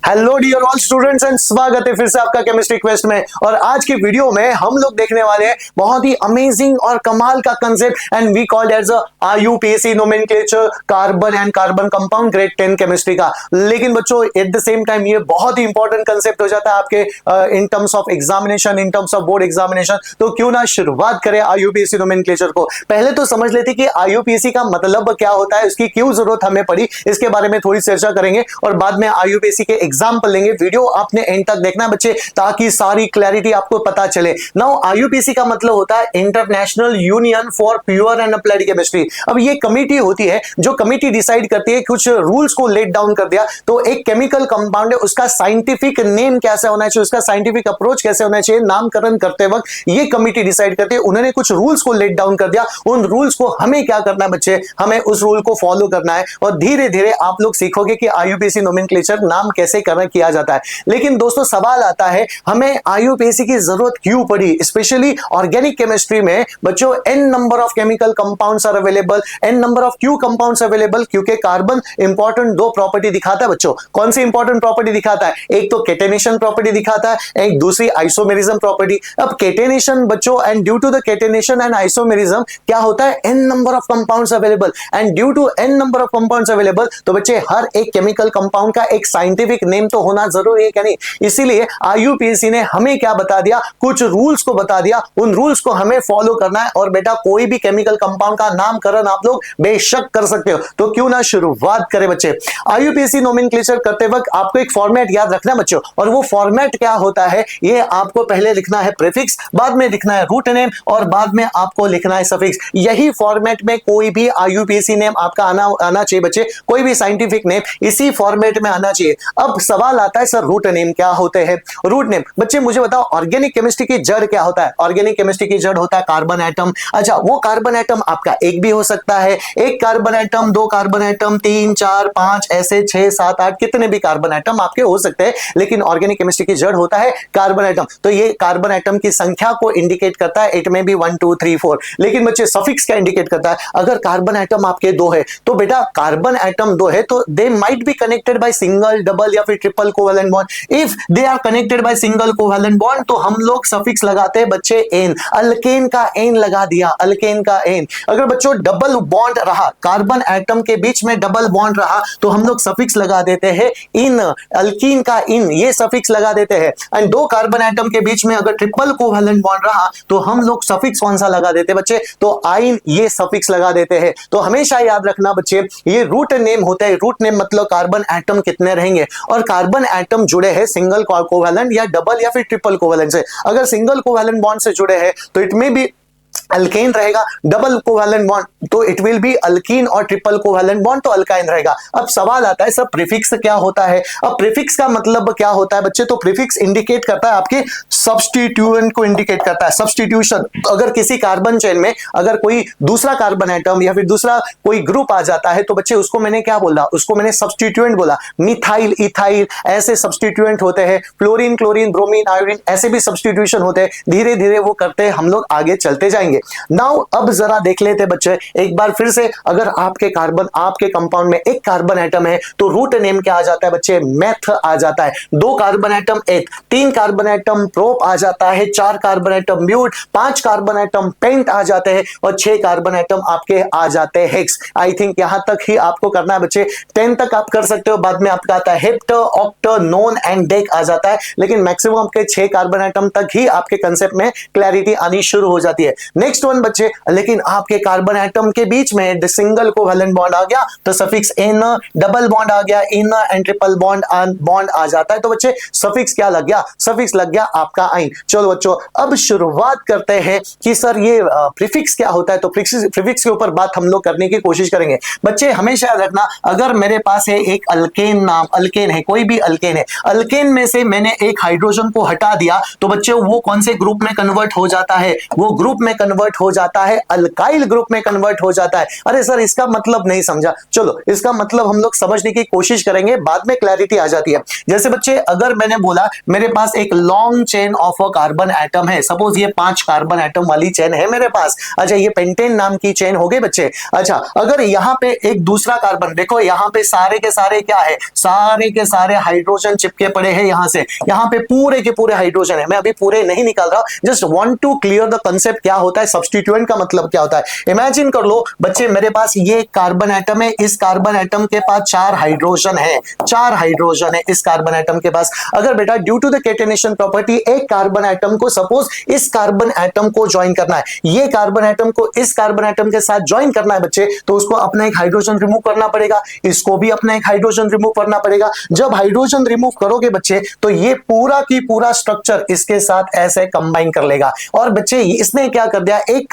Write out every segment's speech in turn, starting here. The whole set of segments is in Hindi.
Hello dear all students and स्वागत है फिर से आपका केमिस्ट्री क्वेस्ट में। और आज की वीडियो में हम लोग देखने वाले हैं बहुत ही अमेजिंग और कमाल का concept and we called as IUPAC nomenclature carbon and carbon compound grade 10 chemistry का। लेकिन बच्चों एट द सेम टाइम ये बहुत ही इंपॉर्टेंट कंसेप्ट हो जाता है आपके in terms of examination, in terms of board examination. तो क्यों ना शुरुआत करें आईयूपीएसी नोमेनक्लेचर को। पहले तो समझ लेते कि आईयूपीएसी का मतलब क्या होता है, उसकी क्यों जरूरत हमें पड़ी, इसके बारे में थोड़ी चर्चा करेंगे और बाद में आईयूपीएसी के एग्जाम्पल लेंगे। वीडियो आपने एंड तक देखना है बच्चे, ताकि सारी क्लैरिटी आपको पता चले। नाउ आईयूपीएसी का मतलब होता है international union for pure and applied chemistry. अब ये कमेटी होती है जो कमेटी डिसाइड करती है, कुछ रूल्स को लेट डाउन कर दिया तो एक केमिकल कंपाउंड है उसका साइंटिफिक नेम कैसे होना चाहिए, उसका साइंटिफिक अप्रोच कैसे होना चाहिए, नामकरण करते वक्त ये कमेटी डिसाइड करती है। उन्होंने कुछ रूल्स को लेट डाउन कर दिया, उन रूल्स को हमें क्या करना है बच्चे, हमें उस रूल को फॉलो करना है और धीरे धीरे आप लोग सीखोगे कि आईयूपीएसी नोमेनक्लेचर नाम कैसे किया जाता है। लेकिन दोस्तों सवाल आता है हमें आईयूपीएसी की जरूरत क्यों पड़ी, स्पेशली ऑर्गेनिक केमिस्ट्री में बच्चों। N number of chemical compounds are available, n number of Q compounds available, क्योंकि कार्बन इंपॉर्टेंट दो प्रॉपर्टी दिखाता है बच्चों। कौन सी इंपॉर्टेंट प्रॉपर्टी दिखाता है? एक तो केटेनेशन प्रॉपर्टी दिखाता है, एक दूसरी आइसोमेरिज्म प्रॉपर्टी। अब केटेनेशन बच्चों, and due to the catenation and isomerism क्या होता है, n number of compounds available, and due to n number of compounds available तो बच्चे हर एक केमिकल कंपाउंड का एक साइंटिफिक नेम तो होना जरूरी है क्या नहीं। इसीलिए आईयूपीएसी ने हमें क्या बता दिया, कुछ रूल्स को बता दिया, उन रूल्स को हमें फॉलो करना है। और बेटा कोई भी केमिकल कंपाउंड का नामकरण आप लोग बेशक कर सकते हो। तो क्यों ना शुरुआत करें बच्चे। आईयूपीएसी नोमेनक्लेचर करते वक्त आपको एक फॉर्मेट याद रखना है बच्चों, और वो फॉर्मेट क्या होता है, ये आपको पहले लिखना है प्रीफिक्स, बाद में लिखना है रूट नेम और बाद में आपको लिखना है सफिक्स। यही फॉर्मेट में कोई भी आईयूपीएसी नेम आपका आना चाहिए बच्चे, कोई भी साइंटिफिक नेम इसी फॉर्मेट में आना चाहिए। अब सवाल आता है सर रूट नेम क्या होते हैं? रूट नेम बच्चे मुझे बताओ, ऑर्गेनिक केमिस्ट्री की जड़ क्या होता है? ऑर्गेनिक केमिस्ट्री की जड़ होता है कार्बन एटम। अच्छा, वो कार्बन एटम आपका एक भी हो सकता है, एक कार्बन एटम, दो कार्बन एटम, 3 4 5 ऐसे 6 7 8 कितने भी कार्बन एटम आपके हो सकते हैं, लेकिन ऑर्गेनिक केमिस्ट्री की जड़ होता है कार्बन एटम। तो ये कार्बन एटम की संख्या को इंडिकेट करता है, इट में भी 1 2 3 4। लेकिन बच्चे सफिक्स क्या इंडिकेट करता है? अगर कार्बन एटम आपके दो है तो बेटा कार्बन एटम दो है तो they might be connected by single, double या फिर triple covalent bond. If they are connected by single covalent bond तो हम लोग सफिक्स लगाते हैं बच्चे एन, अल्केन का एन लगा दिया, अल्केन का एन। अगर बच्चों डबल बॉन्ड रहा, कार्बन एटम के बीच में डबल बॉन्ड रहा तो हम लोग सफिक्स लगा देते हैं इन, अल्कीन का इन, ये सफिक्स लगा देते हैं। एंड दो कार्बन एटम के बीच में अगर ट्रिपल कोवेलेंट बॉन्ड रहा तो हम लोग सफिक्स कौन सा लगा देते हैं बच्चे, तो आइन, ये सफिक्स लगा देते हैं। तो हमेशा याद रखना बच्चे, ये रूट नेम होता है। रूट नेम मतलब कार्बन एटम कितने रहेंगे, और कार्बन एटम जुड़े हैं सिंगल कोवेलेंट या डबल या फिर ट्रिपल कोवेलेंट से। अगर सिंगल कोवेलेंट बॉन्ड से जुड़े हैं तो इट में भी अल्केन रहेगा, डबल कोवेलेंट बॉन्ड तो इट विल बी अल्कीन और ट्रिपल कोवेलेंट बॉन्ड तो अल्काइन रहेगा। अब सवाल आता है सर प्रीफिक्स क्या होता है? अब प्रीफिक्स का मतलब क्या होता है बच्चे? तो प्रीफिक्स इंडिकेट करता है आपके सब्स्टिट्यूएंट को इंडिकेट करता है, सब्स्टिट्यूशन। अगर किसी कार्बन चेन में अगर कोई दूसरा कार्बन एटम या फिर दूसरा कोई ग्रुप आ जाता है तो बच्चे उसको मैंने क्या बोला, उसको मैंने सब्स्टिट्यूएंट बोला। मिथाइल, इथाइल ऐसे सब्स्टिट्यूएंट होते हैं, फ्लोरीन, क्लोरीन, ब्रोमीन, आयोडीन ऐसे भी सब्स्टिट्यूशन होते हैं। धीरे धीरे वो करते हैं, हम लोग आगे चलते जाएंगे। नाउ अब जरा देख लेते बच्चे एक बार फिर से, अगर आपके कार्बन, आपके कंपाउंड में एक कार्बन एटम है तो रूट नेम क्या आ जाता है बच्चे? मेथ आ जाता है। दो कार्बन एटम एक, 3 कार्बन एटम प्रोप आ जाता है, 4 carbon atom but, 5 carbon atom pent आ जाते हैं और 6 कार्बन एटम आपके आ जाते हैं हेक्स। आई थिंक यहां तक ही आपको करना है बच्चे, 10 तक आप कर सकते हो, बाद में आपका आता है hept, oct, non and dec आ जाता है। लेकिन मैक्सिमम आपके 6 कार्बन एटम तक ही आपके कंसेप्ट में क्लैरिटी आनी शुरू हो जाती है। नेक्स्ट वन बच्चे, लेकिन आपके कार्बन एटम के बीच में सिंगल कोवेलेंट बॉन्ड आ गया तो सफिक्स एन, डबल बॉन्ड आ गया इन एंड ट्रिपल बॉन्ड आ जाता है तो बच्चे सफिक्स क्या लग गया? सफिक्स लग गया आपका आइन। चलो बच्चों अब शुरुआत करते हैं कि सर ये प्रीफिक्स क्या होता है। तो प्रीफिक्स के ऊपर बात हम लोग करने की कोशिश करेंगे बच्चे। हमेशा याद रखना, अगर मेरे पास है एक अल्केन नाम, अल्केन है, कोई भी अल्केन है, अल्केन में से मैंने एक हाइड्रोजन को हटा दिया तो बच्चे वो कौन से ग्रुप में कन्वर्ट हो जाता है? वो ग्रुप में कन्वर्ट कन्वर्ट हो जाता है, अल्काइल ग्रुप में कन्वर्ट हो जाता है। अरे सर इसका मतलब नहीं समझा, चलो इसका मतलब हम लोग समझने की कोशिश करेंगे, बाद में क्लैरिटी आ जाती है। जैसे बच्चे अगर मैंने बोला मेरे पास एक long chain of a carbon atom है, सपोज ये 5 कार्बन एटम वाली चेन है मेरे पास। अच्छा ये पेंटेन नाम की चेन हो गई बच्चे। अच्छा अगर यहां पे एक दूसरा कार्बन, देखो यहां पे सारे के सारे क्या है, सारे के सारे हाइड्रोजन चिपके पड़े हैं यहां से, यहां पे पूरे के पूरे हाइड्रोजन है। मैं अभी पूरे नहीं निकाल रहा, just want to clear the concept क्या होता है, सब्स्टिट्यूएंट का मतलब क्या होता है। इमेजिन कर लो बच्चे मेरे पास ये कार्बन एटम है, इस कार्बन एटम के पास 4 हाइड्रोजन है, 4 हाइड्रोजन है इस कार्बन एटम के पास। अगर बेटा due to the catenation property एक कार्बन एटम को सपोज इस कार्बन एटम को ज्वाइन करना है, ये कार्बन एटम को इस कार्बन एटम के साथ ज्वाइन करना है बच्चे, तो उसको अपना एक हाइड्रोजन रिमूव करना पड़ेगा, इसको भी अपना एक हाइड्रोजन रिमूव करना पड़ेगा। जब हाइड्रोजन रिमूव करोगे बच्चे तो ये पूरा की पूरा स्ट्रक्चर इसके साथ ऐसे कंबाइन कर लेगा। और बच्चे इसने क्या कर दिया, एक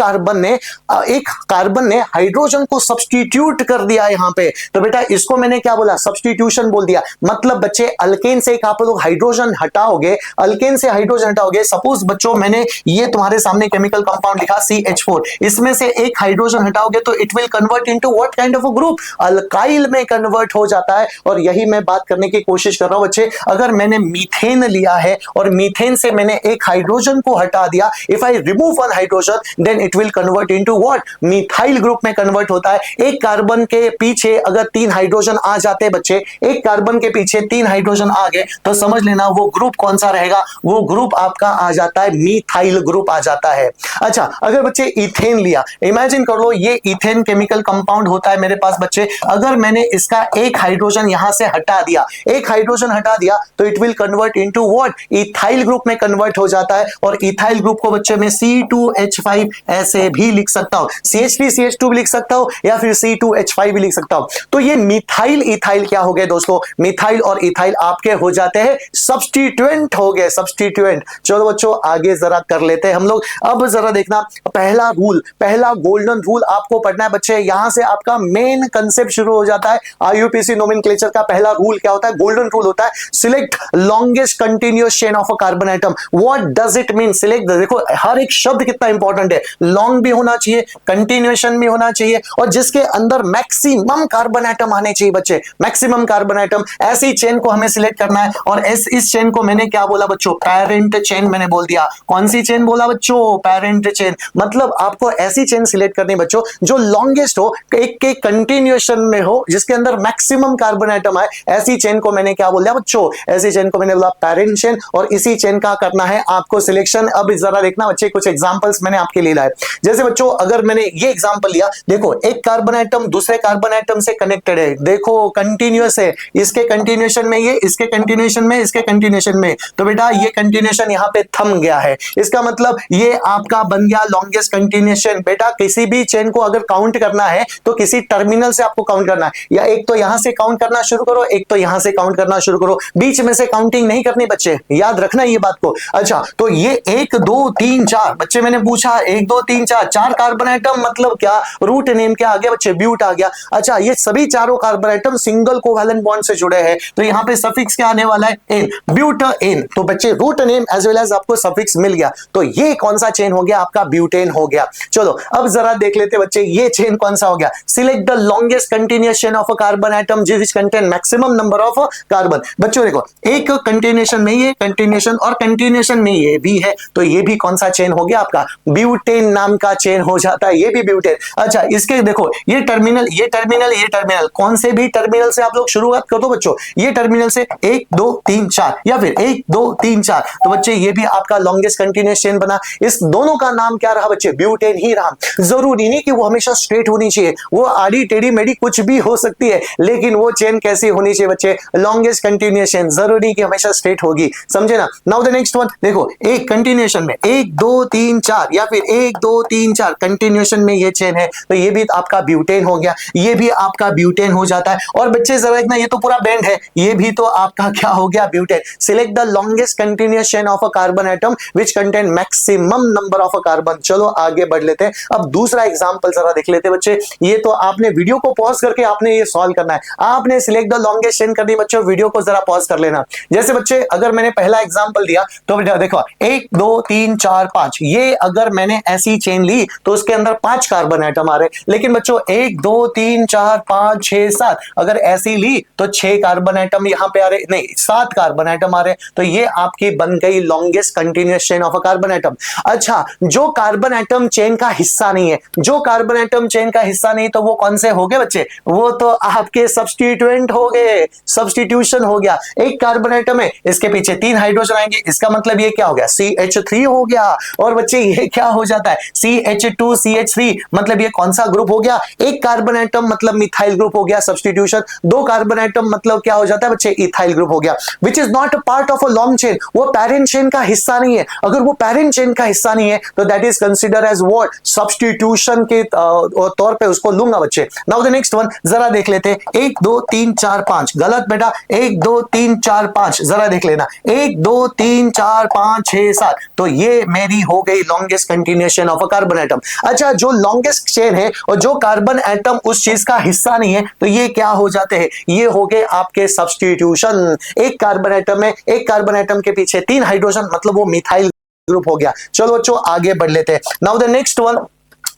कार्बन ने हाइड्रोजन को सब्स्टिट्यूट कर दिया यहां पे, तो बेटा इसको मैंने क्या बोला, सब्स्टिट्यूशन बोल दिया। मतलब बच्चे अल्केन से आप लोग हाइड्रोजन हटाओगे, अल्केन से हाइड्रोजन हटाओगे, सपोज बच्चों मैंने ये तुम्हारे सामने केमिकल कंपाउंड लिखा CH4, इसमें से एक हाइड्रोजन हटाओगे तो it will convert into what kind of a group, alkyl में कन्वर्ट हो जाता है। और यही मैं बात करने की कोशिश कर रहा हूं बच्चे। अगर मैंने मीथेन लिया है और मीथेन से मैंने एक हाइड्रोजन को हटा दिया, if I remove one hydrogen then it will convert into what, methyl group में कन्वर्ट होता है। एक कार्बन के पीछे अगर 3 हाइड्रोजन आ जाते बच्चे, एक कार्बन के पीछे 3 हाइड्रोजन आ गए तो समझ लेना वो ग्रुप कौन सा रहेगा, वो ग्रुप आपका आ जाता है मिथाइल ग्रुप आ जाता है। अच्छा अगर बच्चे इथेन लिया, इमेजिन कर लो ये इथेन केमिकल कंपाउंड होता है मेरे पास बच्चे। अगर मैंने इसका एक हाइड्रोजन यहां से हटा दिया, एक हाइड्रोजन हटा दिया तो it will convert into what, ethyl group में कन्वर्ट हो जाता है। और इथाइल ग्रुप को बच्चे में C2H5 ऐसे भी लिख सकता हूं, CH3CH2 भी लिख सकता हूं या फिर C2H5 भी लिख सकता हूं। तो ये मिथाइल इथाइल क्या हो गए दोस्तों, मिथाइल और इथाइल आपके हो जाते हैं सब्स्टिट्यूएंट हो गए, सब्स्टिट्यूएंट। चलो बच्चों आगे जरा कर लेते हैं हम लोग। अब जरा देखना पहला रूल, पहला गोल्डन रूल आपको पढ़ना है बच्चे। यहां से आपका मेन कंसेप्ट शुरू हो जाता है। IUPAC नोमेनक्लेचर का पहला रूल क्या होता है, गोल्डन रूल होता है, select longest continuous chain of a carbon atom. What does it mean, select, देखो हर एक शब्द कितना इंपॉर्टेंट है, लॉन्ग भी होना चाहिए, कंटिन्यूएशन भी होना चाहिए और जिसके अंदर मैक्सिमम कार्बन एटम आने चाहिए बच्चे, मैक्सिमम कार्बन एटम। ऐसी चेन को हमें सिलेक्ट करना है। और इस चेन को मैंने क्या बोला बच्चों, पेरेंट चेन मैंने बोल दिया। कौन सी चेन बोला बच्चों, पेरेंट चेन। मतलब आपको ऐसी चेन सिलेक्ट करनी बच्चों जो लॉन्गेस्ट हो, एक के कंटिन्यूएशन में हो, जिसके अंदर मैक्सिमम कार्बन एटम आए, ऐसी चेन को मैंने क्या बोल दिया बच्चों, ऐसी चेन को मैंने बोला पेरेंट चेन। और इसी चेन का करना है आपको सिलेक्शन। अब जरा देखना बच्चे, कुछ एग्जांपल्स मैंने आपके लिए लाए। जैसे बच्चों अगर मैंने ये एग्जांपल लिया, देखो एक कार्बन एटम दूसरे कार्बन एटम से कनेक्टेड है, देखो कंटिन्यूअस है, इसके कंटिन्यूएशन में ये, इसके कंटिन्यूएशन में, इसके कंटिन्यूएशन में, तो बेटा ये कंटिन्यूएशन यहां पे थम गया है। इसका मतलब ये आपका बन गया लॉन्गेस्ट कंटिन्यूएशन। बेटा किसी भी चेन को अगर काउंट करना है तो किसी टर्मिनल से आपको काउंट करना है, या एक तो यहां से काउंट करना शुरू करो, एक तो यहां से काउंट करना शुरू करो, बीच में से काउंटिंग नहीं करनी बच्चे, याद रखना ये बात को। अच्छा तो ये 1 2 3 4 बच्चे मैंने पूछा 1 2 3 4 4 कार्बन एटम, मतलब क्या, रूट नेम क्या आ गया बच्चे, ब्यूट आ गया। अच्छा ये सभी चारों carbon atom single covalent bond से जुड़े हैं, तो यहां पे सफिक्स क्या आने वाला है, एन, ब्यूटेन। तो बच्चे root name as well as आपको सफिक्स मिल गया, तो ये कौन सा चेन हो गया, आपका ब्यूटेन हो गया। चलो अब जरा देख लेते बच्चे ये चेन कौन सा हो गया, select the longest continuous chain of a carbon atom which contain maximum number of carbon. बच्चों देखो एक कंटिन्यूएशन में ये कंटिन्यूएशन और कंटिन्यूएशन में ये भी है, तो ये भी कौन सा चेन हो गया आपका, ब्यूटेन नाम का चेन हो जाता है, ये भी ब्यूटेन। अच्छा इसके देखो ये टर्मिनल, ये टर्मिनल, ये टर्मिनल, कौन से भी टर्मिनल से आप लोग शुरुआत कर दो बच्चों, ये टर्मिनल से 1 2 3 4 या फिर 1 2 3 4, तो बच्चे ये भी आपका लॉन्गेस्ट कंटिन्यूअस चेन बना। इस दोनों का नाम क्या रहा बच्चे, ब्यूटेन ही रहा। जरूरी नहीं कि वो हमेशा स्ट्रेट होनी चाहिए, वो आड़ी टेढ़ी मेढ़ी कुछ भी हो सकती है, लेकिन वो चेन कैसी होनी चाहिए बच्चे, लॉन्गेस्ट कंटिन्यूअस चेन, जरूरी कि हमेशा स्ट्रेट होगी, समझे ना। नाउ द नेक्स्ट वन देखो, एक कंटिन्यूएशन में 1 2 3 4 या फिर 1 2 3 4 कंटिन्यूएशन में ये चेन है, तो ये भी आपका ब्यूटेन हो गया, ये भी आपका ब्यूटेन हो जाता है। और बच्चे जरा देखना ये तो पूरा बैंड है, ये भी तो आपका क्या हो गया, butane. Select the longest continuous chain of a carbon atom which contain maximum number of a carbon. चलो आगे बढ़ लेते हैं। अब दूसरा एग्जांपल जरा देख लेते हैं बच्चे। ये तो आपने वीडियो को पॉज करके आपने ये सॉल्व करना है, आपने सिलेक्ट द लॉन्गेस्ट चेन करनी बच्चों, वीडियो को जरा पॉज कर लेना। जैसे बच्चे अगर मैंने पहला एग्जांपल दिया तो देखो 1 2 3 4 5, ये अगर मैंने मैंने ऐसी चेन ली तो उसके अंदर 5 कार्बन एटम आ रहे, लेकिन बच्चों 1 2 3 4 5 6 7 अगर ऐसी ली तो 6 कार्बन एटम यहां पे आ रहे, नहीं 7 कार्बन एटम आ रहे, तो ये आपकी बन गई longest continuous chain of a carbon atom. अच्छा, जो कार्बन एटम चेन का हिस्सा नहीं है, जो कार्बन एटम चेन का हिस्सा नहीं, तो वो कौन से हो गए बच्चे? वो तो आपके सब्स्टिट्यूएंट हो गए, सब्स्टिट्यूशन हो गया। एक कार्बन एटम है, इसके पीछे 3 हाइड्रोजन आएंगे, इसका मतलब ये क्या हो गया? CH3 हो गया। और बच्चे ये क्या हो जाता है? CH2CH3, मतलब ये कौन सा ग्रुप हो गया? एक कार्बन एटम मतलब मिथाइल ग्रुप हो गया, सब्स्टिट्यूशन। 2 कार्बन एटम मतलब क्या हो जाता है बच्चे? इथाइल ग्रुप हो गया, विच is not a part of a long chain. वो पैरेंट चेन का हिस्सा नहीं है। अगर वो पैरेंट चेन का हिस्सा नहीं है तो that is consider as what? Substitution के तौर पे उसको लूंगा बच्चे। नाउ द नेक्स्ट वन जरा देख लेते हैं। 1 2 3 4 5, गलत बेटा। 1 2 3 4 5 जरा देख लेना। 1 2 3 4 5 6 7, तो ये मेरी हो गई longest continuation of a carbon atom. अच्छा, जो लॉन्गेस्ट चेन है और जो कार्बन एटम उस चीज का हिस्सा नहीं है, तो ये क्या हो जाते हैं? ये हो गए आपके सब्स्टिट्यूशन। एक कार्बन एटम में, एक कार्बन एटम के पीछे 3 हाइड्रोजन, मतलब वो मिथाइल ग्रुप हो गया। चलो बच्चों आगे बढ़ लेते हैं। Now the next one,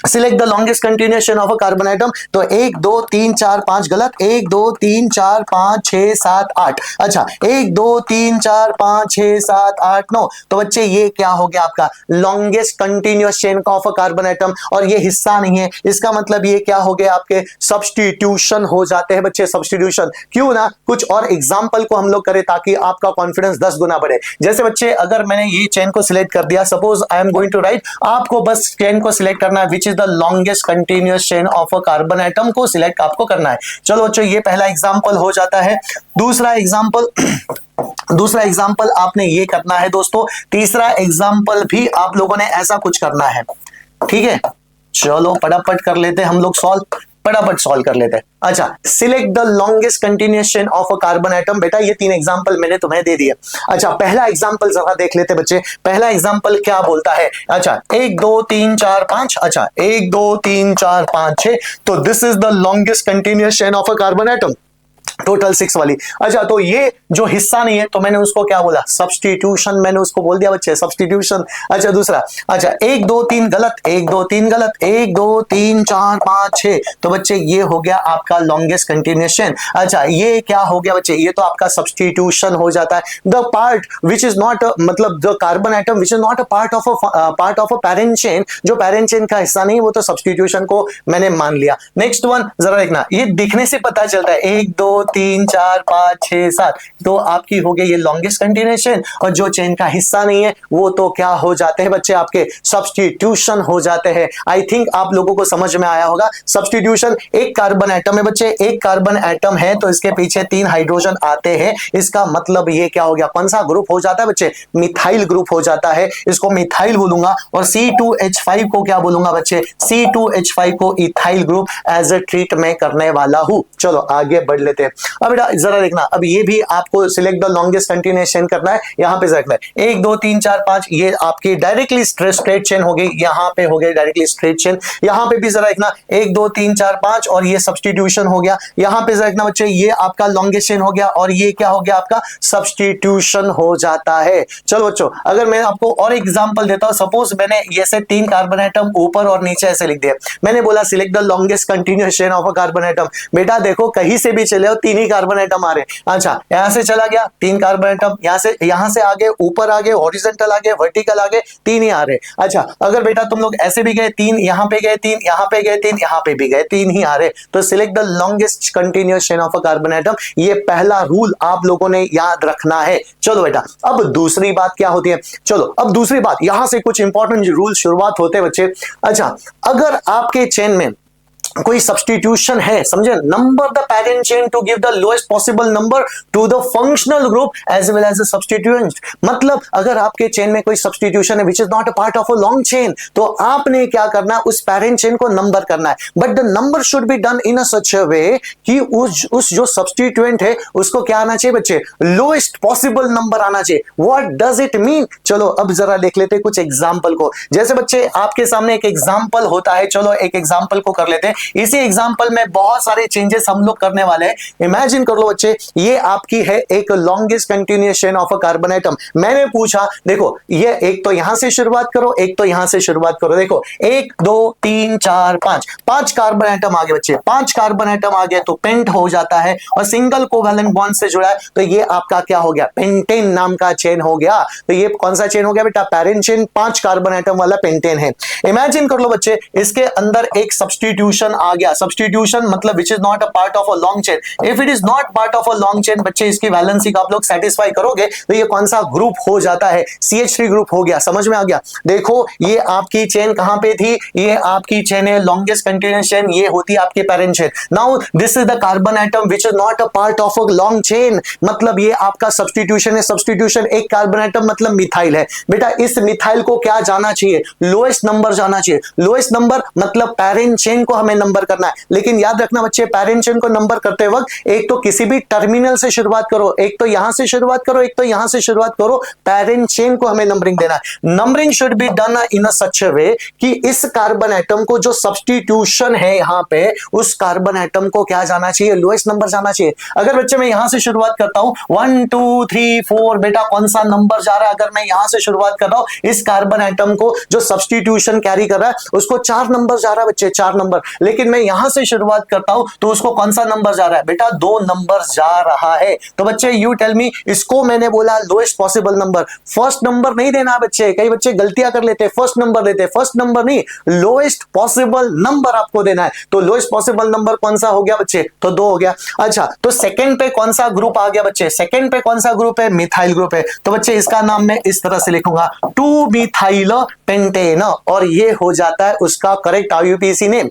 select the longest continuation of a carbon atom. तो 1 2 3 4 5 गलत। 1 2 3 4 5 6 7 8। अच्छा, 1 2 3 4 5 6 7 8 9, तो बच्चे ये क्या हो गया आपका? Longest continuous chain of a carbon atom, और ये हिस्सा नहीं है, इसका मतलब ये क्या हो गया आपके? सब्स्टिट्यूशन हो जाते हैं बच्चे, सब्स्टिट्यूशन। क्यों ना कुछ और एग्जांपल को हम लोग करें ताकि आपका कॉन्फिडेंस 10 गुना बढ़े। जैसे बच्चे अगर मैंने ये चेन को सिलेक्ट कर दिया, suppose I am going to write, आपको बस चेन को सिलेक्ट करना है which the longest continuous chain of a carbon atom को सिलेक्ट आपको करना है। चलो बच्चों ये पहला एग्जांपल हो जाता है। दूसरा एग्जांपल आपने ये करना है दोस्तों। तीसरा एग्जांपल भी आप लोगों ने ऐसा कुछ करना है, ठीक है? चलो फटाफट कर लेते हैं हम लोग सॉल्व, फटाफट सॉल्व कर लेते हैं। अच्छा, select the longest continuous chain of a carbon atom. बेटा ये 3 एग्जांपल मैंने तुम्हें दे दिए। अच्छा, पहला एग्जांपल जरा देख लेते बच्चे। पहला एग्जांपल क्या बोलता है? अच्छा, 1 2 3 4 5। अच्छा, 1 2 3 4 5 6, तो this is the longest continuous chain of a carbon atom, total 6 वाली। अच्छा, तो ये जो हिस्सा नहीं है तो मैंने उसको क्या बोला? सब्स्टिट्यूशन, मैंने उसको बोल दिया बच्चे, सब्स्टिट्यूशन। अच्छा, दूसरा, अच्छा 1 2 3 गलत, 1 2 3 गलत, 1 2 3 4 5 6, तो बच्चे ये हो गया आपका लॉन्गेस्ट कंटिन्यूएशन। अच्छा, ये क्या हो गया बच्चे? ये तो आपका सब्स्टिट्यूशन हो जाता है। The part which is not, मतलब the carbon atom which is not a part of a parent chain, जो पैरेंट चेन का हिस्सा नहीं, वो तो सब्स्टिट्यूशन को मैंने मान लिया। नेक्स्ट वन जरा देखना, ये दिखने से पता चलता है 1 2 3 4 5 6 7, तो आपकी हो गई ये लॉन्गेस्ट कंटिन्यूएशन, और जो चेन का हिस्सा नहीं है वो तो क्या हो जाते हैं बच्चे? आपके सब्स्टिट्यूशन हो जाते हैं। आई थिंक आप लोगों को समझ में आया होगा। सब्स्टिट्यूशन, एक कार्बन एटम है बच्चे, एक कार्बन एटम है तो इसके पीछे 3 हाइड्रोजन आते हैं, इसका मतलब ये क्या हो गया? कौन सा ग्रुप हो जाता है बच्चे? मिथाइल ग्रुप हो जाता है। इसको मिथाइल बोलूंगा, और C2H5 को क्या बोलूंगा बच्चे? C2H5 को ethyl group as a treat में करने वाला हूं। चलो आगे बढ़ लेते हैं। अब बेटा जरा देखना, अब ये भी आपको सिलेक्ट द लॉन्गेस्ट कंटिन्यूएशन करना है। यहां पे रखना है 1 2 3 4 5, ये आपकी डायरेक्टली स्ट्रेट चेन हो गई, यहां पे हो गई डायरेक्टली स्ट्रेट चेन। यहां पे भी जरा देखना 1 2 3 4 5, और ये सब्स्टिट्यूशन हो गया। यहां पे जरा देखना बच्चे, ये आपका लॉन्गेस्ट चेन हो गया, और ये क्या हो गया? आपका सब्स्टिट्यूशन हो जाता है। चलो बच्चों, अगर मैं आपको और एग्जांपल देता हूं, सपोज मैंने ऐसे 3 कार्बन एटम ऊपर और नीचे ऐसे लिख दिए, मैंने बोला select the longest continuation of a carbon atom. बेटा देखो कहीं से भी चले हो 3 ही कार्बन एटम आ रहे। अच्छा, यहां से चला गया 3 कार्बन एटम, यहां से आगे, ऊपर आगे, हॉरिजॉन्टल आगे, वर्टिकल आगे, 3 ही आ रहे। अच्छा, अगर बेटा तुम लोग ऐसे भी गए 3, यहां पे गए 3, यहां पे गए 3, यहां पे भी गए 3 ही आ रहे, तो select the longest continuous chain of a carbon atom. ये पहला रूल आप लोगों ने याद रखना है। चलो बेटा, अब दूसरी बात क्या होती है? चलो अब दूसरी बात, यहां से कुछ इंपॉर्टेंट रूल शुरुआत होते हैं बच्चे। अच्छा, अगर आपके चेन में कोई सब्स्टिट्यूशन है, समझे, number the parent chain to give the lowest possible number to the functional group as well as the substituent. मतलब अगर आपके चेन में कोई सब्स्टिट्यूशन है which is not a part of a long chain, तो आपने क्या करना है? उस पैरेंट चेन को नंबर करना है, but the number should be done in a such a way कि उस जो सब्स्टिट्यूएंट है उसको क्या आना चाहिए बच्चे? लोएस्ट पॉसिबल नंबर आना चाहिए। What does it mean? चलो अब जरा देख लेते हैं कुछ एग्जांपल को। जैसे बच्चे आपके सामने एक एग्जांपल होता है, चलो एक एग्जांपल को कर लेते हैं। इसी एग्जांपल में बहुत सारे चेंजेस हम लोग करने वाले हैं। इमेजिन कर लो बच्चे, ये आपकी है एक longest continuous chain of a carbon atom. मैंने पूछा देखो, ये एक तो यहां से शुरुआत करो, एक तो यहां से शुरुआत करो। देखो 1 2 3 4 5, 5 कार्बन एटम आ गए बच्चे। 5 कार्बन एटम आ गए तो पेंट हो जाता है, और सिंगल कोवैलेंट बॉन्ड से जुड़ा है तो ये आपका क्या हो गया, पेंटेन नाम का चेन हो गया। तो ये कौन सा चेन हो गया बेटा, पैरेंट चेन, 5 कार्बन एटम वाला पेंटेन है। इमेजिन कर लो बच्चे, इसके अंदर एक सब्स्टिट्यूशन आ गया। सब्स्टिट्यूशन मतलब which is not a part of a long chain. If it is not part of a long chain बच्चे, इसकी वैलेंसी का आप लोग सेटिस्फाई करोगे तो ये कौन सा ग्रुप हो जाता है, CH3 ग्रुप हो गया। समझ में आ गया। देखो ये आपकी चेन कहां पे थी, ये आपकी चेन है लॉन्गेस्ट कंटिन्यूअस चेन, ये होती है आपकी parent chain. Now this is the carbon atom which is not a part of a long chain, मतलब ये आपका सब्स्टिट्यूशन है। सब्स्टिट्यूशन एक कार्बन एटम मतलब मिथाइल है बेटा। इस मिथाइल को क्या जाना चाहिए, लोएस्ट नंबर जाना चाहिए। लोएस्ट नंबर मतलब पैरेंट चेन को हमें नंबर करना है। लेकिन याद रखना बच्चे, पैरेंट चेन को नंबर करते वक्त एक तो किसी भी टर्मिनल से शुरुआत करो, एक तो यहां से शुरुआत करो, एक तो यहां से शुरुआत करो। पैरेंट चेन को हमें नंबरिंग देना है। Numbering should be done in a such way कि इस कार्बन एटम को जो सब्स्टिट्यूशन है यहां पे, उस कार्बन एटम को क्या जाना चाहिए, लोएस्ट नंबर जाना चाहिए। अगर बच्चे मैं यहां से शुरुआत करता हूं 1 2 3 4, बेटा कौन सा नंबर जा रहा है। अगर मैं यहां से शुरुआत कर रहा हूं, इस कार्बन एटम को जो सब्स्टिट्यूशन कैरी कर रहा है उसको 4 नंबर जा रहा है बच्चे, 4 नंबर। लेकिन मैं यहां से शुरुआत करता हूं तो उसको कौन सा नंबर जा रहा है बेटा, 2 नंबर जा रहा है। तो बच्चे यू टेल मी, इसको मैंने बोला lowest possible number. First number नहीं देना बच्चे, कई बच्चे गलतियां कर लेते हैं, फर्स्ट नंबर लेते हैं। फर्स्ट नंबर नहीं, लोएस्ट पॉसिबल नंबर आपको देना है। तो लोएस्ट पॉसिबल नंबर कौन सा हो गया बच्चे, तो 2 हो गया। अच्छा, तो सेकंड पे कौन सा ग्रुप आ गया बच्चे, सेकंड पे कौन सा ग्रुप है, मिथाइल ग्रुप है। तो बच्चे इसका नाम मैं इस तरह से लिखूंगा, 2 मिथाइल पेंटेन, और ये हो जाता है उसका करेक्ट IUPAC नेम।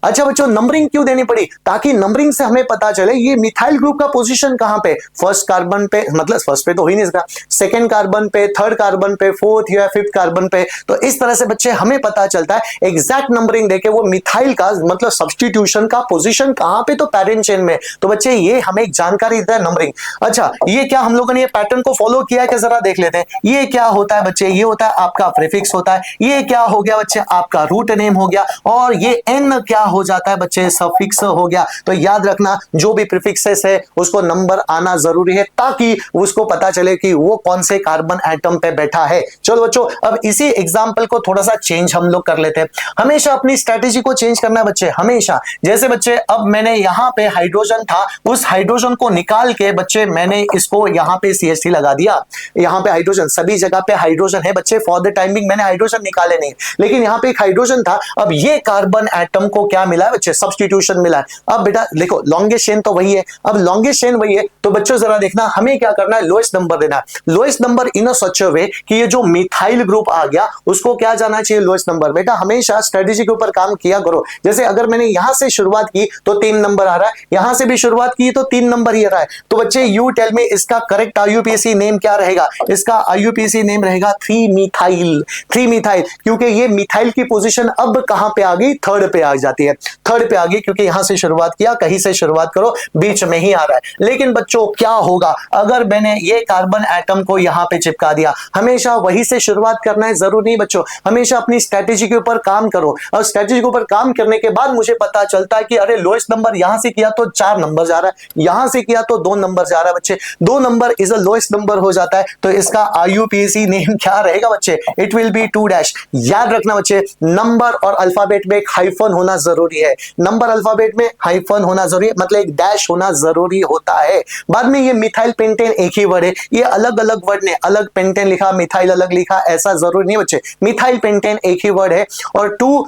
अच्छा बच्चों, नंबरिंग क्यों देनी पड़ी, ताकि नंबरिंग से हमें पता चले ये मिथाइल ग्रुप का पोजीशन कहां पे, फर्स्ट कार्बन पे, मतलब फर्स्ट पे तो हो ही नहीं सकता, सेकंड कार्बन पे, थर्ड कार्बन पे, फोर्थ या फिफ्थ कार्बन पे। तो इस तरह से बच्चे हमें पता चलता है एग्जैक्ट नंबरिंग देके वो मिथाइल का मतलब सब्स्टिट्यूशन का पोजीशन कहां पे, तो पैरेंट चेन में। तो बच्चे ये हमें जानकारी देता है नंबरिंग। अच्छा, ये क्या हम लोगों ने ये पैटर्न को फॉलो किया है, जरा देख लेते हैं। ये क्या होता है बच्चे, ये होता है आपका प्रीफिक्स होता है। ये क्या हो गया बच्चे, आपका रूट नेम हो गया। और ये एन क्या हो जाता है बच्चे, सफिक्स हो गया। तो याद रखना, जो भी प्रीफिक्सेस है उसको नंबर आना जरूरी है, ताकि उसको पता चले कि वो कौन से कार्बन एटम पे बैठा है। चलो बच्चों, अब इसी एग्जांपल को थोड़ा सा चेंज हम लोग कर लेते हैं। हमेशा अपनी स्ट्रेटेजी को चेंज करना है बच्चे, हमेशा। जैसे बच्चे, अब मैंने यहां पे हाइड्रोजन था, उस हाइड्रोजन को निकाल के बच्चे मैंने इसको यहां पे CH3 लगा दिया। यहां पे हाइड्रोजन, सभी जगह पे हाइड्रोजन है बच्चे। फॉर द टाइमिंग मैंने हाइड्रोजन निकाले नहीं, लेकिन यहां पे एक हाइड्रोजन था। अब ये कार्बन एटम को क्या मिला है, सब्स्टिट्यूशन मिला है। अब बेटा देखो, लॉन्गेस्ट चेन तो वही है। अब लॉन्गेस्ट चेन वही है, तो बच्चों जरा देखना, हमें क्या करना है, लोएस्ट नंबर देना है। Lowest number in a such way कि ये जो मिथाइल ग्रुप आ गया उसको क्या जाना चाहिए, लोएस्ट नंबर। बेटा हमेशा स्ट्रेटेजी के ऊपर काम किया करो। जैसे अगर मैंने यहां से शुरुआत की तो 3 नंबर आ रहा है, यहां से भी शुरुआत की तो 3 नंबर ही आ रहा है। तो बच्चे यू टेल मी, इसका करेक्ट IUPAC नेम क्या रहेगा, इसका IUPAC नेम रहेगा 3 मिथाइल। 3 मिथाइल, क्योंकि ये मिथाइल की पोजीशन अब कहां पे आ गई, थर्ड पे आ जाती है। थर्ड पे आ गई, क्योंकि यहां से शुरुआत किया, कहीं से शुरुआत करो, बीच में ही आ रहा है। लेकिन बच्चों क्या होगा अगर मैंने ये कार्बन एटम को यहां पे चिपका दिया, हमेशा वहीं से शुरुआत करना है जरूर नहीं बच्चों। हमेशा अपनी स्ट्रेटेजी के ऊपर काम करो, और स्ट्रेटेजी के ऊपर काम करने के बाद मुझे पता चलता है कि अरे लोएस्ट नंबर यहां से किया तो 4 नंबर जा रहा है, यहां से किया तो 2 नंबर जा रहा है बच्चे। 2 number is a lowest number हो जाता है। तो इसका IUPAC नेम क्या रहेगा बच्चे, इट विल बी 2'। याद रखना बच्चे, नंबर और अल्फाबेट में एक हाइफन होना जरूरी है। नंबर अल्फाबेट में हाइफन होना जरूरी है, मतलब एक डैश होना जरूरी होता है। बाद में ये मिथाइल पेंटेन एक ही वर्ड है, ये अलग अलग वर्ड ने, अलग पेंटेन लिखा, मिथाइल अलग लिखा, ऐसा जरूरी नहीं बच्चे। मिथाइल पेंटेन एक ही वर्ड है, और 2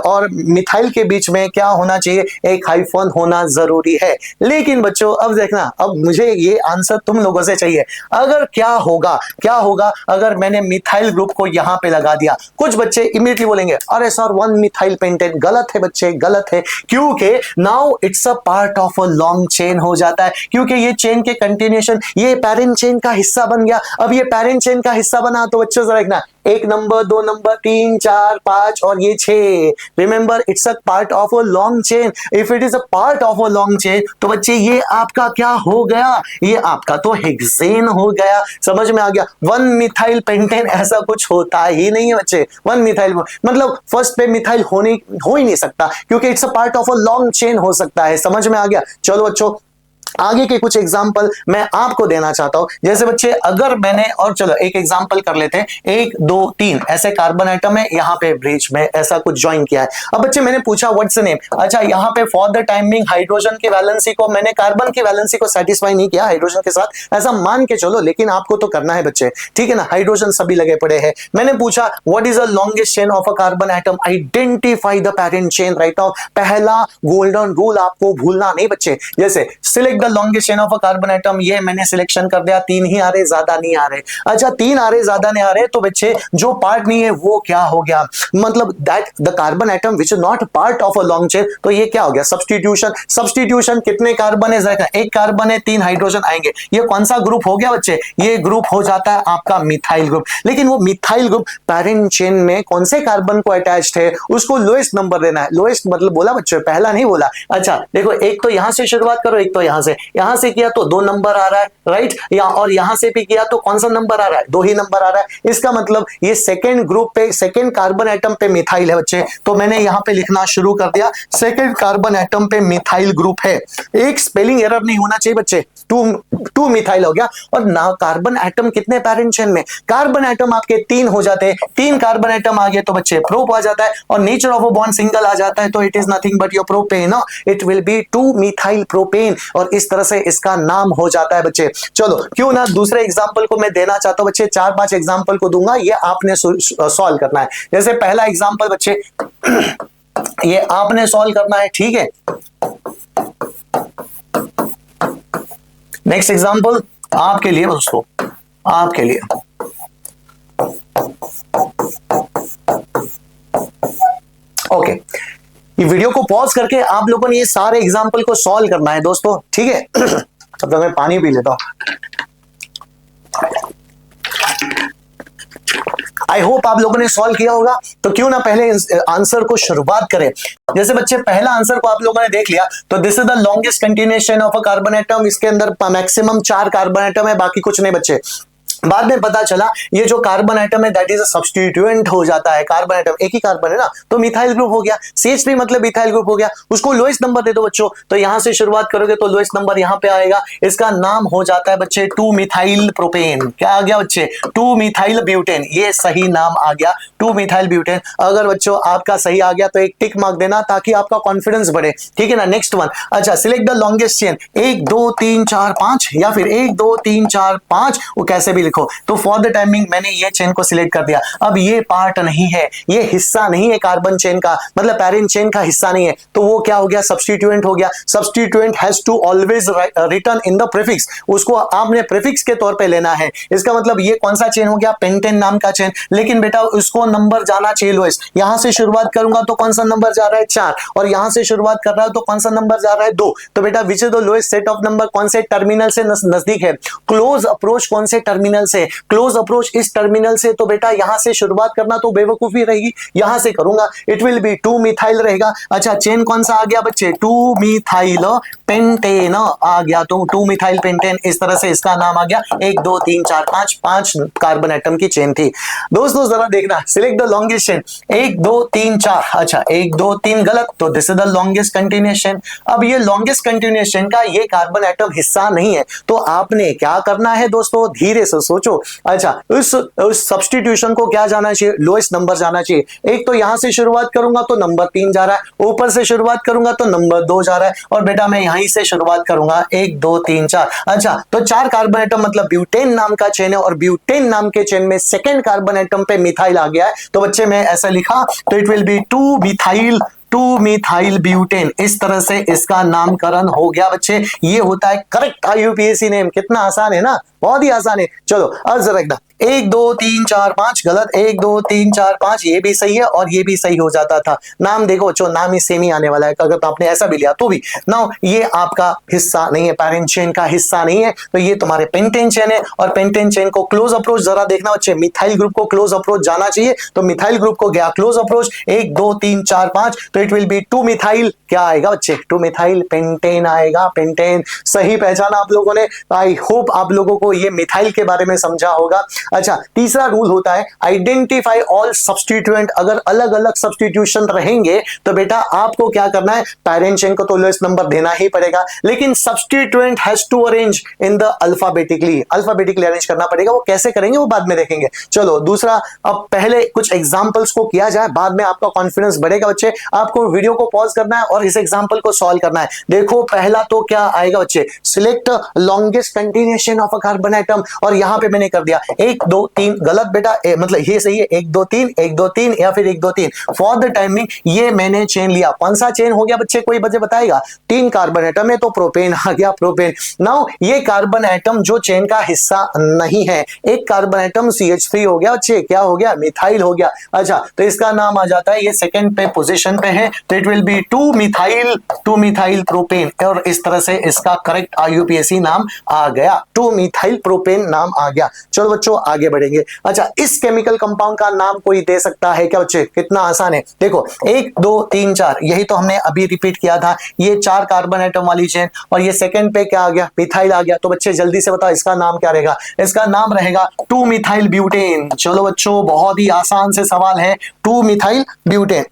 और मिथाइल के बीच में क्या होना चाहिए, एक हाइफन होना जरूरी है। लेकिन बच्चों अब देखना, अब मुझे ये आंसर तुम लोगों से चाहिए। अगर क्या होगा अगर मैंने मिथाइल ग्रुप को यहां पे लगा दिया। कुछ बच्चे इमीडिएटली बोलेंगे अरे सर 1 मिथाइल पेंटेन, गलत है बच्चे, गलत है। क्योंकि now it's a part of a long chain हो जाता है, क्योंकि ये चेन के कंटिन्यूएशन, ये पैरेंट चेन का हिस्सा बन गया। अब ये पैरेंट चेन का हिस्सा बना तो बच्चों जरा देखना, एक नंबर, दो नंबर, 3, 4, 5 और ये 6। Remember it's a part of a long chain. If it is a part of a long chain तो बच्चे ये आपका क्या हो गया, ये आपका तो हेक्सेन हो गया। समझ में आ गया। 1 मिथाइल पेंटेन ऐसा कुछ होता ही नहीं है बच्चे। 1 मिथाइल मतलब फर्स्ट पे मिथाइल हो ही नहीं सकता, क्योंकि it's a part of a long chain हो सकता है। समझ में आ गया। चलो बच्चों, आगे के कुछ एग्जाम्पल मैं आपको देना चाहता हूं। जैसे बच्चे अगर मैंने, और चलो एक एग्जाम्पल कर लेते हैं, 1 2 3 ऐसे कार्बन आइटम है, यहां पे ब्रिज में ऐसा कुछ ज्वाइन किया है। अब बच्चे मैंने पूछा व्हाट्स द नेम। अच्छा, यहां पे फॉर द टाइमिंग हाइड्रोजन की वैलेंसी को, मैंने कार्बन की वैलेंसी को सेटिस्फाई नहीं किया हाइड्रोजन के साथ, ऐसा मान के चलो, लेकिन आपको तो करना है बच्चे, ठीक है ना। हाइड्रोजन सभी लगे पड़े हैं। मैंने पूछा what is the longest chain of a carbon atom, identify the parent chain. Right now पहला गोल्डन रूल आपको भूलना नहीं बच्चे। जैसे select the longest chain of a carbon atom, ये मैंने सिलेक्शन कर दिया, 3 ही आ रहे, ज्यादा नहीं आ रहे। अच्छा 3 आ रहे, ज्यादा नहीं आ रहे, तो बच्चे जो पार्ट नहीं है वो क्या हो गया, मतलब that the carbon item which is not part of a long chain, तो ये क्या हो गया, सब्स्टिट्यूशन। सब्स्टिट्यूशन कितने कार्बन है, एक कार्बन है, 3 हाइड्रोजन आएंगे, ये कौन सा ग्रुप हो गया बच्चे, ये ग्रुप हो जाता है आपका मिथाइल ग्रुप। लेकिन वो मिथाइल ग्रुप पैरेंट चेन में कौन से कार्बन को अटैच्ड है, उसको लोएस्ट नंबर देना है। लोएस्ट मतलब बोला बच्चे, पहला नहीं बोला। अच्छा देखो, एक तो यहां से शुरुआत करो, एक तो यहां से किया तो 2 नंबर आ रहा है, राइट, या और यहां से भी किया तो कौन सा नंबर आ रहा है, 2 ही नंबर आ रहा है। इसका मतलब ये सेकंड ग्रुप पे, सेकंड कार्बन एटम पे मिथाइल है बच्चे, तो मैंने यहां पे लिखना शुरू कर दिया, सेकंड कार्बन एटम पे मिथाइल ग्रुप है। एक स्पेलिंग एरर नहीं होना चाहिए बच्चे, 2 मिथाइल हो गया। और ना कार्बन एटम कितने पैरेंट चेन में, कार्बन एटम आपके 3 हो जाते हैं, 3 कार्बन एटम आ गए तो बच्चे प्रोप आ जाता है, और nature of a bond single आ जाता है, तो it is nothing but your propane, it will be 2 methyl propane, और इस तरह से इसका नाम हो जाता है बच्चे। चलो क्यों ना दूसरे एग्जांपल को मैं देना चाहता हूं बच्चे, 4-5 एग्जांपल को दूंगा, ये आपने सॉल्व करना है। जैसे पहला एग्जांपल बच्चे ये आपने सॉल्व करना है, ठीक है। नेक्स्ट एग्जांपल आपके लिए दोस्तों, आपके लिए ओके। ये वीडियो को पॉज करके आप लोगों ने ये सारे एग्जांपल को सॉल्व करना है दोस्तों, ठीक है। तब तक मैं पानी पी लेता हूं। आई होप आप लोगों ने सॉल्व किया होगा, तो क्यों ना पहले आंसर को शुरुआत करें। जैसे बच्चे पहला आंसर को आप लोगों ने देख लिया, तो this is the longest continuation of a carbon atom, इसके अंदर मैक्सिमम 4 कार्बन एटम है, बाकी कुछ नहीं बच्चे। बाद में पता चला ये जो कार्बन एटम है दैट इज अ सब्स्टिट्यूएंट हो जाता है। कार्बन एटम एक ही कार्बन है ना, तो मिथाइल ग्रुप हो गया, CH3 मतलब मिथाइल ग्रुप हो गया, उसको लोएस्ट नंबर दे दो बच्चों। तो यहां से शुरुआत करोगे तो लोएस्ट नंबर यहां पे आएगा, इसका नाम हो जाता है बच्चे 2 मिथाइल प्रोपेन। क्या आ गया बच्चे, 2 मिथाइल ब्यूटेन, ये सही नाम आ गया 2 मिथाइल ब्यूटेन। अगर बच्चों आपका सही आ गया तो एक टिक मार्क देना ताकि आपका कॉन्फिडेंस बढ़े, ठीक है ना। नेक्स्ट वन, अच्छा सिलेक्ट द लॉन्गेस्ट चेन, 1 2 3 4 5, या फिर 1 2 3 4 5, वो कैसे भी लिखो। तो फॉर द टाइमिंग मैंने ये चेन को सिलेक्ट कर दिया। अब ये पार्ट नहीं है, ये हिस्सा नहीं है कार्बन चेन का, मतलब पैरेंट चेन का हिस्सा नहीं है, तो वो क्या हो गया, सब्स्टिट्यूएंट हो गया। Substituent has to always return in the prefix, उसको आपने प्रीफिक्स के तौर पे लेना है। इसका मतलब ये कौन सा चेन हो गया, पेंटेन नाम का चेन। लेकिन बेटा उसको नंबर जाना चाहिए लोएस्ट, यहां से शुरुआत करूंगा तो कौन सा नंबर जा रहा है 4, और यहां से शुरुआत कर रहा है तो कौन सा नंबर जा रहा है 2। तो बेटा which is the lowest set of number, कौन से टर्मिनल से नजदीक है, क्लोज अप्रोच कौन से टर्मिनल से, क्लोज अप्रोच इस टर्मिनल से। तो बेटा यहां से शुरुआत करना तो बेवकूफी रहेगी, यहां से करूंगा, इट विल बी 2 मिथाइल रहेगा। अच्छा चेन कौन सा आ गया बच्चे, 2 मिथाइल पेंटेन आ गया, तो 2 मिथाइल पेंटेन, इस तरह से इसका नाम आ गया। 1 2 3 4 5, 5 कार्बन एटम की चेन थी दोस्तों। जरा देखना, सिलेक्ट द लॉन्गेस्ट चेन, 1 2 3 4, अच्छा 1 2 3 गलत, तो this is the longest continuation. अब ये लॉन्गेस्ट कंटिन्यूएशन का ये कार्बन एटम हिस्सा नहीं है, तो आपने क्या करना है दोस्तों, धीरे से सोचो। अच्छा उस सब्स्टिट्यूशन को क्या जाना चाहिए, लोएस्ट नंबर जाना चाहिए। एक तो यहां से शुरुआत करूंगा तो नंबर 3 जा रहा है, ऊपर से शुरुआत करूंगा तो नंबर 2 जा रहा है, और बेटा मैं यहीं से शुरुआत करूंगा 1 2 3 4। अच्छा तो 4 कार्बन एटम मतलब ब्यूटेन नाम का चेन है, और ब्यूटेन नाम के चेन में सेकेंड कार्बन एटम पे मिथाइल आ गया है, तो बच्चे मैं ऐसा लिखा, तो it will be 2 methyl butane, इस तरह से इसका नामकरण हो गया बच्चे। ये होता है करेक्ट IUPAC नेम। कितना आसान है ना, बहुत ही आसान है। चलो अब जरा 1 2 3 4 5 गलत, 1 2 3 4 5 ये भी सही है और ये भी सही हो जाता था। नाम देखो बच्चों, नाम ही सेम ही आने वाला है, अगर तो आपने ऐसा भी लिया तो भी। नाउ ये आपका हिस्सा नहीं है, पैरेंट चेन का हिस्सा नहीं है, तो ये तुम्हारे पेंटेन चेन है। और पेंटेन चेन को क्लोज अप्रोच जरा देखना बच्चे, मिथाइल ग्रुप को क्लोज अप्रोच जाना चाहिए, तो मिथाइल ग्रुप को गया क्लोज अप्रोच 1 2 3 4 5, तो इट विल बी 2 मिथाइल, क्या आएगा बच्चे, 2 मिथाइल पेंटेन आएगा, पेंटेन। सही पहचाना आप लोगों ने। आई होप आप लोगों को ये मिथाइल के बारे में समझा होगा। अच्छा, तीसरा रूल होता है आइडेंटिफाई ऑल सब्स्टिट्यूएंट। अगर अलग अलग सब्स्टिट्यूशन रहेंगे तो बेटा आपको क्या करना है, पैरेंट चेन को तो लोएस्ट नंबर देना ही पड़ेगा, लेकिन substituent has to arrange in the alphabetically arrange करना पड़ेगा। वो कैसे करेंगे वो बाद में देखेंगे। चलो दूसरा, अब पहले कुछ एग्जांपल्स को किया जाए, बाद में आपका कॉन्फिडेंस बढ़ेगा बच्चे। आपको वीडियो को पॉज करना है और इस एग्जांपल को सॉल्व करना है। देखो पहला तो क्या आएगा बच्चे, select longest continuation of a carbon atom, और यहां पे मैंने कर दिया 1 2 3 गलत बेटा, मतलब ये सही है 1 2 3 1 2 3 या फिर 1 2 3। फॉर द टाइमिंग ये मैंने चेन लिया, कौन सा चेन हो गया बच्चे, कोई बच्चे बताएगा। 3 कार्बन एटम है तो प्रोपेन आ गया, प्रोपेन। नाउ ये कार्बन एटम जो चेन का हिस्सा नहीं है, एक कार्बन एटम CH3 हो गया बच्चे, क्या हो गया, मिथाइल हो गया। अच्छा, तो इसका नाम आ जाता है, ये सेकंड पे पोजीशन पे है, तो it will be 2 methyl propane, और इस तरह से इसका करेक्ट IUPAC नाम आ गया, 2 मिथाइल प्रोपेन नाम आ गया। चलो बच्चों आगे बढ़ेंगे। अच्छा, इस केमिकल कंपाउंड का नाम कोई दे सकता है क्या बच्चे, कितना आसान है। देखो 1 2 3 4, यही तो हमने अभी रिपीट किया था, ये 4 कार्बन एटम वाली चेन, और ये सेकंड पे क्या आ गया, मिथाइल आ गया। तो बच्चे जल्दी से बताओ इसका नाम क्या रहेगा, इसका नाम रहेगा 2 मिथाइल ब्यूटेन। चलो बच्चों बहुत ही आसान से सवाल है, 2 मिथाइल ब्यूटेन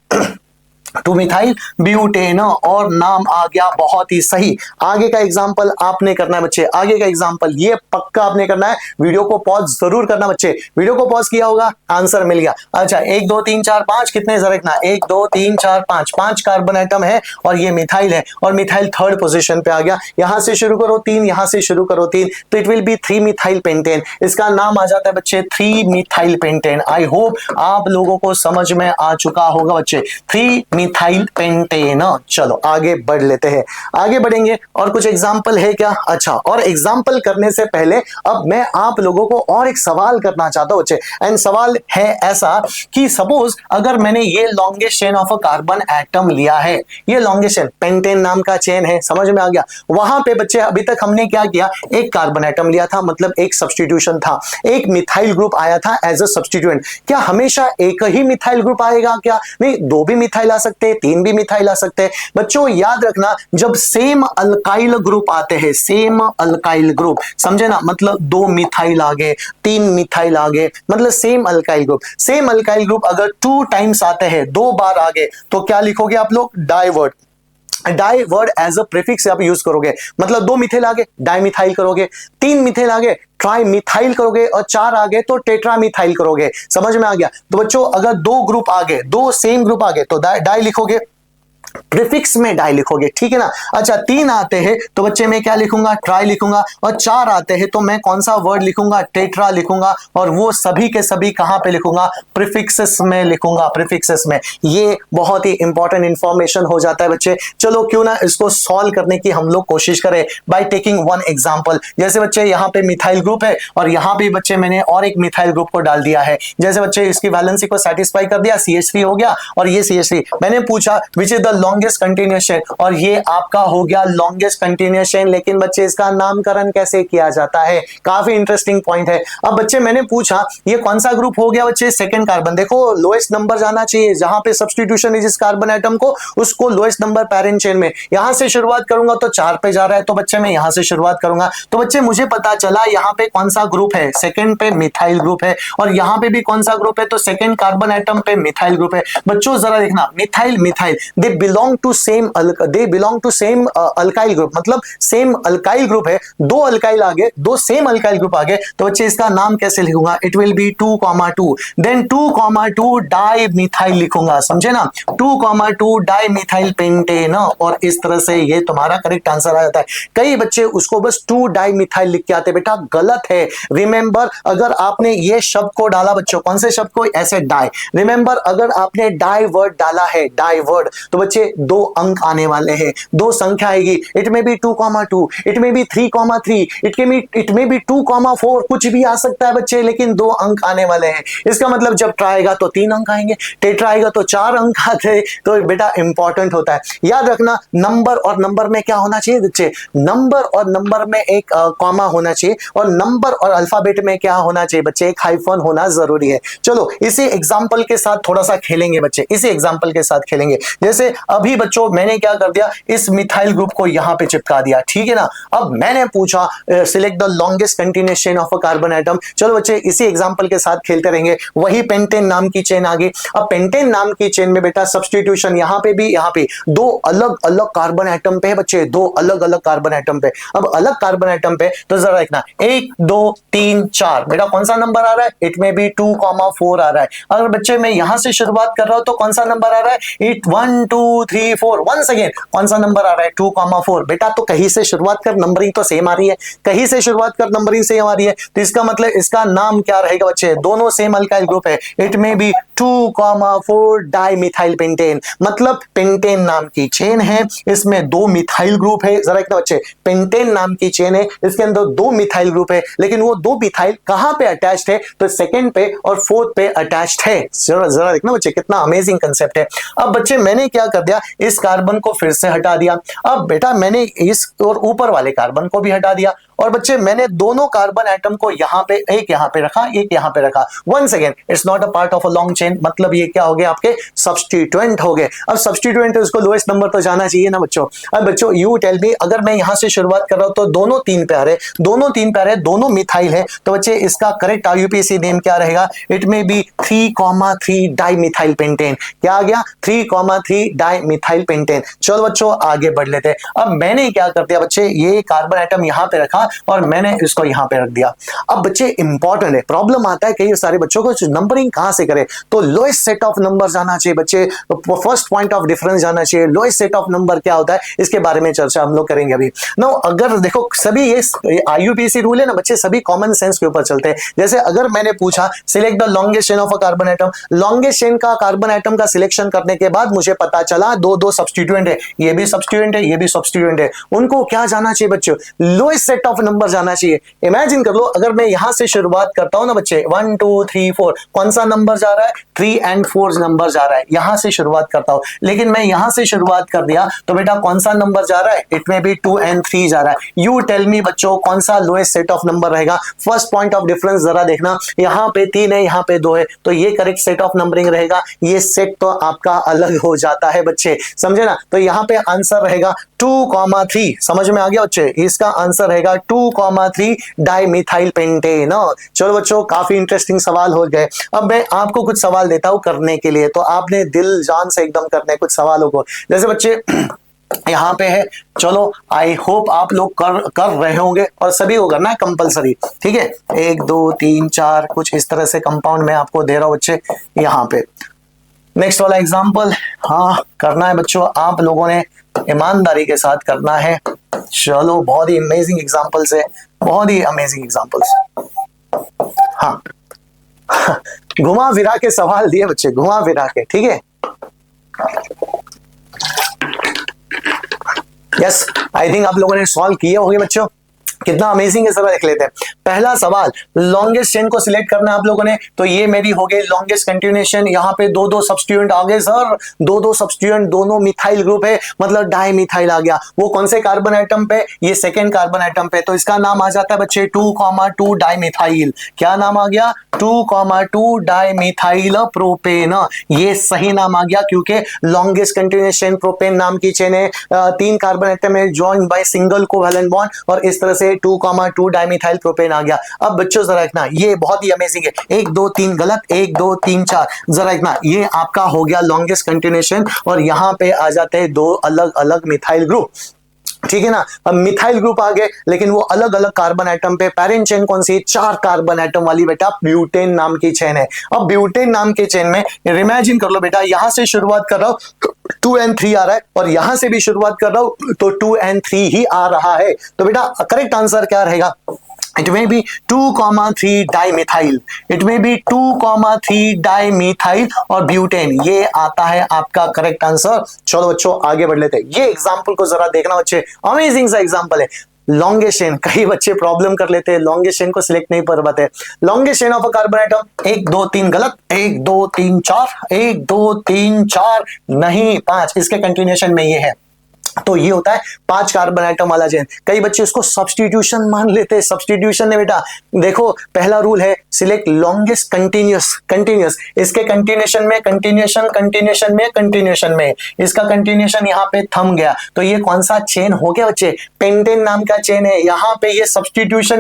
2 मिथाइल ब्यूटेन, और नाम आ गया बहुत ही सही। आगे का एग्जांपल आपने करना है बच्चे, आगे का एग्जांपल ये पक्का आपने करना है। वीडियो को पॉज जरूर करना बच्चे, वीडियो को पॉज किया होगा आंसर मिल गया। अच्छा 1 2 3 4 5 कितने रखना, 1 2 3 4 5, 5 कार्बन एटम है और ये मिथाइल है, और मिथाइल थर्ड पोजीशन पे आ गया। यहां से शुरू करो 3, यहां से शुरू करो 3, तो it will be 3 methyl pentane. इसका नाम आ जाता है बच्चे 3 मिथाइल पेंटेन। आई होप आप लोगों को समझ में आ चुका होगा बच्चे, 3 मिथाइल पेंटेन। चलो आगे बढ़ लेते हैं, आगे बढ़ेंगे और कुछ एग्जांपल है क्या। अच्छा, और एग्जांपल करने से पहले अब मैं आप लोगों को और एक सवाल करना चाहता हूं बच्चे, एंड सवाल है ऐसा कि सपोज अगर मैंने ये longest chain of a carbon atom लिया है, ये लॉन्गेस्ट चेन पेंटेन नाम का चेन है, समझ में आ गया। वहां पे बच्चे अभी तक हमने क्या किया, एक कार्बन एटम लिया था, मतलब एक सब्स्टिट्यूशन था, एक मिथाइल ग्रुप आया था एज अ सब्स्टिट्यूएंट। क्या हमेशा एक ही मिथाइल ग्रुप आएगा क्या, नहीं, 2 भी मिथाइल आ सकते हैं, 3 भी मिथाइल आ सकते हैं। बच्चों याद रखना, जब सेम अल्काइल ग्रुप आते हैं, सेम अल्काइल ग्रुप, समझे ना, मतलब 2 मिथाइल आ गए, 3 मिथाइल आ गए, मतलब same alkyl group. Same alkyl group अगर 2 टाइम्स आते हैं, 2 बार आ गए, तो क्या लिखोगे आप लोग, di word. Di word as a prefix आप यूज करोगे, मतलब 2 मिथाइल आगे डाइमिथाइल करोगे, 3 मिथाइल आगे ट्राई मिथाइल करोगे, और 4 आगे तो टेट्रा मिथाइल करोगे। समझ में आ गया। तो बच्चों अगर 2 ग्रुप आगे, 2 सेम ग्रुप आगे, तो डाई लिखोगे, प्रीफिक्स में डाई लिखोगे, ठीक है ना। अच्छा 3 आते हैं तो बच्चे मैं क्या लिखूंगा, ट्राई लिखूंगा, और 4 आते हैं तो मैं कौन सा वर्ड लिखूंगा, टेट्रा लिखूंगा, और वो सभी के सभी कहां पे लिखूंगा, प्रीफिक्सेस में लिखूंगा, प्रीफिक्सेस में। ये बहुत ही इंपॉर्टेंट इंफॉर्मेशन हो जाता है बच्चे। चलो क्यों ना इसको सॉल्व करने की हम लोग कोशिश करें बाय टेकिंग वन एग्जांपल। जैसे बच्चे यहाँ पे मिथाइल ग्रुप है और यहाँ पे बच्चे मैंने और एक मिथाइल ग्रुप को डाल दिया है। जैसे बच्चे इसकी वैलेंसी को सेटिस्फाई कर दिया, CH3 हो गया, और ये CH3 मैंने पूछा which is the longest continuous chain, और ये आपका हो गया लॉन्गेस्ट कंटिन्यूअस चेन। लेकिन बच्चे इसका नामकरण कैसे किया जाता है, काफी इंटरेस्टिंग पॉइंट है। अब बच्चे मैंने पूछा ये कौन सा ग्रुप हो गया बच्चे, सेकंड कार्बन। देखो लोएस्ट नंबर जाना चाहिए, जहां पे सब्स्टिट्यूशन है जिस कार्बन एटम को, उसको लोएस्ट नंबर पैरेंट चेन में। यहां से शुरुआत करूंगा तो 4 पे जा रहा है, तो बच्चे मैं यहां से शुरुआत करूंगा। तो बच्चे मुझे पता चला यहां पे कौन सा ग्रुप है, सेकंड पे मिथाइल ग्रुप है, और यहां पे भी कौन सा ग्रुप है, तो सेकंड कार्बन एटम पे मिथाइल ग्रुप है। बच्चों जरा देखना, methyl methyl they belong to same alkyl group, मतलब सेम अल्काइल ग्रुप है। 2 अल्काइल आगे, 2 सेम अल्काइल ग्रुप आगे, तो बच्चे इसका नाम कैसे लिखूंगा, it will be 2,2, then 2,2 dimethyl लिखूंगा, समझे ना, 2,2 डाई मिथाइल पेंटेन, और इस तरह से ये तुम्हारा करेक्ट आंसर आ जाता है। कई बच्चे उसको बस 2 डाई मिथाइल लिख के आते, बेटा गलत है। रिमेंबर अगर आपने ये शब्द को डाला बच्चों, कौन से शब्द को, ऐसे डाई, रिमेंबर अगर आपने डाई वर्ड डाला है, डाई वर्ड, तो बच्चे बच्चे 2 अंक आने वाले हैं, 2 संख्या आएगी। इट में बी 2,2, इट में बी 3,3, इट में बी 2,4, कुछ भी आ सकता है बच्चे, लेकिन 2 अंक आने वाले हैं। इसका मतलब जब ट्राई आएगा तो 3 अंक आएंगे, टेट्रा आएगा तो 4 अंक आते हैं। तो बेटा इंपॉर्टेंट होता है, याद रखना नंबर और नंबर में क्या होना चाहिए बच्चे, नंबर और नंबर में एक कॉमा होना चाहिए, और नंबर और अल्फाबेट में क्या होना चाहिए बच्चे, एक हाइफन होना जरूरी है। चलो इसी एग्जांपल के साथ थोड़ा सा खेलेंगे बच्चे, इसी एग्जांपल के साथ खेलेंगे। जैसे अभी बच्चों मैंने क्या कर दिया, इस मिथाइल ग्रुप को यहां पे चिपका दिया, ठीक है ना। अब मैंने पूछा select the longest continuous chain of a carbon atom. चलो बच्चे इसी एग्जांपल के साथ खेलते रहेंगे। वही पेंटेन नाम की चेन आ गई। अब पेंटेन नाम की चेन में बेटा सब्स्टिट्यूशन यहां पे भी, यहां पे 2 अलग अलग कार्बन एटम पे बच्चे, 2 अलग अलग कार्बन एटम पे। अब अलग कार्बन एटम पे तो जरा देखना 1 2 3 4, बेटा कौन सा नंबर आ रहा है, इट में भी 2,4 आ रहा है। अगर बच्चे मैं यहां से शुरुआत कर रहा हूं तो कौन सा नंबर आ रहा है, इट 1 2 3 4, वंस अगेन कौन सा नंबर आ रहा है, 2,4। बेटा तो कहीं से शुरुआत कर, नंबरिंग तो सेम आ रही है, कहीं से शुरुआत कर नंबरिंग सेम आ रही है, तो इसका मतलब इसका नाम क्या रहेगा बच्चे, दोनों सेम अल्काइल ग्रुप है। इट में भी 2,4 डाइमिथाइल पेंटेन, मतलब पेंटेन नाम की चेन है, इसमें 2 मिथाइल ग्रुप है। जरा देखना बच्चे, पेंटेन नाम की चेन है, इसके अंदर 2 मिथाइल ग्रुप है, लेकिन वो 2 मिथाइल कहां पे अटैच्ड है, तो सेकंड पे और फोर्थ पे अटैच्ड है। जरा देखना बच्चे कितना अमेजिंग कंसेप्ट है। अब बच्चे मैंने क्या कर दिया, इस कार्बन को फिर से हटा दिया। अब बेटा मैंने इस और ऊपर वाले कार्बन को भी हटा दिया, और बच्चे मैंने दोनों कार्बन एटम को यहां पे, एक यहां पे रखा, एक यहां पे रखा। Once again it's not a part of a long chain, मतलब ये क्या हो गया, आपके सब्स्टिट्यूएंट हो गए। अब सब्स्टिट्यूएंट है, उसको लोएस्ट नंबर तो जाना चाहिए ना बच्चों। अब बच्चों यू टेल मी, अगर मैं यहां से शुरुआत कर रहा हूं तो दोनों 3 पे आ रहे, दोनों 3 पे आ रहे, दोनों मिथाइल है, तो बच्चे इसका करेक्ट आईयूपीएसी नेम क्या रहेगा, इट में बी 3,3 डाइमिथाइल पेंटेन। क्या आ गया, 3,3 डाइमिथाइल पेंटेन। चलो बच्चों आगे बढ़ लेते हैं। अब मैंने क्या कर दिया बच्चे, ये कार्बन एटम यहां पे रखा और मैंने इसको यहां पे रख दिया। अब बच्चे इंपॉर्टेंट है, प्रॉब्लम आता है कई सारे बच्चों को नंबरिंग कहां से करें, तो लोएस्ट सेट ऑफ नंबर जाना चाहिए बच्चे, फर्स्ट पॉइंट ऑफ डिफरेंस जाना चाहिए। लोएस्ट सेट ऑफ नंबर क्या होता है, इसके बारे में चर्चा हम लोग करेंगे अभी। नो अगर देखो सभी ये आईयूपीएसी रूल है ना बच्चे, सभी कॉमन सेंस के ऊपर चलते हैं। जैसे अगर मैंने पूछा select the longest chain of a carbon atom, longest chain का कार्बन एटम का सिलेक्शन करने के बाद मुझे पता चला 2 सब्स्टिट्यूएंट है, ये भी सब्स्टिट्यूएंट है, ये भी सब्स्टिट्यूएंट है, उनको क्या जाना चाहिए बच्चों, लोएस्ट सेट ऑफ नंबर जाना चाहिए। इमेजिन कर लो अगर मैं यहां से शुरुआत करता हूं ना बच्चे, 1 2 3 4, कौन सा नंबर जा रहा है, 3 और 4 नंबर जा रहा है, यहां से शुरुआत करता हूं। लेकिन मैं यहां से शुरुआत कर दिया तो बेटा कौन सा नंबर जा रहा है, इट में भी 2 और 3 जा रहा है। यू टेल मी बच्चों कौन सा लोएस्ट सेट ऑफ नंबर रहेगा। फर्स्ट पॉइंट ऑफ डिफरेंस जरा देखना, यहां पे 3 है, यहां पे 2 है, तो ये करेक्ट सेट ऑफ नंबरिंग रहेगा। ये सेट तो आपका अलग हो जाता है बच्चे, समझे ना। तो यहां पे आंसर रहेगा 2,3, समझ में आ गया बच्चे, इसका आंसर रहेगा 2,3 डाइमिथाइल पेंटेन। चलो बच्चों काफी इंटरेस्टिंग सवाल हो गए। अब मैं आपको कुछ सवाल देता हूं करने के लिए, तो आपने दिल जान से एकदम करने कुछ सवालों को। जैसे बच्चे यहाँ पे है, चलो आई होप आप लोग कर रहे होंगे, और सभी को करना है कंपलसरी, ठीक है। 1 2 3 4 कुछ इस तरह से कंपाउंड में आपको दे रहा हूं बच्चे। यहाँ पे नेक्स्ट वाला एग्जांपल, हाँ करना है बच्चों, आप लोगों ने ईमानदारी के साथ करना है। चलो बहुत ही अमेजिंग एग्जांपल्स है, बहुत ही अमेजिंग एग्जांपल्स। हाँ घुमा फिरा के सवाल दिए बच्चे, घुमा फिरा के, ठीक है। यस आई थिंक आप लोगों ने सॉल्व किए होंगे बच्चों, कितना अमेजिंग है। जरा देख लेते हैं पहला सवाल, लॉन्गेस्ट चेन को सिलेक्ट करना है आप लोगों ने, तो ये मेरी हो गई लॉन्गेस्ट कंटिन्यूएशन। यहाँ पे 2 सब्स्टिट्यूएंट आ गए सर, 2 सब्स्टिट्यूएंट, दोनों मिथाइल ग्रुप है, मतलब डाइमिथाइल आ गया। वो कौन से कार्बन एटम पे, ये सेकेंड कार्बन एटम पे, तो इसका नाम आ जाता है बच्चे 2,2 डाइमिथाइल। क्या नाम आ गया, 2,2 डाइमिथाइल प्रोपेन। ये सही नाम आ गया क्योंकि लॉन्गेस्ट कंटिन्यूएशन प्रोपेन नाम की चेन है, 3 कार्बन एटम है joined by single covalent bond, और इस तरह से 2,2 डाइमिथाइल प्रोपेन आ गया। अब बच्चों जरा देखना, ये बहुत ही अमेजिंग है। 1 2 3 गलत, 1 2 3 4, जरा देखना ये आपका हो गया लॉन्गेस्ट कंटिन्यूएशन, और यहां पे आ जाते हैं 2 अलग अलग मिथाइल ग्रुप, ठीक है ना। अब मिथाइल ग्रुप आ गए, लेकिन वो अलग अलग कार्बन एटम पे। पेरेंट चेन कौन सी, 4 कार्बन एटम वाली बेटा ब्यूटेन नाम की चेन है। अब ब्यूटेन नाम की चेन में इमेजिन कर लो बेटा, यहां से शुरुआत कर रहा हूं 2 और 3 आ रहा है, और यहां से भी शुरुआत कर रहा हूं तो 2 और 3 ही आ रहा है। तो बेटा करेक्ट आंसर क्या रहेगा, It may be 2,3 dimethyl. It may be 2,3 dimethyl और ब्यूटेन। ये आता है आपका करेक्ट आंसर। चलो बच्चों आगे बढ़ लेते हैं। ये एग्जांपल को जरा देखना बच्चे, अमेजिंग सा एग्जांपल है। लॉन्गेस्ट चेन, कई बच्चे प्रॉब्लम कर लेते हैं, लॉन्गेस्ट चेन को सिलेक्ट नहीं कर पाते। Longest chain of a carbon atom, 1 2 3 गलत, 1 2 3 4, 1 2 3 4 नहीं 5, इसके कंटिन्यूएशन में ये है, तो ये होता है 5 कार्बन एटम वाला चेन। कई बच्चे उसको सब्स्टिट्यूशन मान लेते हैं। सब्स्टिट्यूशन ने बेटा देखो, पहला रूल है सिलेक्ट लॉन्गेस्ट कंटिन्यूअस, इसके कंटिन्यूएशन में कंटिन्यूएशन में इसका कंटिन्यूएशन यहाँ पे थम गया, तो ये कौन सा चेन हो गया बच्चे? पेंटेन नाम का चेन है। यहाँ पे ये सब्स्टिट्यूशन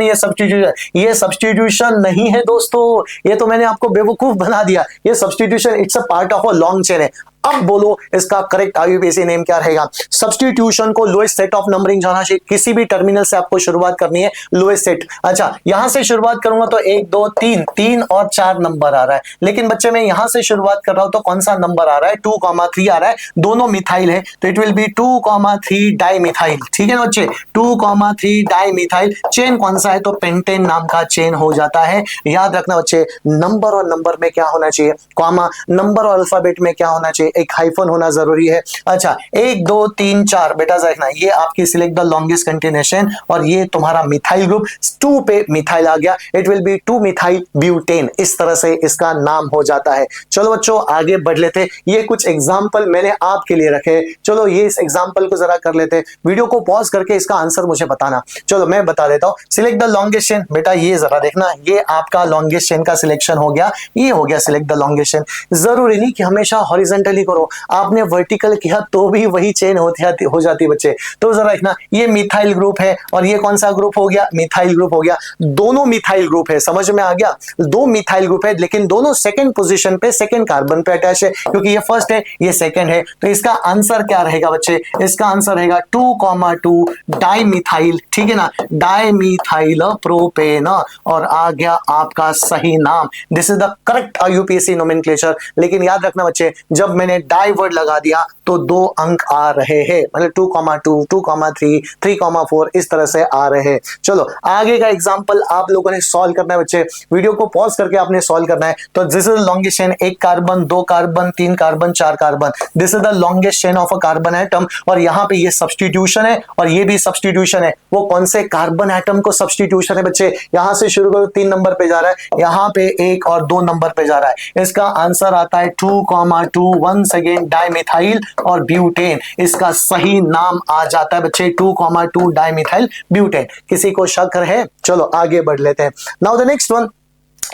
नहीं है दोस्तों, ये तो मैंने आपको बेवकूफ बना दिया। ये substitution it's a part of a long chain है। अब बोलो इसका करेक्ट आईयूपीएसी नेम क्या रहेगा? सब्स्टिट्यूशन को लोएस्ट सेट ऑफ नंबरिंग जाना चाहिए, किसी भी टर्मिनल से आपको शुरुआत करनी है, लोएस्ट सेट। अच्छा यहां से शुरुआत करूंगा तो 1 2 3 और 4 नंबर आ रहा है, लेकिन बच्चे मैं यहां से शुरुआत कर रहा हूं तो कौन सा नंबर आ रहा है? 2,3 आ रहा है, दोनों मिथाइल है, तो इट विल बी 2,3 डाइमिथाइल। ठीक है ना बच्चे, 2,3 डाइमिथाइल। चेन कौन सा है? तो पेंटेन नाम का चेन हो जाता है। याद रखना बच्चे, नंबर और नंबर में क्या होना चाहिए, कॉमा, नंबर और अल्फाबेट में क्या होना चाहिए, एक हाइफन होना जरूरी है। अच्छा 1 2 3 4 बेटा देखना, ये आपकी सिलेक्ट द लॉन्गेस्ट कंटिन्यूएशन और ये तुम्हारा मिथाइल ग्रुप 2 पे मिथाइल आ गया, it will be 2 methyl butane. इस तरह से इसका नाम हो जाता है। चलो बच्चों आगे बढ़ लेते, ये कुछ एग्जाम्पल मैंने आपके लिए रखे। चलो ये इस एग्जाम्पल को जरा कर लेते, वीडियो को पॉज करके इसका आंसर मुझे बताना। चलो मैं बता देता हूं। सिलेक्ट द लॉन्गेस्ट चेन, बेटा ये जरा देखना, ये आपका लॉन्गेस्ट चेन का सिलेक्शन हो गया, ये हो गया सिलेक्ट द लॉन्गेस्ट चेन। जरूरी नहीं कि हमेशा हॉरिजॉन्टली करो, आपने वर्टिकल किया तो भी वही चेन हो जाती बच्चे। तो जरा देखना, ये मिथाइल ग्रुप है और ये कौन सा ग्रुप हो गया? मिथाइल ग्रुप हो गया। दोनों मिथाइल ग्रुप है, समझ में आ गया? 2 मिथाइल ग्रुप है, लेकिन दोनों सेकंड पोजीशन पे, सेकंड कार्बन पे अटैच है, क्योंकि ये फर्स्ट है ये सेकंड है। तो इसका आंसर क्या रहेगा बच्चे? इसका आंसर रहेगा 2,2 डाइमिथाइल। ठीक है ना, डाइमिथाइल प्रोपेन, और आ गया आपका सही नाम। This is the correct IUPAC nomenclature. लेकिन याद रखना बच्चे, जब मैंने डाई वर्ड लगा दिया तो 2 अंक आ रहे हैं, मतलब 2,2 2,3 3,4 इस तरह से आ रहे हैं। चलो आगे का एग्जांपल आप लोगों ने सॉल्व करना है बच्चे, वीडियो को पॉज करके आपने सॉल्व करना है। तो this is longest chain, 1 carbon 2 carbon 3 carbon 4 carbon, this is the longest chain of a carbon atom. और यहाँ पे ये सब्स्टिट्यूशन है और ये भी सब्स्टिट्यूशन है। वो कौन से कार्बन एटम को सब्स्टिट्यूशन है बच्चे? यहां से शुरू करो, 3 नंबर पे जा रहा है, यहाँ पे 1 और 2 नंबर पे जा रहा है। इसका आंसर आता है 2,2 वंस अगेन डाइमिथाइल और ब्यूटेन। इसका सही नाम आ जाता है बच्चे 2,2 डाइमिथाइल ब्यूटेन। किसी को शक है? चलो आगे बढ़ लेते हैं। नाउ द नेक्स्ट वन,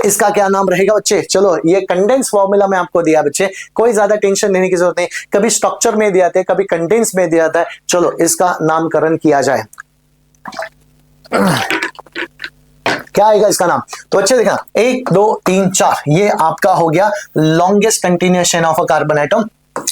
इसका क्या नाम रहेगा बच्चे? चलो ये कंडेंस फॉर्मूला में आपको दिया बच्चे, कोई ज्यादा टेंशन लेने की जरूरत नहीं, कभी स्ट्रक्चर में दिया था, कभी कंडेंस में दिया था। चलो इसका नामकरण किया जाए, क्या आएगा इसका नाम? तो अच्छे देखना, 1 2 3 4, ये आपका हो गया longest continuation of a carbon atom.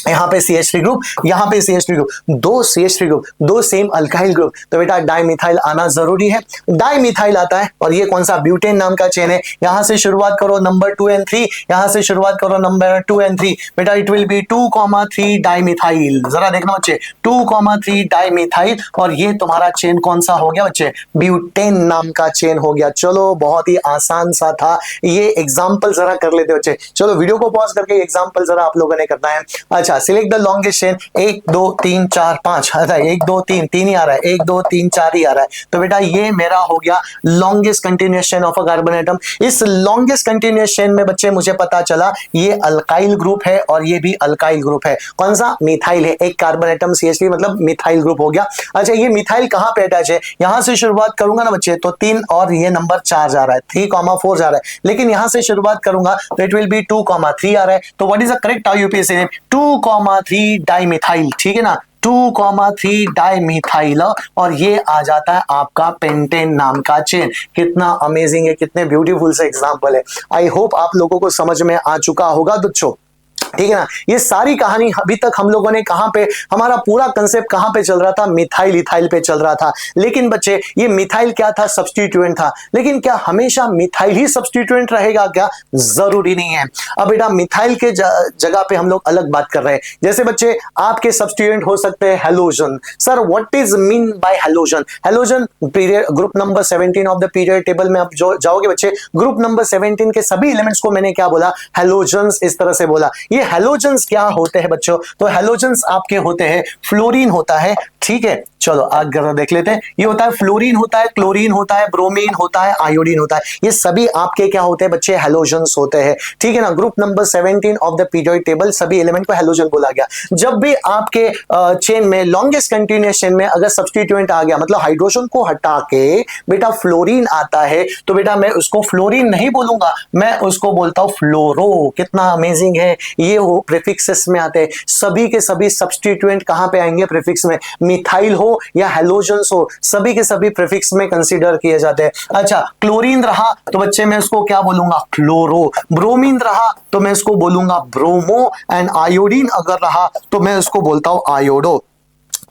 यहाँ पे CH3 ग्रुप, यहाँ पे CH3 group, 2 CH3 group, 2 same alkyl group, तो बेटा डाइमिथाइल आना जरूरी है। डाइमिथाइल आता है और ये कौन सा? ब्यूटेन नाम का चेन है। यहां से शुरुआत करो नंबर 2 और 3, यहां से शुरुआत करो नंबर 2 और 3, बेटा इट विल बी 2,3 डाइमिथाइल। जरा देखना बच्चे, 2,3 डाइमिथाइल और ये तुम्हारा चेन कौन सा हो गया बच्चे? ब्यूटेन नाम का चेन हो गया। चलो बहुत ही आसान सा था ये एग्जाम्पल, जरा कर लेते बच्चे। चलो वीडियो को पॉज करके एग्जाम्पल जरा आप लोगों ने करना है। अच्छा सिलेक्ट द लॉन्गेस्ट चेन, 1 2 3 4 5, अच्छा 1 2 3 3 ही आ रहा है, 1 2 3 4 ही आ रहा है, तो बेटा ये मेरा हो गया longest continuous chain of a carbon atom. इस लॉन्गेस्ट कंटिन्यूअस चेन में बच्चे मुझे पता चला ये अल्काइल ग्रुप है और ये भी अल्काइल ग्रुप है। कौन सा? मिथाइल है। 1 कार्बन एटम CH3 मतलब मिथाइल ग्रुप हो गया। अच्छा ये मिथाइल कहां पे अटैच है? यहां से शुरुआत करूंगा ना बच्चे तो 3 और ये नंबर 4 जा रहा है, 3,4 जा रहा है, लेकिन यहां से शुरुआत करूंगा तो इट विल बी 2,3 आ रहा है। तो what is the correct IUPAC name? 2,3 dimethyl. ठीक है ना, 2,3 डाइमिथाइल और ये आ जाता है आपका पेंटेन नाम का चेन। कितना अमेजिंग है, कितने ब्यूटीफुल से एग्जांपल है। आई होप आप लोगों को समझ में आ चुका होगा बच्चों। ठीक है ना। ये सारी कहानी अभी तक हम लोगों ने कहां पे, हमारा पूरा कंसेप्ट कहां पे चल रहा था, मिथाइल इथाइल पे चल रहा था। लेकिन बच्चे ये मिथाइल क्या था, सब्स्टिट्यूएंट था। लेकिन क्या हमेशा मिथाइल ही सब्स्टिट्यूएंट रहेगा क्या? जरूरी नहीं है। अब बेटा मिथाइल के जगह पे हम लोग अलग बात कर रहे हैं। जैसे बच्चे आपके सब्स्टिट्यूएंट हो सकते हैं halogen. Sir what is mean bye halogen? Halogen period group number 17 of the period table में आप जो जाओगे बच्चे, ग्रुप नंबर 17 के सभी एलिमेंट्स को मैंने क्या बोला, हैलोजन्स, इस तरह से बोला। ये हैलोजन्स क्या होते हैं बच्चों? तो हैलोजन्स आपके होते हैं, फ्लोरीन होता है, ठीक है। चलो आगे देख लेते हैं। ये होता है फ्लोरीन होता है, क्लोरीन होता है, ब्रोमीन होता है, आयोडीन होता है। ये सभी आपके क्या होते हैं बच्चे? हैलोजन्स होते हैं, ठीक है ना। Group number 17 of the periodic table सभी एलिमेंट को हैलोजन बोला गया। जब भी आपके चेन में लॉन्गेस्ट कंटिन्यूएशन में अगर सब्स्टिट्यूएंट आ गया, मतलब हाइड्रोजन को हटा के बेटा फ्लोरीन आता है, तो बेटा मैं उसको फ्लोरीन नहीं बोलूंगा, मैं उसको बोलता हूं फ्लोरो। कितना अमेजिंग है ये। वो प्रीफिक्सेस में आते हैं। सभी के सभी सब्स्टिट्यूएंट कहां पे आएंगे? प्रीफिक्स में। मिथाइल हो या हैलोजन्स हो, सभी के सभी प्रीफिक्स में कंसीडर किए जाते हैं। अच्छा, क्लोरीन रहा तो बच्चे मैं उसको क्या बोलूंगा? क्लोरो। ब्रोमीन रहा तो मैं उसको बोलूंगा ब्रोमो। एंड आयोडीन अगर रहा तो मैं उसको बोलता हूं आयोडो।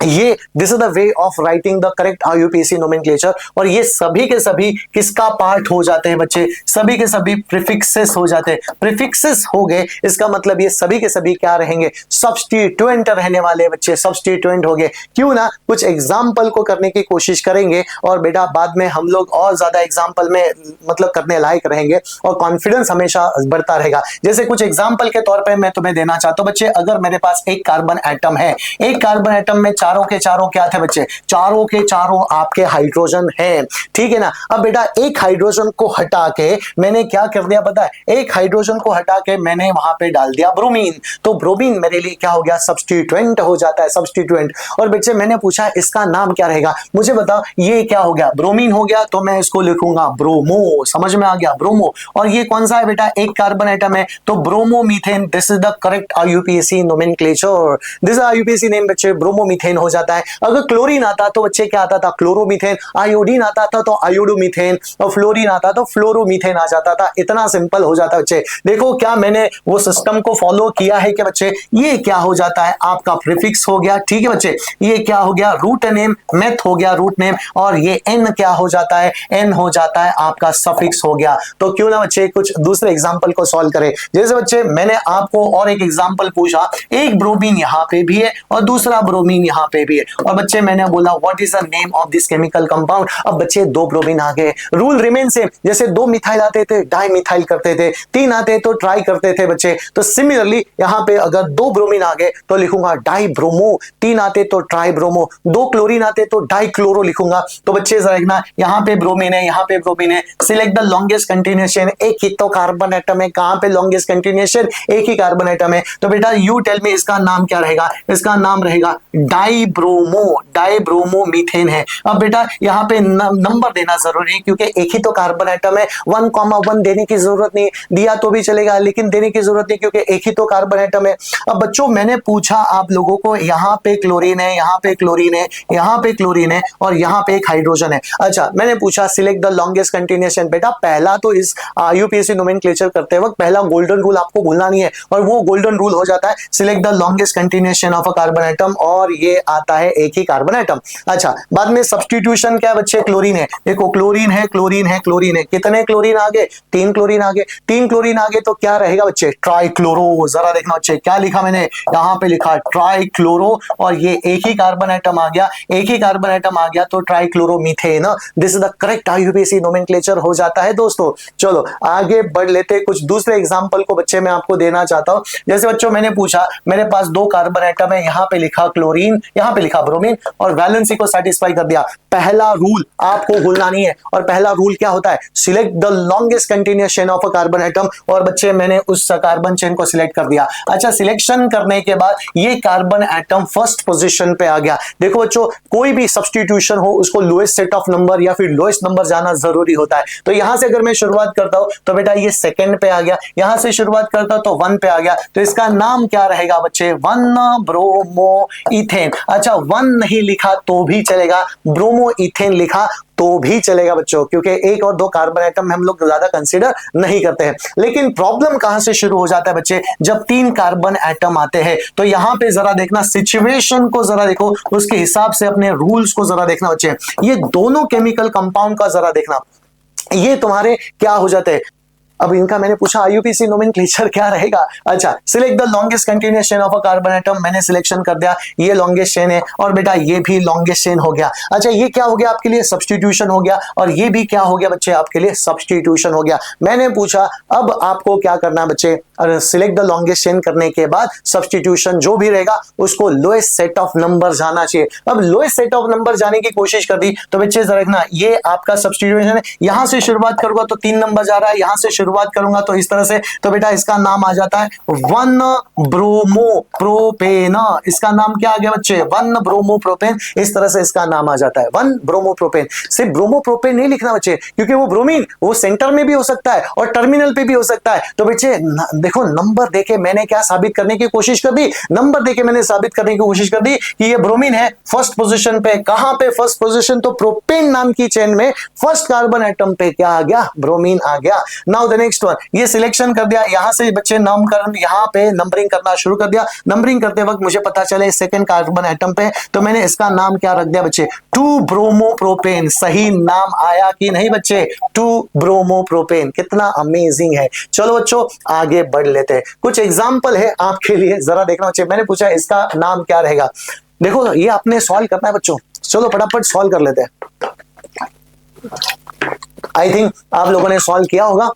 ये this is the way of writing the correct IUPAC nomenclature. और ये सभी के सभी किसका पार्ट हो जाते हैं बच्चे? सभी के सभी प्रीफिक्सेस हो जाते हैं। प्रीफिक्सेस हो गए, इसका मतलब ये सभी के सभी क्या रहेंगे? सब्स्टिट्यूएंट रहने वाले बच्चे, सब्स्टिट्यूएंट हो गए। क्यों ना कुछ एग्जाम्पल को करने की कोशिश करेंगे, और बेटा बाद में हम लोग और ज्यादा एग्जाम्पल में मतलब करने लायक रहेंगे, और कॉन्फिडेंस हमेशा बढ़ता रहेगा। जैसे कुछ एग्जाम्पल के तौर पर मैं तुम्हें देना चाहता हूं बच्चे। अगर मेरे पास एक कार्बन एटम है, एक कार्बन एटम में चारों के चारों क्या थे बच्चे? चारों के चारों आपके हाइड्रोजन हैं, ठीक है ना। अब बेटा एक हाइड्रोजन को हटा के मैंने क्या कर दिया पता है? एक हाइड्रोजन को हटा के मैंने वहां पे डाल दिया ब्रोमीन। तो ब्रोमीन मेरे लिए क्या हो गया? सब्स्टिट्यूएंट हो जाता है, सब्स्टिट्यूएंट। और बच्चे मैंने पूछा इसका नाम क्या रहेगा? मुझे बताओ ये क्या हो गया? ब्रोमीन हो गया, तो मैं इसको लिखूंगा ब्रोमो। समझ में आ गया? ब्रोमो। और ये कौन सा है बेटा? एक कार्बन एटम है, तो bromomethane. This is the correct IUPAC nomenclature. This IUPAC name बच्चे ब्रोमोमीथेन हो जाता है। अगर क्लोरीन आता तो बच्चे क्या आता था? क्लोरोमीथेन। आयोडीन आता था तो आयोडोमीथेन, और फ्लोरीन आता तो फ्लोरोमीथेन आ जाता था। इतना सिंपल हो जाता है बच्चे। देखो क्या मैंने वो सिस्टम को फॉलो किया है कि बच्चे? ये क्या हो जाता है? आपका प्रीफिक्स हो गया, ठीक है बच्चे। ये क्या हो गया? Root name. मेथ हो गया रूट नेम। और ये एन क्या हो जाता है? एन हो जाता है आपका सफिक्स हो गया। तो क्यों ना बच्चे कुछ दूसरे एग्जाम्पल को सॉल्व करें। जैसे बच्चे मैंने आपको और एक एग्जाम्पल पूछा, एक ब्रोमीन यहां पे भी है और दूसरा ब्रोमीन यहां पे भी है, और बच्चे मैंने बोला what is the name of this chemical compound. अब बच्चे दो ब्रोमीन आ गए, रूल रिमेन सेम। जैसे दो मिथाइल आते थे डाई मिथाइल करते थे, तीन आते तो ट्राई करते थे बच्चे। तो सिमिलरली यहां पे अगर दो ब्रोमीन आ गए तो लिखूंगा डाई ब्रोमो, तीन आते तो ट्राई ब्रोमो, दो क्लोरीन आते तो डाई क्लोरो लिखूंगा। तो बच्चे देखना यहां पे ब्रोमीन है, यहां पे ब्रोमीन है। Select the longest continuation. एक ही तो कार्बन एटम है, कहां पे लॉन्गेस्ट कंटिन्यूएशन? एक ही कार्बन एटम है। तो बेटा यू टेल मी इसका नाम क्या रहेगा? इसका नाम रहेगा डाइब्रोमो। डाइब्रोमो मीथेन है। अब बेटा यहाँ पे नंबर देना जरूरी है, क्योंकि एक ही तो कार्बन एटम है। 1,1 देने की जरूरत नहीं, दिया तो भी चलेगा लेकिन देने की जरूरत नहीं, क्योंकि एक ही तो कार्बन एटम है। अब बच्चों मैंने पूछा आप लोगों को, यहाँ पे क्लोरीन है, यहाँ पे क्लोरीन है, यहाँ पे क्लोरीन है, और यहाँ पे एक हाइड्रोजन है। अच्छा मैंने पूछा सिलेक्ट द लॉन्गेस्ट कंटिन्यूएशन। बेटा पहला तो इस यूपीएससी नोमेनक्लेचर करते वक्त पहला गोल्डन रूल आपको भूलना नहीं है, और वो गोल्डन रूल हो जाता है select the longest continuation of a carbon atom, और ये आता है एक ही कार्बन एटम। अच्छा बाद में सब्स्टिट्यूशन क्या है बच्चे? क्लोरीन है। देखो क्लोरीन है, क्लोरीन है, क्लोरीन है। कितने क्लोरीन आगे? तीन क्लोरीन आगे। तीन क्लोरीन आगे तो क्या रहेगा बच्चे? Try chloro. जरा देखना बच्चे क्या लिखा मैंने, यहाँ पे लिखा ट्राई क्लोरो, और ये एक ही कार्बन एटम आ गया, एक ही कार्बन एटम आ गया तो try chloromethane. This is the correct IUPAC nomenclature हो जाता है दोस्तों। चलो आगे बढ़ लेते, कुछ दूसरे एग्जांपल को बच्चे मैं आपको देना चाहता हूं। जैसे बच्चों मैंने पूछा मेरे पास दो कार्बन एटम है, यहाँ पे लिखा क्लोरीन, यहाँ पे लिखा ब्रोमीन, और वैलेंसी को सेटिस्फाई कर दिया। पहला रूल आपको भूलना नहीं है, और पहला रूल क्या होता है? Select the longest continuation of a carbon atom. और बच्चे मैंने उस कार्बन चेन को सिलेक्ट कर दिया। अच्छा सिलेक्शन करने के बाद ये कार्बन एटम फर्स्ट पोजीशन पे आ गया। देखो बच्चों कोई भी सब्स्टिट्यूशन हो उसको लोएस्ट सेट ऑफ नंबर या फिर लोएस्ट नंबर जाना जरूरी होता है। तो यहां से अगर मैं शुरुआत करता हूं तो बेटा ये सेकंड पे आ गया, यहां से शुरुआत करता हूं तो 1 पे आ गया। तो इसका नाम क्या रहेगा बच्चे? 1 ब्रोमो इथेन। अच्छा 1 नहीं लिखा तो भी चलेगा, ब्रोमो इथेन लिखा तो भी चलेगा बच्चों, क्योंकि एक और दो कार्बन एटम हम लोग ज्यादा कंसीडर नहीं करते हैं। लेकिन प्रॉब्लम कहां से शुरू हो जाता है बच्चे, जब 3 कार्बन एटम आते हैं। तो यहां पे जरा देखना, सिचुएशन को जरा देखो, उसके हिसाब से अपने रूल्स को जरा देखना बच्चे। ये दोनों केमिकल कंपाउंड का जरा देखना, ये तुम्हारे क्या हो जाते हैं। अब इनका मैंने पूछा आईयूपीएसी नोमेनक्लेचर क्या रहेगा। अच्छा, select the longest continuous chain of a carbon atom, मैंने सिलेक्शन कर दिया, ये लॉन्गेस्ट चेन है और बेटा ये भी लॉन्गेस्ट चेन हो गया। अच्छा, ये क्या हो गया आपके लिए, सब्स्टिट्यूशन हो गया, और ये भी क्या हो गया बच्चे आपके लिए, सब्स्टिट्यूशन हो गया। मैंने पूछा अब आपको क्या करना है बच्चे, सिलेक्ट द लॉन्गेस्ट चेन करने के बाद सब्स्टिट्यूशन जो भी रहेगा उसको लोएस्ट सेट ऑफ नंबर जाना चाहिए। अब लोएस्ट सेट ऑफ नंबर जाने की कोशिश कर दी तो बच्चे जरा देखना, ये आपका सब्स्टिट्यूशन है, यहां से शुरुआत करूंगा तो 3 नंबर जा रहा है, यहां से शुरुआत करूंगा तो इस तरह से, तो बेटा इसका नाम आ जाता है 1 ब्रोमो प्रोपेन। इसका नाम क्या आ गया बच्चे, 1 ब्रोमो प्रोपेन। इस तरह से इसका नाम आ जाता है 1 ब्रोमो प्रोपेन। सिर्फ ब्रोमो प्रोपेन नहीं लिखना बच्चे, क्योंकि वो ब्रोमीन वो सेंटर में भी हो सकता है और टर्मिनल पे भी हो सकता है। तो बच्चे देखो, नंबर देके मैंने क्या साबित करने की कोशिश कर दी, नंबर देके मैंने साबित करने की कोशिश कर दी कि ये ब्रोमीन है फर्स्ट पोजीशन पे। कहां पे फर्स्ट पोजीशन, तो प्रोपेन नाम की चेन में फर्स्ट कार्बन एटम पे क्या आ गया, ब्रोमीन आ गया। नाउ द नेक्स्ट वन, ये सिलेक्शन कर दिया, यहां से बच्चे नामकरण, यहां पे नंबरिंग करना शुरू कर दिया। नंबरिंग करते वक्त मुझे पता चले सेकंड कार्बन एटम पे, तो मैंने इसका नाम क्या रख दिया बच्चे, 2 ब्रोमो प्रोपेन। सही नाम आया कि नहीं बच्चे, 2 ब्रोमो प्रोपेन। कितना अमेजिंग है। चलो बच्चों आगे बढ़ लेते हैं, कुछ एग्जाम्पल है आपके लिए, जरा देखना बच्चे। मैंने पूछा इसका नाम क्या रहेगा, देखो ये आपने सॉल्व करना है बच्चों, चलो फटाफट सॉल्व कर लेते हैं। आई थिंक आप लोगों ने सॉल्व किया होगा।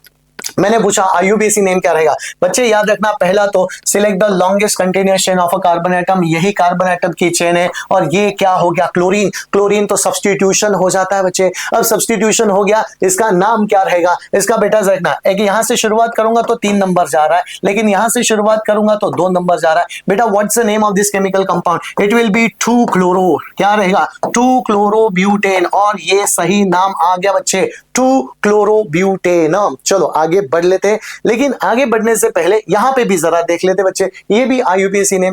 मैंने पूछा आईयूपीएसी नेम क्या रहेगा बच्चे, याद रखना, पहला तो select the longest continuous chain of a carbon atom, यही कार्बन एटम की चेन है, और ये क्या हो गया, क्लोरीन। क्लोरीन तो सब्स्टिट्यूशन हो जाता है बच्चे। अब सब्स्टिट्यूशन हो गया, इसका नाम क्या रहेगा, इसका बेटा देखना, एक यहां से शुरुआत करूंगा तो 3 नंबर जा रहा है, लेकिन यहां से शुरुआत करूंगा तो 2 नंबर जा रहा है। बेटा what's the name of this chemical compound, it will be 2 chloro, क्या रहेगा, 2 क्लोरोब्यूटेन। और ये सही नाम आ गया बच्चे, 2 क्लोरोब्यूटेन। चलो आगे बढ़ लेते हैं, लेकिन आगे बढ़ने से पहले यहां पे भी जरा देख लेते बच्चे, ये भी आईयूपीएसी ने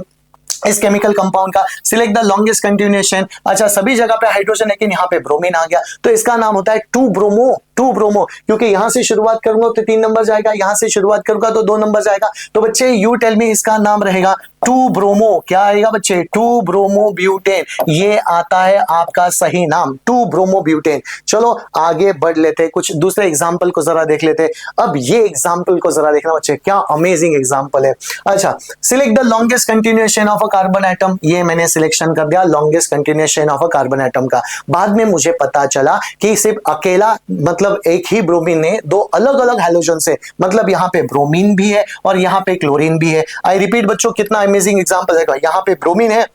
इस केमिकल कंपाउंड का सिलेक्ट द लॉन्गेस्ट कंटिन्यूएशन। अच्छा, सभी जगह पे हाइड्रोजन, लेकिन यहां पे ब्रोमीन आ गया, तो इसका नाम होता है 2 ब्रोमो। 2 ब्रोमो, क्योंकि यहां से शुरुआत करूंगा तो 3 नंबर जाएगा, यहां से शुरुआत करूंगा तो 2 नंबर जाएगा। तो बच्चे यू टेल मी, इसका नाम रहेगा 2 ब्रोमो, क्या आएगा बच्चे, 2 ब्रोमो ब्यूटेन। ये आता है आपका सही नाम, 2 ब्रोमो ब्यूटेन। चलो आगे बढ़ लेते हैं, कुछ दूसरे एग्जाम्पल को जरा देख लेते हैं। अब ये एग्जाम्पल को जरा देखना बच्चे, क्या अमेजिंग एग्जाम्पल है। अच्छा, select the longest continuation of a carbon atom, ये मैंने सिलेक्शन कर दिया longest continuation of a carbon atom का। बाद में मुझे पता चला कि सिर्फ अकेला मतलब एक ही ब्रोमीन ने 2 अलग अलग हैलोजन से, मतलब यहाँ पे ब्रोमीन भी है और यहाँ पे क्लोरीन भी है। आई रिपीट बच्चों, कितना अमेजिंग एग्जांपल है, यहाँ पे ब्रोमीन है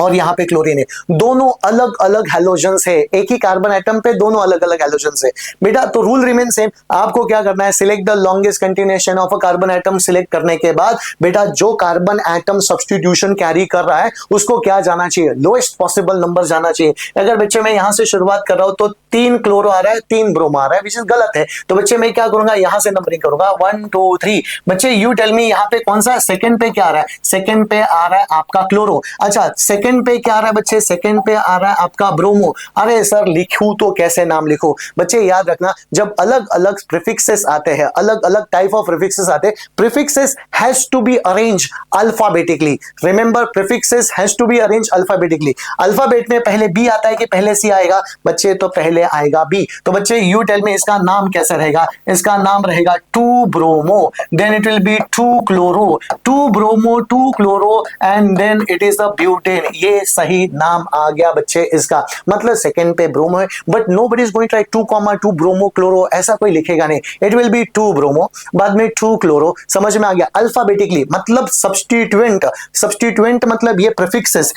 और यहाँ पे क्लोरीन है, दोनों अलग अलग हैलोजन्स है, एक ही कार्बन एटम पे दोनों अलग अलग हैलोजन्स है बेटा। तो रूल रिमेन सेम, आपको क्या करना है, select the longest continuation of a carbon atom. Select करने के बाद बेटा जो कार्बन एटम सब्स्टिट्यूशन कैरी कर रहा है उसको क्या जाना चाहिए, लोएस्ट पॉसिबल नंबर जाना चाहिए। अगर बच्चे मैं यहां से शुरुआत कर रहा हूं तो 3 क्लोरो आ रहा है, 3 ब्रोमो आ रहा है, विच इज गलत है। तो बच्चे मैं क्या करूंगा, यहां से नंबरिंग करूंगा 1 2 3। बच्चे यू टेल मी, यहाँ पे कौन सा सेकंड पे क्या आ रहा है, सेकंड पे आ रहा है आपका क्लोरो। अच्छा, सेकंड पे क्या आ रहा है बच्चे, सेकंड पे आ रहा है आपका ब्रोमो। अरे सर लिखूं तो कैसे नाम लिखूं, बच्चे याद रखना, जब अलग अलग प्रीफिक्सेस आते हैं, अलग अलग टाइप ऑफ प्रीफिक्सेस आते हैं, prefixes has to be arrange alphabetically. Remember, prefixes has to be arrange alphabetically. Alphabet में पहले बी आता है कि पहले सी आएगा बच्चे, तो पहले आएगा बी। तो बच्चे यू टेल मी, इसका नाम कैसा रहेगा, इसका नाम रहेगा 2 bromo, then it will be 2 chloro, 2 bromo 2 chloro and then it is the butane. ये सही नाम आ गया बच्चे इसका, मतलब सेकंड पे ब्रोमो है, but nobody is going to write 2, 2 bromo chloro, ऐसा कोई लिखेगा नहीं। इट विल बी 2 ब्रोमो, बाद में 2 क्लोरो। समझ में आ गया, अल्फाबेटिकली मतलब सब्स्टिट्यूएंट। सब्स्टिट्यूएंट मतलब ये prefixes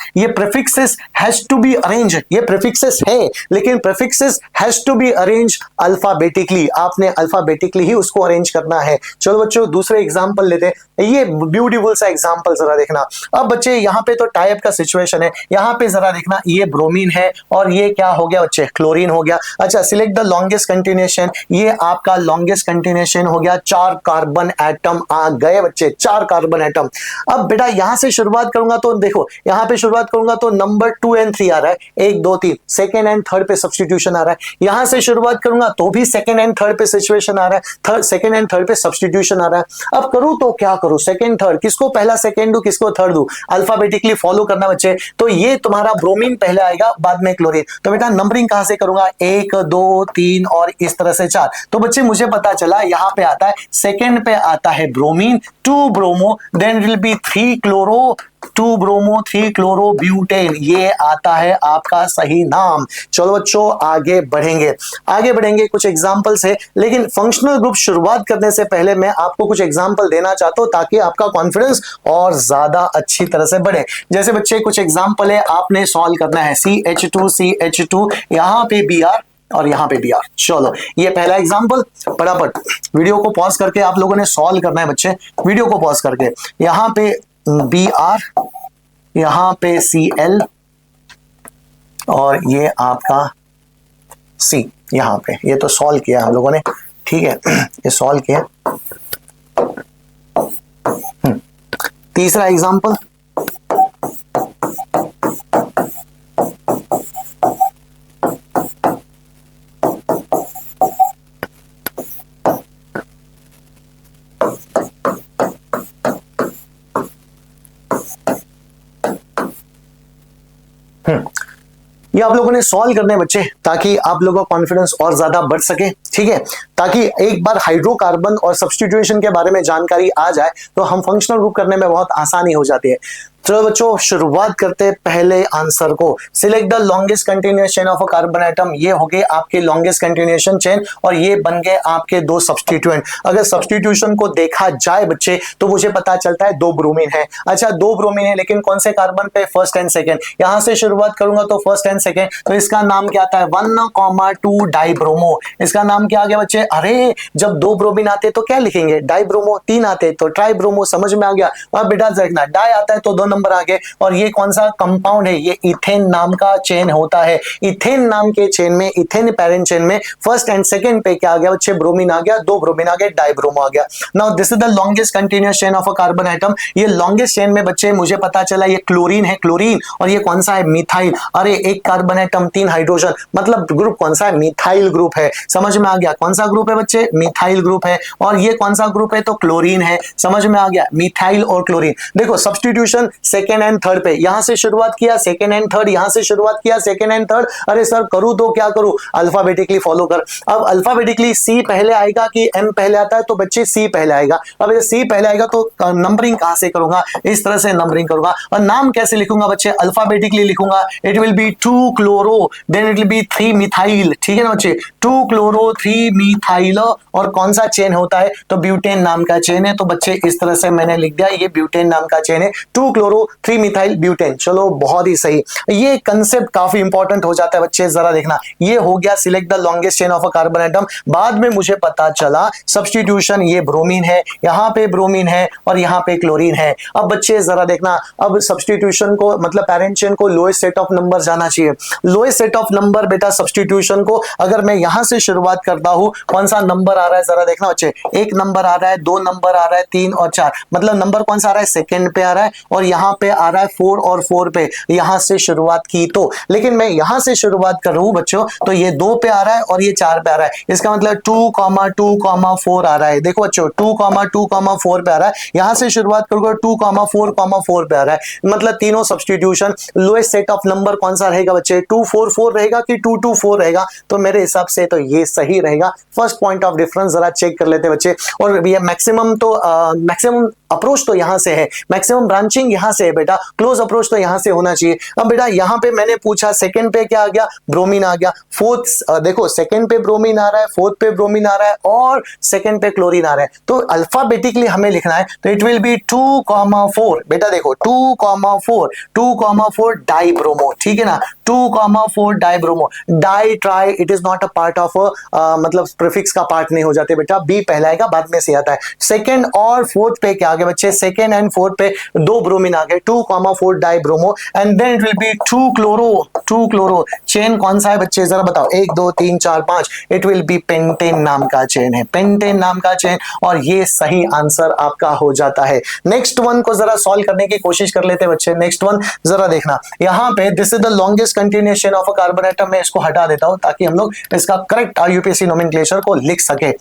has to be arrange, ये प्रीफिक्सेस है लेकिन prefixes has to be arrange alphabetically. आपने अल्फाबेटिकली ही उसको अरेंज करना है। चलो बच्चों दूसरे एग्जांपल लेते हैं, ये ब्यूटीफुल सा एग्जांपल जरा देखना। अब बच्चे यहाँ पे तो टाइप का सिचुएशन सिचुएशन है। यहाँ पे जरा देखना, ये ब्रोमीन है और ये क्या हो गया बच्चे, क्लोरीन हो गया। अच्छा, सिलेक्ट द लॉन्गेस्ट कंटिन्यूएशन, ये आपका लॉन्गेस्ट कंटिन्यूएशन हो गया। 4 कार्बन एटम आ गए बच्चे, 4 कार्बन एटम। अब बेटा यहां से शुरुआत करूंगा तो देखो, यहां पे शुरुआत करूंगा तो नंबर 2 एंड 3 आ रहा है, 1 2 3, सेकंड एंड थर्ड पे सब्स्टिट्यूशन आ रहा है। यहां से शुरुआत करूंगा तो भी सेकंड एंड थर्ड पे सिचुएशन आ रहा है, थर्ड सेकंड एंड थर्ड पे सब्स्टिट्यूशन आ रहा है। अब करूं तो क्या करूं, सेकंड थर्ड, किसको पहला सेकंड दूं, किसको थर्ड दूं, अल्फाबेटिकली फॉलो करना बच्चे। तो ये तुम्हारा ब्रोमीन पहले आएगा, बाद में क्लोरीन। तो बेटा नंबरिंग कहां से करूंगा, 1 2 3 और इस तरह से 4। तो बच्चे मुझे पता चला यहां पे आता है, सेकंड पे आता है bromine, 2 bromo, then it will be 3 chloro, 2 bromo 3 chloro butane, ये आता है आपका सही नाम। चलो बच्चों आगे बढ़ेंगे, आगे बढ़ेंगे कुछ एग्जांपल से। लेकिन फंक्शनल ग्रुप शुरुआत करने से पहले मैं आपको कुछ एग्जांपल देना चाहता हूं ताकि आपका कॉन्फिडेंस और ज्यादा अच्छी तरह से बढ़े। जैसे बच्चे कुछ एग्जांपल है, आपने सॉल्व करना है CH2 यहां पे Br और यहां पे Br। चलो ये पहला एग्जांपल, फटाफट वीडियो को पॉज करके आप लोगों ने सॉल्व करना है बच्चे, वीडियो को पॉज करके। यहां पे Br, यहां पे Cl और ये आपका C यहां पे। ये तो सॉल्व किया हम लोगों ने, ठीक है, ये सॉल्व किया। तीसरा एग्जांपल, ये आप लोगों ने सॉल्व करने बच्चे ताकि आप लोगों का कॉन्फिडेंस और ज्यादा बढ़ सके, ठीक है। ताकि एक बार हाइड्रोकार्बन और सब्स्टिट्यूशन के बारे में जानकारी आ जाए तो हम फंक्शनल ग्रुप करने में बहुत आसानी हो जाती है। चलो बच्चों शुरुआत करते हैं पहले आंसर को। Select the longest continuous chain of a carbon atom, ये हो गए आपके लॉन्गेस्ट कंटिन्यूएशन चेन और ये बन गए आपके 2 सब्स्टिट्यूएंट। अगर सब्स्टिट्यूशन को देखा जाए बच्चे तो मुझे पता चलता है 2 ब्रोमीन है। अच्छा 2 ब्रोमीन है, लेकिन कौन से कार्बन पे, फर्स्ट एंड सेकंड। यहां से शुरुआत करूंगा तो फर्स्ट एंड सेकंड, तो इसका नाम क्या आता है 1,2 डाइब्रोमो। इसका नाम क्या आ गया बच्चे, अरे जब 2 ब्रोमीन आते तो क्या लिखेंगे, डाइब्रोमो, 3 आते तो ट्राइब्रोमो, समझ में आ गया। अब बेटा देखना, डाई आता है तो 2 नंबर आगे, और ये कौन सा कंपाउंड है, ये इथेन नाम का चेन होता है। इथेन नाम के चेन में, इथेन पैरेंट चेन में फर्स्ट एंड सेकंड पे क्या आ गया बच्चे, ब्रोमीन आ गया, 2 ब्रोमीन आ गए, डाइब्रोमो आ गया। Now this is the longest continuous chain of a carbon atom. ये लॉन्गेस्ट चेन में बच्चे मुझे पता चला ये क्लोरीन है, क्लोरीन, और ये कौन सा है, मिथाइल। अरे एक कार्बन एटम 3 हाइड्रोजन, मतलब ग्रुप कौन सा है, मिथाइल ग्रुप है। समझ में आ गया, कौन सा ग्रुप है बच्चे, मिथाइल ग्रुप है। और ये कौन सा ग्रुप है, तो क्लोरीन है। समझ में आ गया, मिथाइल और क्लोरीन। देखो सब्स्टिट्यूशन सेकंड एंड थर्ड पे, यहां से शुरुआत किया सेकंड एंड थर्ड, यहां से शुरुआत किया सेकंड एंड थर्ड। अरे सर करूं तो क्या करूं, अल्फाबेटिकली फॉलो कर। अब अल्फाबेटिकली सी पहले आएगा कि एम पहले आता है, तो बच्चे सी पहले आएगा। अब ये सी पहले आएगा तो नंबरिंग कहां से करूंगा, इस तरह से नंबरिंग करूंगा। और नाम कैसे लिखूंगा बच्चे, अल्फाबेटिकली लिखूंगा। It will be 2 chloro, then it will be 3 methyl, ठीक है ना बच्चे, 2 क्लोरो 3 मिथाइल। और कौन सा चेन होता है, तो ब्यूटेन नाम का चेन है। तो बच्चे इस तरह से मैंने लिख दिया, ये ब्यूटेन नाम का चेन है, 2 क्लोरो 3 मिथाइल ब्यूटेन। चलो बहुत ही सही, ये कंसेप्ट काफी इंपॉर्टेंट हो जाता है बच्चे। जरा देखना, ये हो गया select the longest chain of a carbon atom. बाद में मुझे पता चला सब्स्टिट्यूशन, ये ब्रोमीन है, यहां पे ब्रोमीन है और यहां पे क्लोरीन है। अब बच्चे जरा देखना, अब सब्स्टिट्यूशन को मतलब पैरेंट चेन को लोएस्ट सेट ऑफ नंबर जाना चाहिए। लोएस्ट सेट ऑफ नंबर बेटा सब्स्टिट्यूशन को अगर मैं यहां से शुरुआत करता हूं, कौन सा नंबर आ रहा है जरा देखना बच्चे, 1 नंबर आ रहा है, 2 नंबर आ रहा है, 3 और 4, मतलब नंबर कौन सा आ रहा है, सेकंड पे आ रहा है। और यहां पे आ रहा है 4 और 4 पे, यहां से शुरुआत की तो। लेकिन मैं यहां से शुरुआत कर रहा हूं बच्चों, तो ये 2 पे आ रहा है और ये 4 पे आ रहा है। इसका मतलब 2,2,4 आ रहा है। देखो बच्चों 2,2,4 पे आ रहा है। यहां से शुरुआत करूंगा 2,4,4 पे आ रहा है। मतलब तीनों substitution, lowest set of number कौन सा रहेगा बच्चे, 244 रहेगा कि 224 रहेगा। तो मेरे हिसाब से तो ये सही रहेगा। फर्स्ट पॉइंट ऑफ डिफरेंस जरा चेक कर लेते बच्चे। और ये मैक्सिमम तो मैक्सिमम अप्रोच तो यहां से है, मैक्सिमम ब्रांचिंग यहां से है बेटा, क्लोज अप्रोच तो यहां से होना चाहिए। अब बेटा यहां पे मैंने पूछा सेकंड पे क्या आ गया, ब्रोमीन आ गया। फोर्थ देखो सेकंड पे ब्रोमीन आ रहा है, फोर्थ पे ब्रोमीन आ रहा है और सेकंड पे क्लोरीन आ रहा है। तो अल्फाबेटिकली हमें लिखना है, तो इट विल बी 2,4 बेटा देखो 2,4 डाइब्रोमो, ठीक है ना, 2,4 dibromo. Di tri it is not a part of मतलब प्रीफिक्स का पार्ट नहीं हो जाते बेटा, बी पहला आएगा बाद में से आता है। सेकंड और फोर्थ पे क्या आ गया बच्चे, सेकेंड एंड फोर्थ पे 2 ब्रोमीन आ गए, 2,4 dibromo, and then it will be 2 chloro. Chain कौन सा है बच्चे जरा बताओ, 1 2 3 4 5, इट विल बी पेंटेन नाम का चेन है, पेंटेन नाम का चेन, और ये सही आंसर आपका हो जाता है। नेक्स्ट वन को जरा सॉल्व करने की कोशिश कर लेते हैं बच्चे। नेक्स्ट वन जरा देखना, यहां पे this is the longest continuation of a carbon atom. मैं इसको हटा देता हूं ताकि हम लोग इसका करेक्ट आईयूपीएसी नोमेनक्लेचर को लिख सके।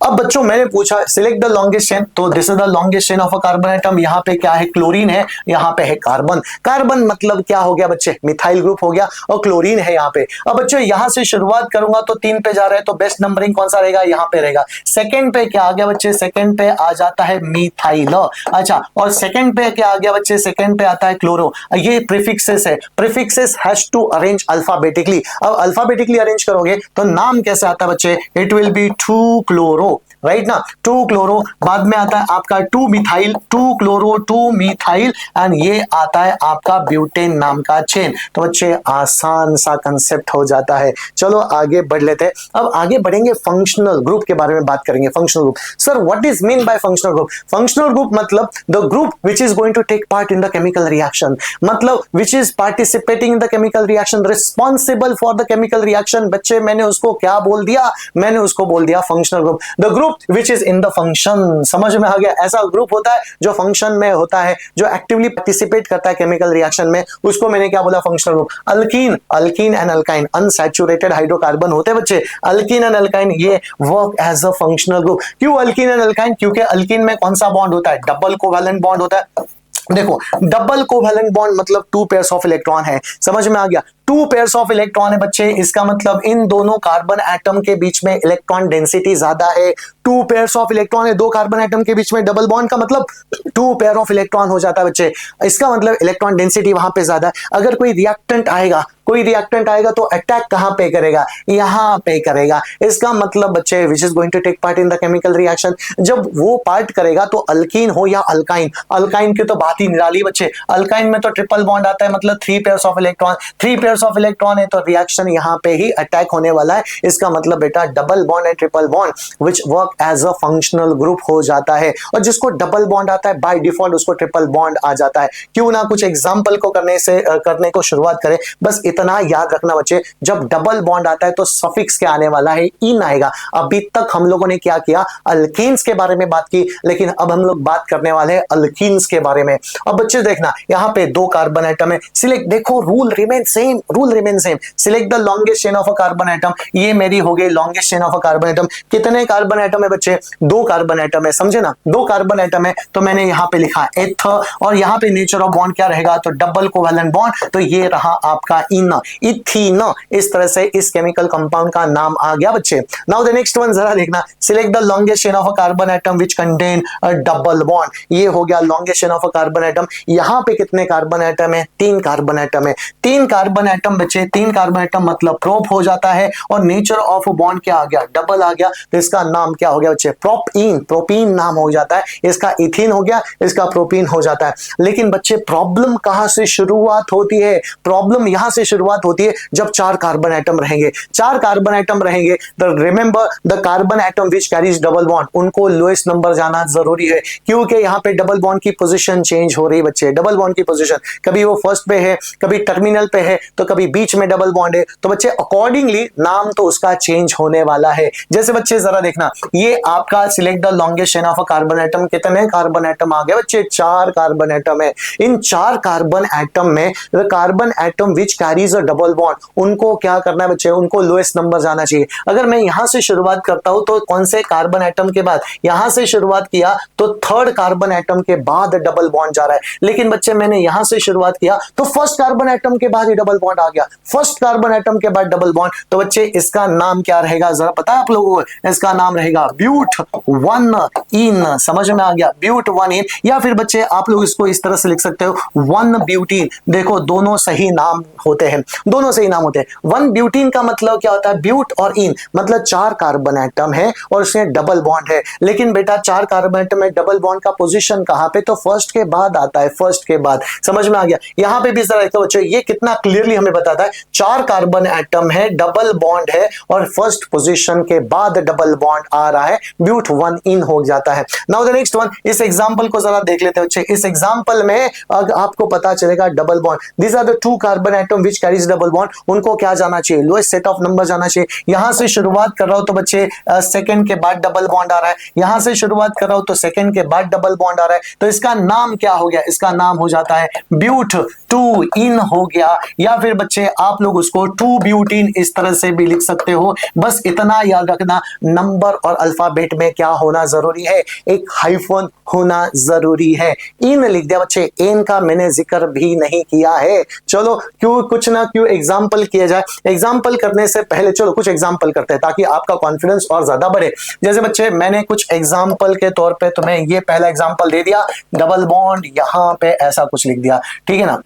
अब बच्चों मैंने पूछा सिलेक्ट द लॉन्गेस्ट चेन, तो this is the longest chain of a carbon atom. यहाँ पे क्या है, क्लोरीन है, यहाँ पे है कार्बन। कार्बन मतलब क्या हो गया बच्चे, मिथाइल ग्रुप हो गया, और क्लोरीन है यहाँ पे। अब बच्चों यहां से शुरुआत करूंगा तो 3 पे जा रहे हैं, तो बेस्ट नंबरिंग कौन सा रहेगा, यहाँ पे रहेगा। सेकंड पे क्या आ गया बच्चे, सेकंड पे आ जाता है मिथाइल। अच्छा, और सेकंड पे क्या आ गया बच्चे, सेकंड पे आता है क्लोरो। ये प्रीफिक्सेस है, prefixes has to arrange alphabetically. अब अल्फाबेटिकली अरेंज करोगे तो नाम कैसे आता है बच्चे, it will be 2 chloro, right ना, 2 क्लोरो। बाद में आता है आपका 2 मिथाइल, 2 क्लोरो 2 मिथाइल, एंड ये आता है आपका ब्यूटेन नाम का चेन। तो बच्चे आसान सा कंसेप्ट हो जाता है। चलो आगे बढ़ लेते हैं। अब आगे बढ़ेंगे, फंक्शनल ग्रुप के बारे में बात करेंगे। Functional group, sir what is mean by functional group? Functional group मतलब the group which is going to take part in the chemical reaction, मतलब which is participating in the chemical reaction, responsible for the chemical reaction. बच्चे मैंने उसको क्या बोल दिया, मैंने उसको बोल दिया functional group. The group which is in the function, समझ में आ गया? ऐसा ग्रुप होता है जो फंक्शन में होता है, जो एक्टिवली पार्टिसिपेट करता है केमिकल रिएक्शन में, उसको मैंने क्या बोला, functional group. Alkene, alkene and alkyne, unsaturated hydrocarbon होते हैं बच्चे, अल्कीन एंड अल्काइन, ये work as a functional group. क्यों अल्कीन एंड अल्काइन? क्योंकि अल्कीन में कौन सा बॉन्ड होता है, डबल कोवैलेंट बॉन्ड होता है। देखो डबल कोवैलेंट बॉन्ड मतलब 2 पेयर्स ऑफ इलेक्ट्रॉन है, समझ में आ गया? 2 पेयर्स ऑफ इलेक्ट्रॉन है बच्चे, इसका मतलब इन दोनों कार्बन एटम के बीच में इलेक्ट्रॉन डेंसिटी ज्यादा है। 2 पेयर्स ऑफ इलेक्ट्रॉन है, 2 कार्बन एटम के बीच में, डबल बॉन्ड का मतलब 2 पेयर ऑफ इलेक्ट्रॉन हो जाता है बच्चे, इसका मतलब इलेक्ट्रॉन डेंसिटी वहां पे ज्यादा है। अगर कोई रिएक्टेंट आएगा, कोई रिएक्टेंट आएगा तो अटैक कहां पे करेगा, यहां पे करेगा। इसका मतलब बच्चे which is going to take part in the chemical reaction, जब वो पार्ट करेगा तो अल्कीन हो या अल्काइन, अल्काइन की तो बात ही निराली बच्चे। अल्काइन में तो ट्रिपल बॉन्ड आता है, मतलब 3 pairs of electron, 3 pairs of electron है तो रिएक्शन यहां पे ही अटैक होने वाला है। इसका मतलब बेटा double bond and triple bond which work as a functional group हो जाता है, और जिसको डबल बॉन्ड आता है बाय डिफॉल्ट उसको ट्रिपल बॉन्ड आ जाता है। क्यों ना कुछ एग्जांपल को करने को शुरुआत करें। बस इतना याद रखना बच्चे, जब डबल बॉन्ड आता है तो सफिक्स क्या आने वाला है, इन आएगा। अभी तक हम लोगों ने क्या किया, अल्कीन्स के बारे में बात की, लेकिन अब हम लोग बात करने वाले हैं अल्कीन्स के बारे में। अब बच्चे देखना, यहां पे 2 कार्बन एटम है, सिलेक्ट, देखो rule remain same, rule remain same. Select the longest chain of a carbon atom, ये मेरी हो गई longest chain of a carbon atom. कितने कार्बन एटम है बच्चे, 2 कार्बन एटम है, समझे ना, 2 कार्बन एटम है, तो मैंने यहां पे लिखा एथ, और यहां पे नेचर ऑफ बॉन्ड क्या रहेगा, तो डबल कोवैलेंट बॉन्ड, तो ये रहा आपका इन, इथीन। इस तरह से इस केमिकल कंपाउंड का नाम आ गया बच्चे। नाउ द नेक्स्ट वन जरा देखना, select the longest chain of a carbon atom which contain a double bond, ये हो गया longest chain of a carbon atom. यहां पे कितने कार्बन एटम है, 3 कार्बन एटम है, 3 कार्बन एटम बच्चे, 3 कार्बन एटम मतलब प्रोप हो जाता है, और नेचर ऑफ बॉन्ड क्या आ गया, डबल आ गया, तो इसका नाम क्या हो गया बच्चे, प्रोपीन, प्रोपीन नाम हो जाता है। इसका इथीन हो गया, इसका प्रोपीन हो जाता है। लेकिन बच्चे प्रॉब्लम कहां से शुरुआत होती है, प्रॉब्लम यहां से शुरुआत होती है जब 4 कार्बन एटम रहेंगे, 4 कार्बन एटम रहेंगे, तो remember the carbon atom which carries double bond, उनको लोएस्ट नंबर जाना जरूरी है, क्योंकि यहां पे डबल बॉन्ड की पोजीशन चेंज हो रही है बच्चे। डबल बॉन्ड की पोजीशन कभी वो फर्स्ट पे है, कभी टर्मिनल पे है, तो कभी बीच में डबल बॉन्ड है, तो बच्चे अकॉर्डिंगली नाम तो उसका चेंज होने वाला है। जैसे बच्चे जरा देखना, ये आपका select the longest chain of a carbon atom, कितने कार्बन एटम आ गए बच्चे, 4 कार्बन एटम है। इन 4 कार्बन एटम में the carbon atom which carries a double bond, उनको क्या करना है बच्चे, उनको लोएस्ट नंबर जाना चाहिए। अगर मैं यहां से शुरुआत करता हूं तो कौन से कार्बन एटम के बाद, यहां से शुरुआत किया तो 3rd कार्बन एटम के बाद डबल बॉन्ड जा रहा है। लेकिन बच्चे मैंने यहां से शुरुआत किया तो 1st कार्बन एटम के बाद ही डबल बॉन्ड आ गया, 1st कार्बन एटम के बाद डबल बॉन्ड, तो बच्चे इसका नाम क्या रहेगा जरा पता है आप लोगों को, इसका नाम रहेगा ब्यूट 1 इन, समझ में आ गया, ब्यूट 1 इन। या फिर बच्चे आप लोग इसको इस तरह से लिख सकते हो 1 ब्यूटीन। देखो दोनों सही नाम होते हैं, दोनों सही नाम होते हैं। 1 ब्यूटीन का मतलब क्या होता है, ब्यूट और इन मतलब 4 कार्बन एटम है और उसमें डबल बॉन्ड है। लेकिन बेटा 4 कार्बन एटम में डबल बॉन्ड का पोजीशन कहां पे, तो फर्स्ट के बाद आता है, फर्स्ट के बाद, समझ में आ गया। यहां पे भी जरा देखो बच्चों, ये कितना क्लियरली हमें बताता है 4 कार्बन एटम है, डबल बॉन्ड है और फर्स्ट पोजीशन के बाद डबल बॉन्ड आ रहा है, ब्यूट 1 इन हो जाता है। नाउ द नेक्स्ट वन, इस एग्जांपल को जरा देख लेते हैं बच्चे। इस एग्जांपल में आपको पता चलेगा double bond, these are the 2 carbon atom which carries double bond, उनको क्या जाना चाहिए, लोएस्ट सेट ऑफ नंबर जाना चाहिए। यहां से शुरुआत कर रहा हूं तो बच्चे सेकंड के बाद डबल बॉन्ड आ रहा है, यहां से शुरुआत कर रहा हूं तो सेकंड के बाद डबल बॉन्ड आ रहा है, तो इसका नाम क्या हो गया, इसका नाम हो जाता है ब्यूट 2 इन हो गया। या फिर बच्चे आप लोग उसको 2 ब्यूटीन इस तरह से भी लिख सकते हो। बस इतना याद रखना, नंबर और अल्फाबेट में क्या होना जरूरी है, एक हाइफन होना जरूरी है। इन लिख दिया बच्चे, एन का मैंने जिक्र भी नहीं किया है। चलो क्यों कुछ ना क्यों एग्जाम्पल किया जाए। एग्जाम्पल करने से पहले चलो कुछ एग्जाम्पल करते हैं ताकि आपका कॉन्फिडेंस और ज्यादा बढ़े। जैसे बच्चे मैंने कुछ एग्जाम्पल के तौर पे तुम्हें ये पहला एग्जाम्पल दे दिया, डबल बॉन्ड यहां पे ऐसा कुछ लिख दिया, ठीक है ना।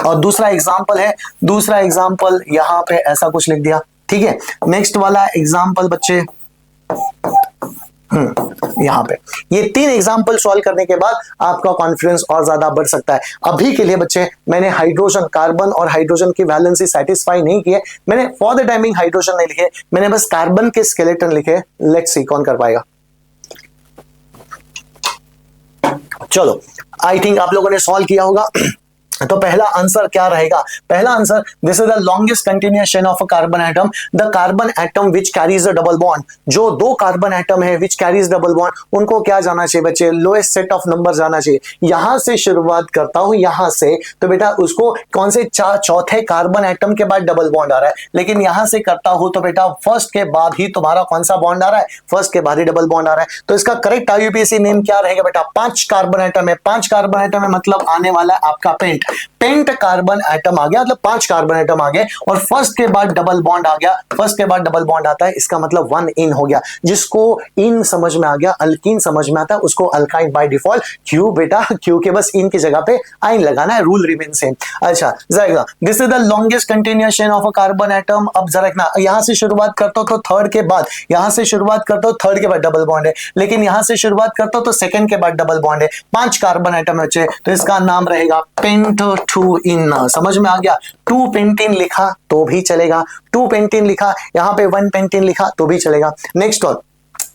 और दूसरा एग्जाम्पल है, दूसरा एग्जाम्पल यहां पे ऐसा कुछ लिख दिया, ठीक है। नेक्स्ट वाला एग्जाम्पल बच्चे यहां पे, ये 3 एग्जाम्पल सॉल्व करने के बाद आपका कॉन्फिडेंस और ज्यादा बढ़ सकता है। अभी के लिए बच्चे मैंने हाइड्रोजन, कार्बन और हाइड्रोजन की वैलेंसी सेटिस्फाई नहीं किए, मैंने फॉर द टाइमिंग हाइड्रोजन नहीं लिखे, मैंने बस कार्बन के स्केलेटन लिखे। लेट्स सी कौन कर पाएगा। चलो आई थिंक आप लोगों ने सॉल्व किया होगा। तो पहला आंसर क्या रहेगा, पहला answer, this is the longest continuous chain of a carbon atom, the carbon atom which carries a double bond. जो 2 कार्बन एटम है विच कैरीज डबल बॉन्ड, उनको क्या जाना चाहिए बच्चे, लोएस्ट सेट ऑफ नंबर जाना चाहिए। यहां से शुरुआत करता हूं, यहां से, तो बेटा उसको कौन से चौथे कार्बन एटम के बाद डबल बॉन्ड आ रहा है, लेकिन यहां से करता हूं तो बेटा फर्स्ट के बाद ही तुम्हारा कौन सा बॉन्ड आ रहा है, फर्स्ट के बाद ही डबल बॉन्ड आ रहा है। तो इसका करेक्ट आईयूपीएसी नेम क्या रहेगा बेटा, 5 कार्बन एटम है, 5 कार्बन एटम है मतलब आने वाला है आपका पेंट कार्बन एटम आ गया, मतलब 5 कार्बन एटम आ गए और फर्स्ट के बाद डबल बॉन्ड आ गया, फर्स्ट के बाद डबल बॉन्ड आता है, इसका मतलब 1 इन हो गया। जिसको इन समझ में आ गया, अल्कीन समझ में आता है, उसको अल्काइन बाय डिफॉल्ट। क्यों बेटा, क्योंकि बस इन की जगह पे आइन लगाना है, रूल रिमेन सेम। अच्छा जाएगा, this is the longest continuous chain of a carbon atom. अब जरा देखना, यहां से शुरुआत करता हूं तो थर्ड के बाद, यहां से शुरुआत करता हूं थर्ड के बाद डबल बॉन्ड है, लेकिन यहां से शुरुआत करता हूं तो सेकंड के बाद डबल बॉन्ड है, 5 कार्बन एटम है, तो इसका नाम रहेगा पेंट 2 इन। समझ में आ गया, 2 पेंटीन लिखा तो भी चलेगा, 2 पेंटीन लिखा, यहां पे 1 पेंटीन लिखा तो भी चलेगा। Next one,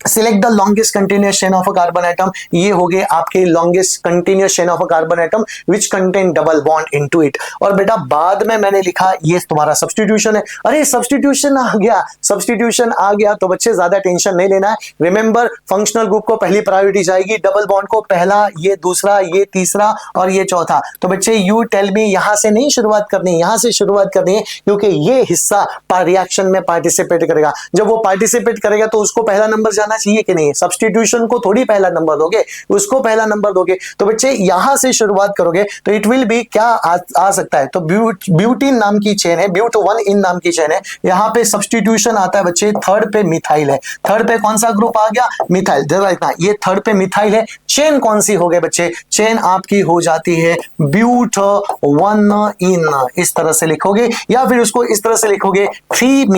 select the longest continuous chain of a carbon atom. ये हो गए आपके longest continuous chain of a carbon atom which contain double bond into it. और बेटा बाद में मैंने लिखा ये तुम्हारा सब्स्टिट्यूशन है। अरे सब्स्टिट्यूशन आ गया, सब्स्टिट्यूशन आ गया तो बच्चे ज्यादा टेंशन नहीं लेना है। रिमेंबर फंक्शनल ग्रुप को पहली प्रायोरिटी जाएगी, डबल बॉन्ड को पहला, ये दूसरा, ये तीसरा और ये चौथा। तो बच्चे यू टेल मी, यहां से नहीं शुरुआत करनी, यहां से शुरुआत करनी है क्योंकि ये हिस्सा रिएक्शन में पार्टिसिपेट करेगा। जब वो पार्टिसिपेट करेगा तो उसको पहला नंबर जाना चाहिए कि नहीं, सब्स्टिट्यूशन को थोड़ी पहला नंबर दोगे, उसको पहला नंबर दोगे। तो बच्चे यहां से शुरुआत करोगे तो इट विल बी क्या आ सकता है, तो ब्यूटीन नाम की चेन है, ब्यूट 1 इन नाम की चेन है। यहां पे सब्स्टिट्यूशन आता है बच्चे, थर्ड पे मिथाइल है, थर्ड पे कौन सा ग्रुप आ गया, मिथाइल। जरा इतना, ये थर्ड पे मिथाइल है, चेन कौन सी हो गई बच्चे, चेन आपकी हो जाती है ब्यूट 1 इन, इस तरह से लिखोगे या फिर उसको इस तरह से लिखोगे 3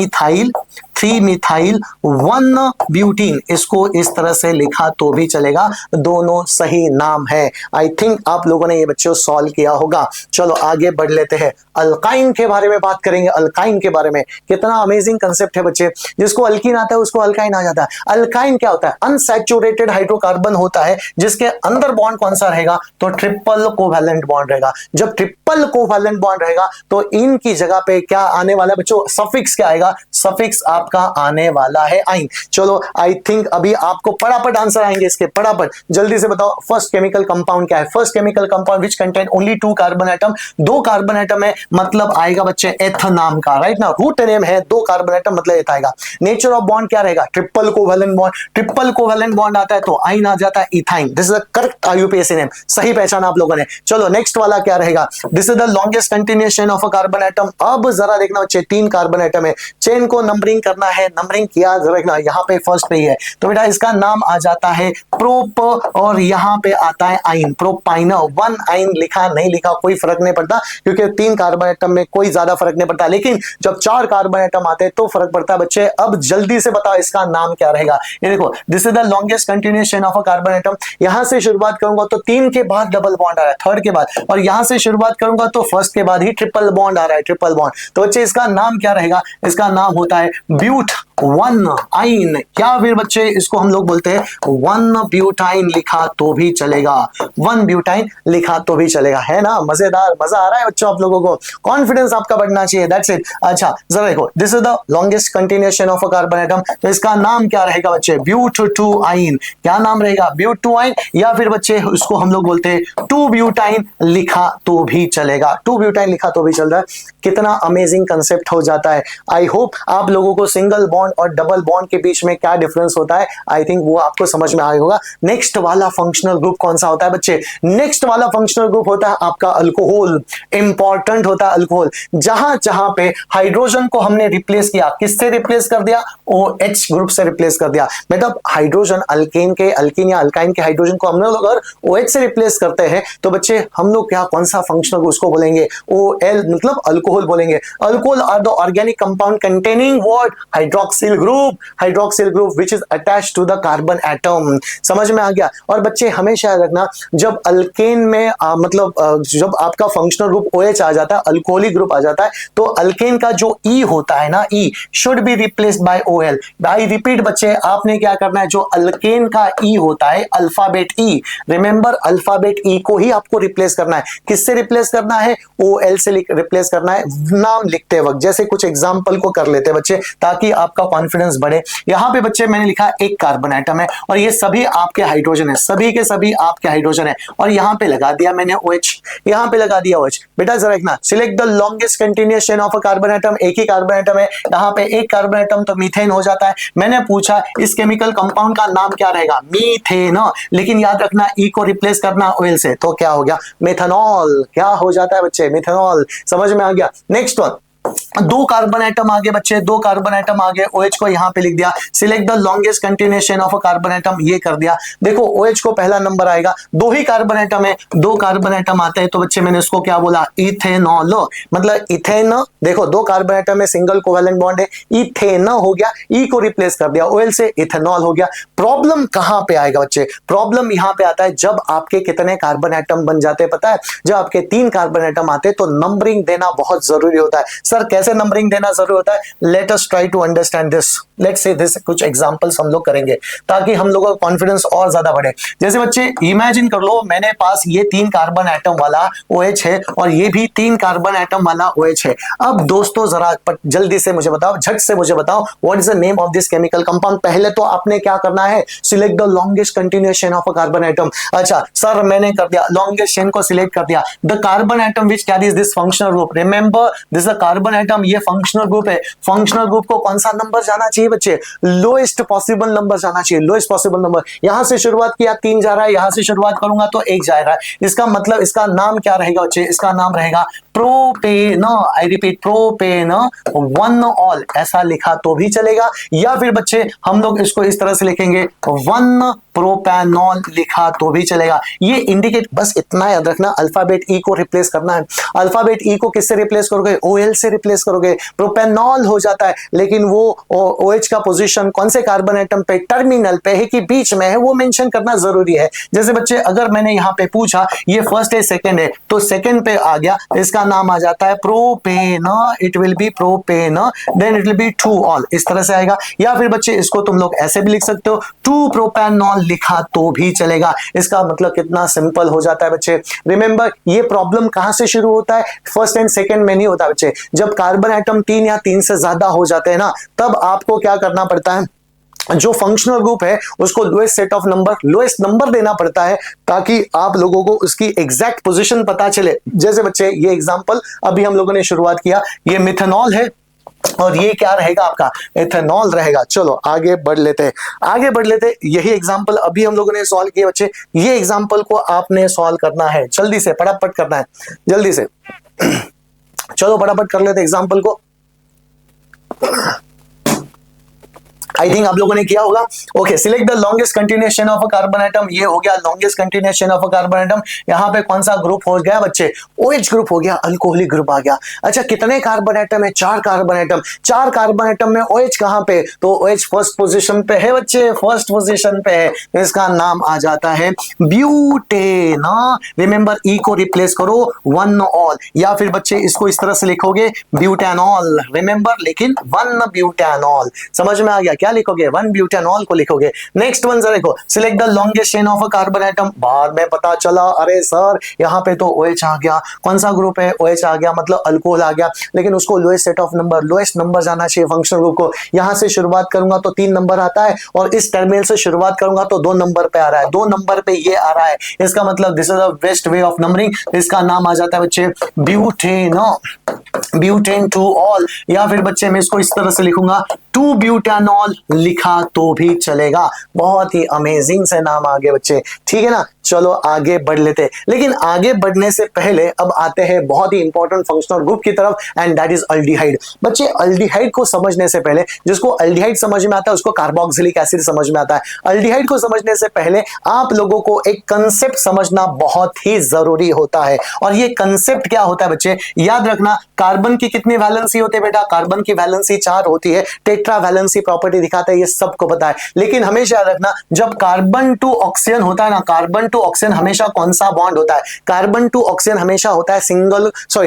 मिथाइल 1 ब्यूटीन, इसको इस तरह से लिखा तो भी चलेगा, दोनों सही नाम है। आई थिंक आप लोगों ने ये बच्चों सॉल्व किया होगा। चलो आगे बढ़ लेते हैं, अल्काइन के बारे में बात करेंगे। अल्काइन के बारे में कितना अमेजिंग कंसेप्ट है बच्चे, जिसको अल्कीन आता है उसको अल्काइन आ जाता है। अल्काइन क्या होता है, अनसैचुरेटेड हाइड्रोकार्बन होता है जिसके अंदर बॉन्ड कौन सा रहेगा, तो ट्रिपल कोवैलेंट बॉन्ड रहेगा। जब ट्रिपल कोवैलेंट बॉन्ड रहेगा तो इनकी जगह पे क्या आने वाला है बच्चों, सफिक्स क्या आएगा, सफिक्स आपका आने वाला है आइन। चलो आई थिंक अभी आपको फटाफट आंसर आएंगे इसके, फटाफट जल्दी से बताओ। फर्स्ट केमिकल कंपाउंड क्या है, first chemical compound which contain only 2 carbon atom, 2 carbon atom है मतलब आएगा बच्चे एथ नाम का, राइट ना, रूट नेम है 2 कार्बन एटम मतलब एथ आएगा। नेचर ऑफ बॉन्ड क्या रहेगा, triple covalent bond, triple covalent bond आता है तो आइन आ जाता है ethyne. This is the correct IUPAC name, सही पहचाना आप लोगों ने। चलो नेक्स्ट वाला क्या रहेगा, this is the longest continuous chain of a carbon atom. अब जरा देखना बच्चे 3 कार्बन एटम है, चेन को नंबरिंग करना है, नंबरिंग किया, जरा देखना यहाँ पे फर्स्ट पे ही है, तो बेटा इसका नाम आ जाता है प्रोप और यहाँ पे आता है आइन, प्रोपाइनर। वन आइन लिखा नहीं लिखा कोई फर्क नहीं पड़ता, क्योंकि 3 कार्बन एटम में कोई ज्यादा फर्क नहीं पड़ता, लेकिन जब 4 कार्बन एटम आते हैं तो फर्क पड़ता है बच्चे। अब जल्दी से बताओ इसका नाम क्या रहेगा। ये देखो, this is the longest continuation of a carbon atom. यहां से शुरुआत करूंगा तो 3 के बाद डबल बॉन्ड आ रहा है, थर्ड के बाद, और यहां से शुरुआत करूंगा तो फर्स्ट के बाद ही ट्रिपल बॉन्ड आ रहा है, ट्रिपल बॉन्ड। तो बच्चे इसका नाम क्या रहेगा, इसका नाम होता है ब्यूट वन आइन, या फिर बच्चे इसको हम लोग बोलते हैं वन ब्यूटाइन लिखा तो भी चलेगा, वन ब्यूटाइन लिखा तो भी चलेगा, है ना। मजेदार, मजा आ रहा है बच्चों आप लोगों को, कॉन्फिडेंस आपका बढ़ना चाहिए, दैट्स इट। अच्छा जरा देखो, this is the longest continuation of a carbon atom, तो इसका नाम क्या रहेगा बच्चे, ब्यूट टू आइन। क्या नाम रहेगा, ब्यूट टू आइन, या फिर बच्चे उसको हम लोग बोलते हैं टू ब्यूटाइन लिखा तो भी चलेगा, टू ब्यूटाइन लिखा तो भी चल रहा है। कितना अमेजिंग कंसेप्ट हो जाता है। आई होप आप लोगों को सिंगल बॉन्ड और डबल बॉन्ड के बीच में क्या डिफरेंस होता है, आई थिंक वो आपको समझ में आया होगा। नेक्स्ट वाला फंक्शनल ग्रुप कौन सा होता है बच्चे, नेक्स्ट वाला फंक्शनल ग्रुप होता है आपका अल्कोहल। इंपॉर्टेंट होता है अल्कोहल, जहां जहां पे हाइड्रोजन को हमने रिप्लेस किया, किससे रिप्लेस कर दिया, OH ग्रुप से रिप्लेस कर दिया। मतलब हाइड्रोजन अल्केन के, अल्किन या अल्काइन के हाइड्रोजन को हमने लोग अगर OH से रिप्लेस करते हैं तो बच्चे हम लोग क्या, कौन सा फंक्शनल ग्रुप उसको बोलेंगे, OL, मतलब अल्कोहल बोलेंगे। Alcohol are the organic compound containing what, hydroxyl group, hydroxyl group which is attached to the carbon atom. समझ में आ गया। और बच्चे हमेशा याद रखना, जब अल्केन में जब आपका फंक्शनल ग्रुप OH आ जाता है, अल्कोहलिक ग्रुप आ जाता है, तो अल्केन का जो E होता है ना, E should be replaced bye OL। I repeat बच्चे, आपने क्या करना है, जो अल्केन का E होता है, alphabet E, remember alphabet E को ही आपको रिप्लेस करना है। किससे रिप्लेस करना है, OL से रिप्लेस करना है नाम लिखते वक्त। जैसे कुछ एग्जांपल को कर लेते हैं बच्चे, ताकि आपका कॉन्फिडेंस बढ़े। यहां पे बच्चे मैंने लिखा एक कार्बन एटम है और ये सभी आपके हाइड्रोजन है, सभी के सभी आपके हाइड्रोजन है, और यहां पे लगा दिया मैंने OH, यहां पे लगा दिया OH। बेटा जरा देखना, select the longest continuation of a carbon atom. एक ही कार्बन एटम है, यहां पे एक कार्बन एटम तो मीथेन हो जाता है। मैंने पूछा इस केमिकल कंपाउंड का नाम क्या रहेगा, मीथेन, लेकिन याद रखना E को रिप्लेस करना OL से, तो क्या हो गया, मेथनॉल। क्या हो जाता है बच्चे, मेथनॉल। समझ में आ गया। नेक्स्ट वन, 2 कार्बन एटम आगे बच्चे, 2 कार्बन एटम आगे, OH को यहां पे लिख दिया। Select the longest continuation of a carbon atom, ये कर दिया। देखो OH को पहला नंबर आएगा, 2 ही कार्बन एटम है, 2 कार्बन एटम आते हैं, तो बच्चे मैंने इसको क्या बोला, इथेनॉल, मतलब इथेन। देखो 2 कार्बन एटम में सिंगल कोवेलेंट बॉन्ड है, इथेन हो गया, E को रिप्लेस कर दिया OL से, इथेनॉल हो गया। प्रॉब्लम कहां पे आएगा बच्चे, प्रॉब्लम यहां पे आता है जब आपके कितने कार्बन एटम बन जाते हैं पता है, जब आपके 3 कार्बन एटम आते हैं तो नंबरिंग देना बहुत जरूरी होता है। सर कैसे नंबरिंग देना जरूरी होता है, let us try to understand this, let's say this. कुछ एग्जांपल्स हम लोग करेंगे ताकि हम लोगों का कॉन्फिडेंस और ज्यादा बढ़े। जैसे बच्चे इमेजिन कर लो, मैंने पास ये 3 कार्बन एटम वाला OH है और ये भी 3 कार्बन एटम वाला OH है। अब दोस्तों जरा जल्दी से मुझे बताओ, झट से मुझे बताओ, what is the name of this chemical compound. पहले तो आपने क्या करना है, select the longest continuation of a carbon atom. अच्छा सर मैंने कर दिया, लॉन्गेस्ट चेन को सिलेक्ट कर दिया। The carbon atom which carries this functional group, remember this the carbon atom, ये फंक्शनल ग्रुप है। फंक्शनल ग्रुप को कौन सा नंबर जाना चाहिए बच्चे, लोएस्ट पॉसिबल नंबर जाना चाहिए, लोएस्ट पॉसिबल नंबर। यहां से शुरुआत किया 3 जा रहा है, यहां से शुरुआत करूंगा तो 1 जाएगा। इसका मतलब इसका नाम क्या रहेगा बच्चे, इसका नाम रहेगा propane. I repeat, propane one all, ऐसा लिखा तो भी चलेगा, या फिर बच्चे हम लोग इसको इस तरह से लिखेंगे वन प्रोपेनॉल लिखा तो भी चलेगा। ये इंडिकेट, बस इतना याद रखना, अल्फाबेट E को रिप्लेस करना है। अल्फाबेट E को किससे रिप्लेस करोगे, OL से रिप्लेस करोगे, प्रोपेनॉल हो जाता है, लेकिन वो OH का पोजीशन कौन से कार्बन एटम पे, टर्मिनल पे है कि बीच में है, वो मेंशन करना जरूरी है। जैसे बच्चे अगर मैंने यहाँ पे पूछा ये फर्स्ट है सेकंड है, तो सेकंड पे आ गया, इसका नाम आ जाता है propane, it will be propane, then it will be two ol, इस तरह से आएगा। या फिर बच्चे इसको तुम लोग ऐसे भी लिख सकते हो, 2 प्रोपेनॉल लिखा तो भी चलेगा। इसका मतलब कितना सिंपल हो जाता है बच्चे। रिमेंबर ये प्रॉब्लम कहां से शुरू होता है, फर्स्ट एंड सेकंड में नहीं होता बच्चे। जब कार्बन एटम 3 या 3 से ज्यादा हो जाते हैं ना, तब आपको क्या करना पड़ता है, जो फंक्शनल ग्रुप है उसको lowest set of number, lowest number देना पड़ता है, ताकि आप लोगों को उसकी एग्जैक्ट पोजीशन पता चले। जैसे बच्चे ये एग्जांपल अभी हम लोगों ने शुरुआत किया, ये मिथेनॉल है और ये क्या रहेगा आपका, एथेनॉल रहेगा। चलो आगे बढ़ लेते हैं, आगे बढ़ लेते हैं। यही एग्जांपल अभी हम लोगों ने सॉल्व किए बच्चे, ये एग्जांपल को आपने सॉल्व करना है, जल्दी से फटाफट करना है, जल्दी से चलो फटाफट कर लेते एग्जांपल को। आई थिंक आप लोगों ने किया होगा। Okay, select the longest continuation of a carbon atom, ये हो गया longest continuation of a carbon atom. यहाँ पे कौन सा ग्रुप हो गया बच्चे, OH ग्रुप हो गया, अल्कोहलिक ग्रुप आ गया। अच्छा, कितने कार्बन एटम है, 4 कार्बन एटम। 4 कार्बन एटम में OH कहां पे, तो OH फर्स्ट पोजीशन पे है बच्चे, फर्स्ट पोजीशन पे है, इसका नाम आ जाता है ब्यूटेन। रिमेंबर, ई को रिप्लेस करो 1 ऑल, या फिर बच्चे इसको इस तरह से लिखोगे ब्यूटेनॉल, रिमेंबर, लेकिन 1 ब्यूटेनॉल। समझ में आ गया, क्या लिखोगे, 1 ब्यूटेनॉल को लिखोगे। नेक्स्ट वन जरा देखो, select the longest chain of a carbon atom. बाद में पता चला अरे सर यहाँ पे तो OH आ गया, कौन सा ग्रुप है, OH आ गया, मतलब अल्कोहल आ गया, लेकिन उसको lowest set of number, lowest number जाना चाहिए फंक्शनल ग्रुप को। यहां से शुरुआत करूंगा तो 3 नंबर आता है, और इस टर्मिनल से शुरुआत करूंगा तो 2 नंबर पे आ रहा है, 2 नंबर पे ये आ रहा है, इसका मतलब this is a best way of numbering. इसका नाम आ जाता है बच्चे ब्यूटेन, ब्यूटेन 2 ऑल, या फिर बच्चे मैं इसको इस तरह से लिखूंगा 2 ब्यूटेनॉल, लिखा तो भी चलेगा। बहुत ही अमेजिंग से नाम आगे बच्चे, ठीक है ना। चलो आगे बढ़ लेते, लेकिन आगे बढ़ने से पहले अब आते हैं बहुत ही इंपॉर्टेंट फंक्शनल ग्रुप की तरफ, एंड दैट इज अल्डिहाइड। बच्चे अल्डिहाइड को समझने से पहले, जिसको अल्डिहाइड समझ में आता है उसको कार्बोक्सिलिक एसिड समझ में आता है। अल्डिहाइड को समझने से पहले आप लोगों को एक कंसेप्ट समझना बहुत ही जरूरी होता है, और ये कंसेप्ट क्या होता है बच्चे, याद रखना। कार्बन की कितनी वैलेंसी होती है बेटा, कार्बन की वैलेंसी 4 होती है, टेट्रा वैलेंसी प्रॉपर्टी दिखाता है, ये सबको पता है। लेकिन हमेशा याद रखना, जब कार्बन टू ऑक्सीजन होता है ना, कार्बन टू ऑक्सीजन हमेशा कौन सा बॉन्ड होता है, कार्बन टू ऑक्सीजन हमेशा होता है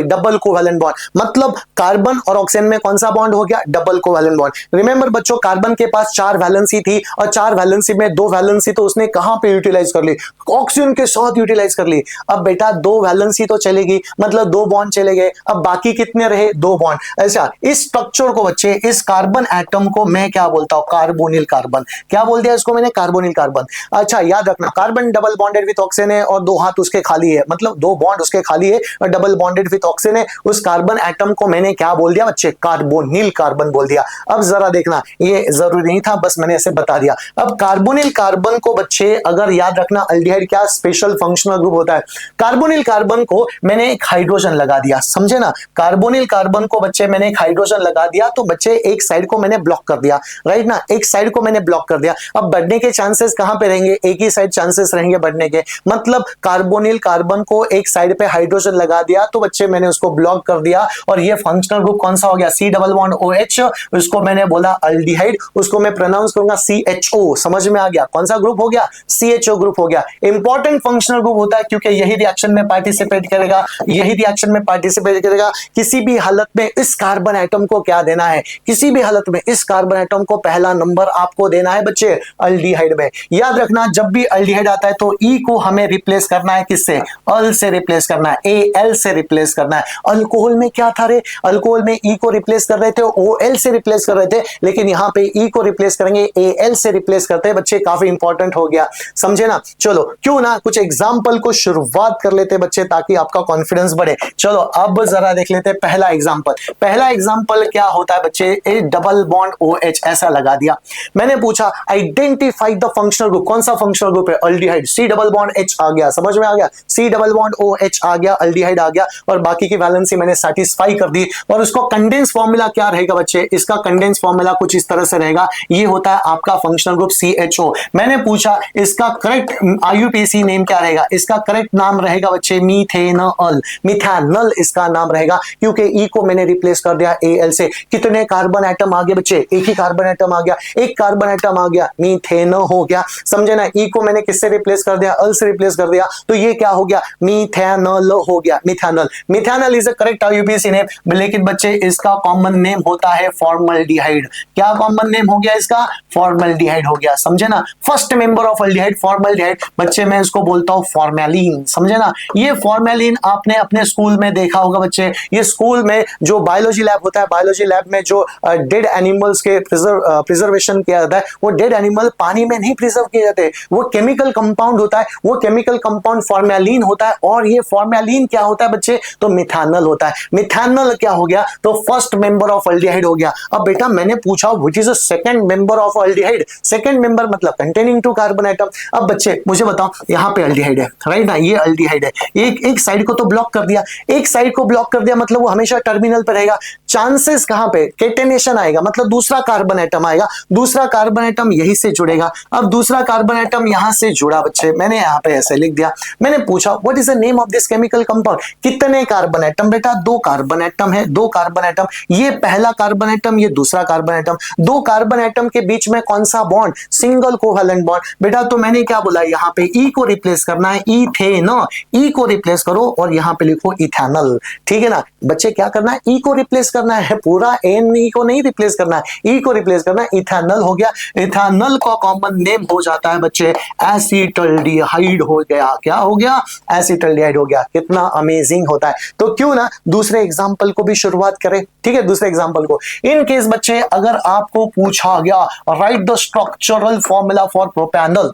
डबल कोवैलेंट बॉन्ड। मतलब कार्बन और ऑक्सीजन में कौन सा बॉन्ड हो गया, डबल कोवैलेंट बॉन्ड। रिमेंबर बच्चों, कार्बन के पास 4 वैलेंसी थी, और 4 वैलेंसी में 2 वैलेंसी तो उसने कहां पे यूटिलाइज कर ली, ऑक्सीजन के साथ यूटिलाइज कर ली। अब बेटा 2 वैलेंसी तो चलेगी, मतलब 2 बॉन्ड चले गए, अब बाकी कितने रहे, 2 बॉन्ड। अच्छा, इस स्ट्रक्चर को बच्चे, इस कार्बन एटम को मैं क्या बोलता हूं, कार्बोनिल कार्बन। क्या बोल दिया इसको मैंने, कार्बोनिल कार्बन। अच्छा याद रखना, carbon double bonded with oxygen है और 2 हाथ उसके खाली है, मतलब 2 बॉन्ड उसके खाली है और डबल बॉन्डेड विद ऑक्सीजन है। उस कार्बन एटम को मैंने क्या बोल दिया बच्चे, कार्बोनिल कार्बन बोल दिया। अब जरा देखना, ये जरूरी नहीं था, बस मैंने ऐसे बता दिया। अब कार्बोनिल कार्बन को बच्चे अगर याद रखना, अल्डिहाइड क्या स्पेशल फंक्शनल ग्रुप होता है। कार्बोनिल कार्बन को मैंने एक हाइड्रोजन लगा दिया, समझे ना। कार्बोनिल कार्बन को बच्चे मैंने एक हाइड्रोजन लगा दिया, तो बच्चे एक साइड को मैंने ब्लॉक कर दिया, राइट ना, एक साइड को मैंने ब्लॉक कर दिया। अब बढ़ने के चांसेस कहां पे रहेंगे, एक ही साइड चांसेस रहेंगे बढ़ने के। मतलब कार्बोनिल कार्बन को एक साइड पे हाइड्रोजन लगा दिया, तो बच्चे मैंने उसको ब्लॉक कर दिया, और ये फंक्शनल ग्रुप कौन सा हो गया, C डबल बॉन्ड OH, उसको मैंने बोला अल्डिहाइड, उसको मैं प्रोनाउंस करूंगा CHO। समझ में आ गया, कौन सा ग्रुप हो गया, CHO ग्रुप हो गया। इंपॉर्टेंट फंक्शनल ग्रुप होता है, क्योंकि यही रिएक्शन में पार्टिसिपेट करेगा, यही रिएक्शन में पार्टिसिपेट करेगा। किसी भी हालत में इस कार्बन एटम को क्या देना है, किसी भी हालत में इस कार्बन एटम को पहला नंबर आपको देना है बच्चे, अल्डिहाइड में। याद रखना, जब भी अल्डिहाइड आता है तो E को हमें रिप्लेस करना है, किससे, अल से रिप्लेस करना है, Al से रिप्लेस करना है। अल्कोहल में क्या था रे, अल्कोहल में E को रिप्लेस कर रहे थे, OL से रिप्लेस कर रहे थे, लेकिन यहां पे E को रिप्लेस करेंगे, Al से रिप्लेस करते हैं बच्चे, काफी इंपॉर्टेंट हो गया, समझे ना। चलो क्यों ना कुछ एग्जाम्पल को शुरुआत कर लेते बच्चे, ताकि आपका कॉन्फिडेंस बढ़े। चलो अब जरा देख लेते हैं पहला एग्जाम्पल। पहला एग्जाम्पल क्या होता है बच्चे, ए डबल बॉन्ड OH ऐसा लगा दिया। मैंने पूछा आइडेंटिफाई द फंक्शनल ग्रुप, कौन सा फंक्शनल ग्रुप है, aldehyde. C double bond H आ गया, समझ में आ गया, C डबल बॉन्ड OH आ गया, अल्डिहाइड आ गया, और बाकी की वैलेंसी मैंने सेटिस्फाई कर दी। और उसको कंडेंस फॉर्मूला क्या रहेगा बच्चे, इसका कंडेंस फॉर्मूला कुछ इस तरह से रहेगा, ये होता है आपका फंक्शनल ग्रुप CHO। मैंने पूछा इसका करेक्ट IUPAC नेम क्या रहेगा, इसका करेक्ट नाम रहेगा बच्चे मीथेनॉल, मिथेनॉल इसका नाम रहेगा, क्योंकि E को मैंने रिप्लेस कर दिया Al से। कितने कार्बन एटम आ गए बच्चे, एक ही कार्बन एटम आ गया, एक कार्बन एटम आ गया, मीथेन हो गया, समझे ना। E को मैंने किससे रिप्लेस कर दिया, अल से रिप्लेस कर दिया, तो ये क्या हो गया, मीथेनॉल हो गया, methanol. Methanol is a correct IUPAC name, लेकिन बच्चे इसका कॉमन नेम होता है फॉर्मल्डिहाइड। क्या कॉमन नेम हो गया इसका, फॉर्मल्डिहाइड हो गया, समझे ना। First member of aldehyde formaldehyde, बच्चे मैं इसको बोलता हूं फॉर्मेलिन, समझे ना। ये फॉर्मेलिन आपने अपने स्कूल में देखा होगा बच्चे, ये स्कूल में जो बायोलॉजी लैब होता है, बायोलॉजी लैब में जो डेड एनिमल्स के प्रिजर्वेशन किया जाता है, वो डेड एनिमल पानी में नहीं प्रिजर्व किए जाते, वो केमिकल कंपाउंड होता है, वो केमिकल कंपाउंड फॉर्मेलिन होता है, और ये फॉर्मेलिन क्या होता है बच्चे, तो मिथेनॉल होता है। मिथेनॉल क्या हो गया, तो फर्स्ट मेंबर ऑफ अल्डिहाइड हो गया। अब बेटा मैंने पूछा which is the second member of aldehyde, second member मतलब कंटेनिंग 2 कार्बन एटम। अब बच्चे मुझे बताओ, यहां पे अल्डिहाइड है, राइट ना, ये अल्डिहाइड है, एक साइड को तो ब्लॉक कर दिया, एक साइड को ब्लॉक कर दिया, मतलब वो हमेशा टर्मिनल पे रहेगा। चांसेस कहां पे, केटेनेशन आएगा, मतलब मतलब दूसरा कार्बन एटम आएगा, दूसरा कार्बन एटम यहीं से जुड़ेगा। अब दूसरा कार्बन एटम यहां से जुड़ा बच्चे, मैंने यहां पे ऐसे लिख दिया। मैंने पूछा what is the name of this chemical compound, कितने कार्बन एटम, बेटा दो कार्बन एटम है, दो कार्बन एटम, ये पहला कार्बन एटम, ये दूसरा कार्बन एटम, दो कार्बन एटम के बीच में कौन सा बॉन्ड, सिंगल कोवेलेंट बॉन्ड। बेटा तो मैंने क्या बोला, यहाँ पे ई को रिप्लेस करना है, इथेन, ई को रिप्लेस करो और यहाँ पे लिखो इथेनॉल, ठीक है ना बच्चे। क्या करना है, ई को रिप्लेस करना है, पूरा एन ई को नहीं रिप्लेस करना है, ई को रिप्लेस करना है, इथेनॉल हो गया। इथेनॉल का कॉमन नेम हो जाता है बच्चे एसिटल्डिहाइड हो गया। क्या हो गया, एसिटल्डिहाइड हो गया। कितना अमेजिंग होता है। तो क्यों ना दूसरे एग्जांपल को भी शुरुआत करें, ठीक है। दूसरे एग्जांपल को, इन केस बच्चे अगर आपको पूछा गया right the structural formula for propanol,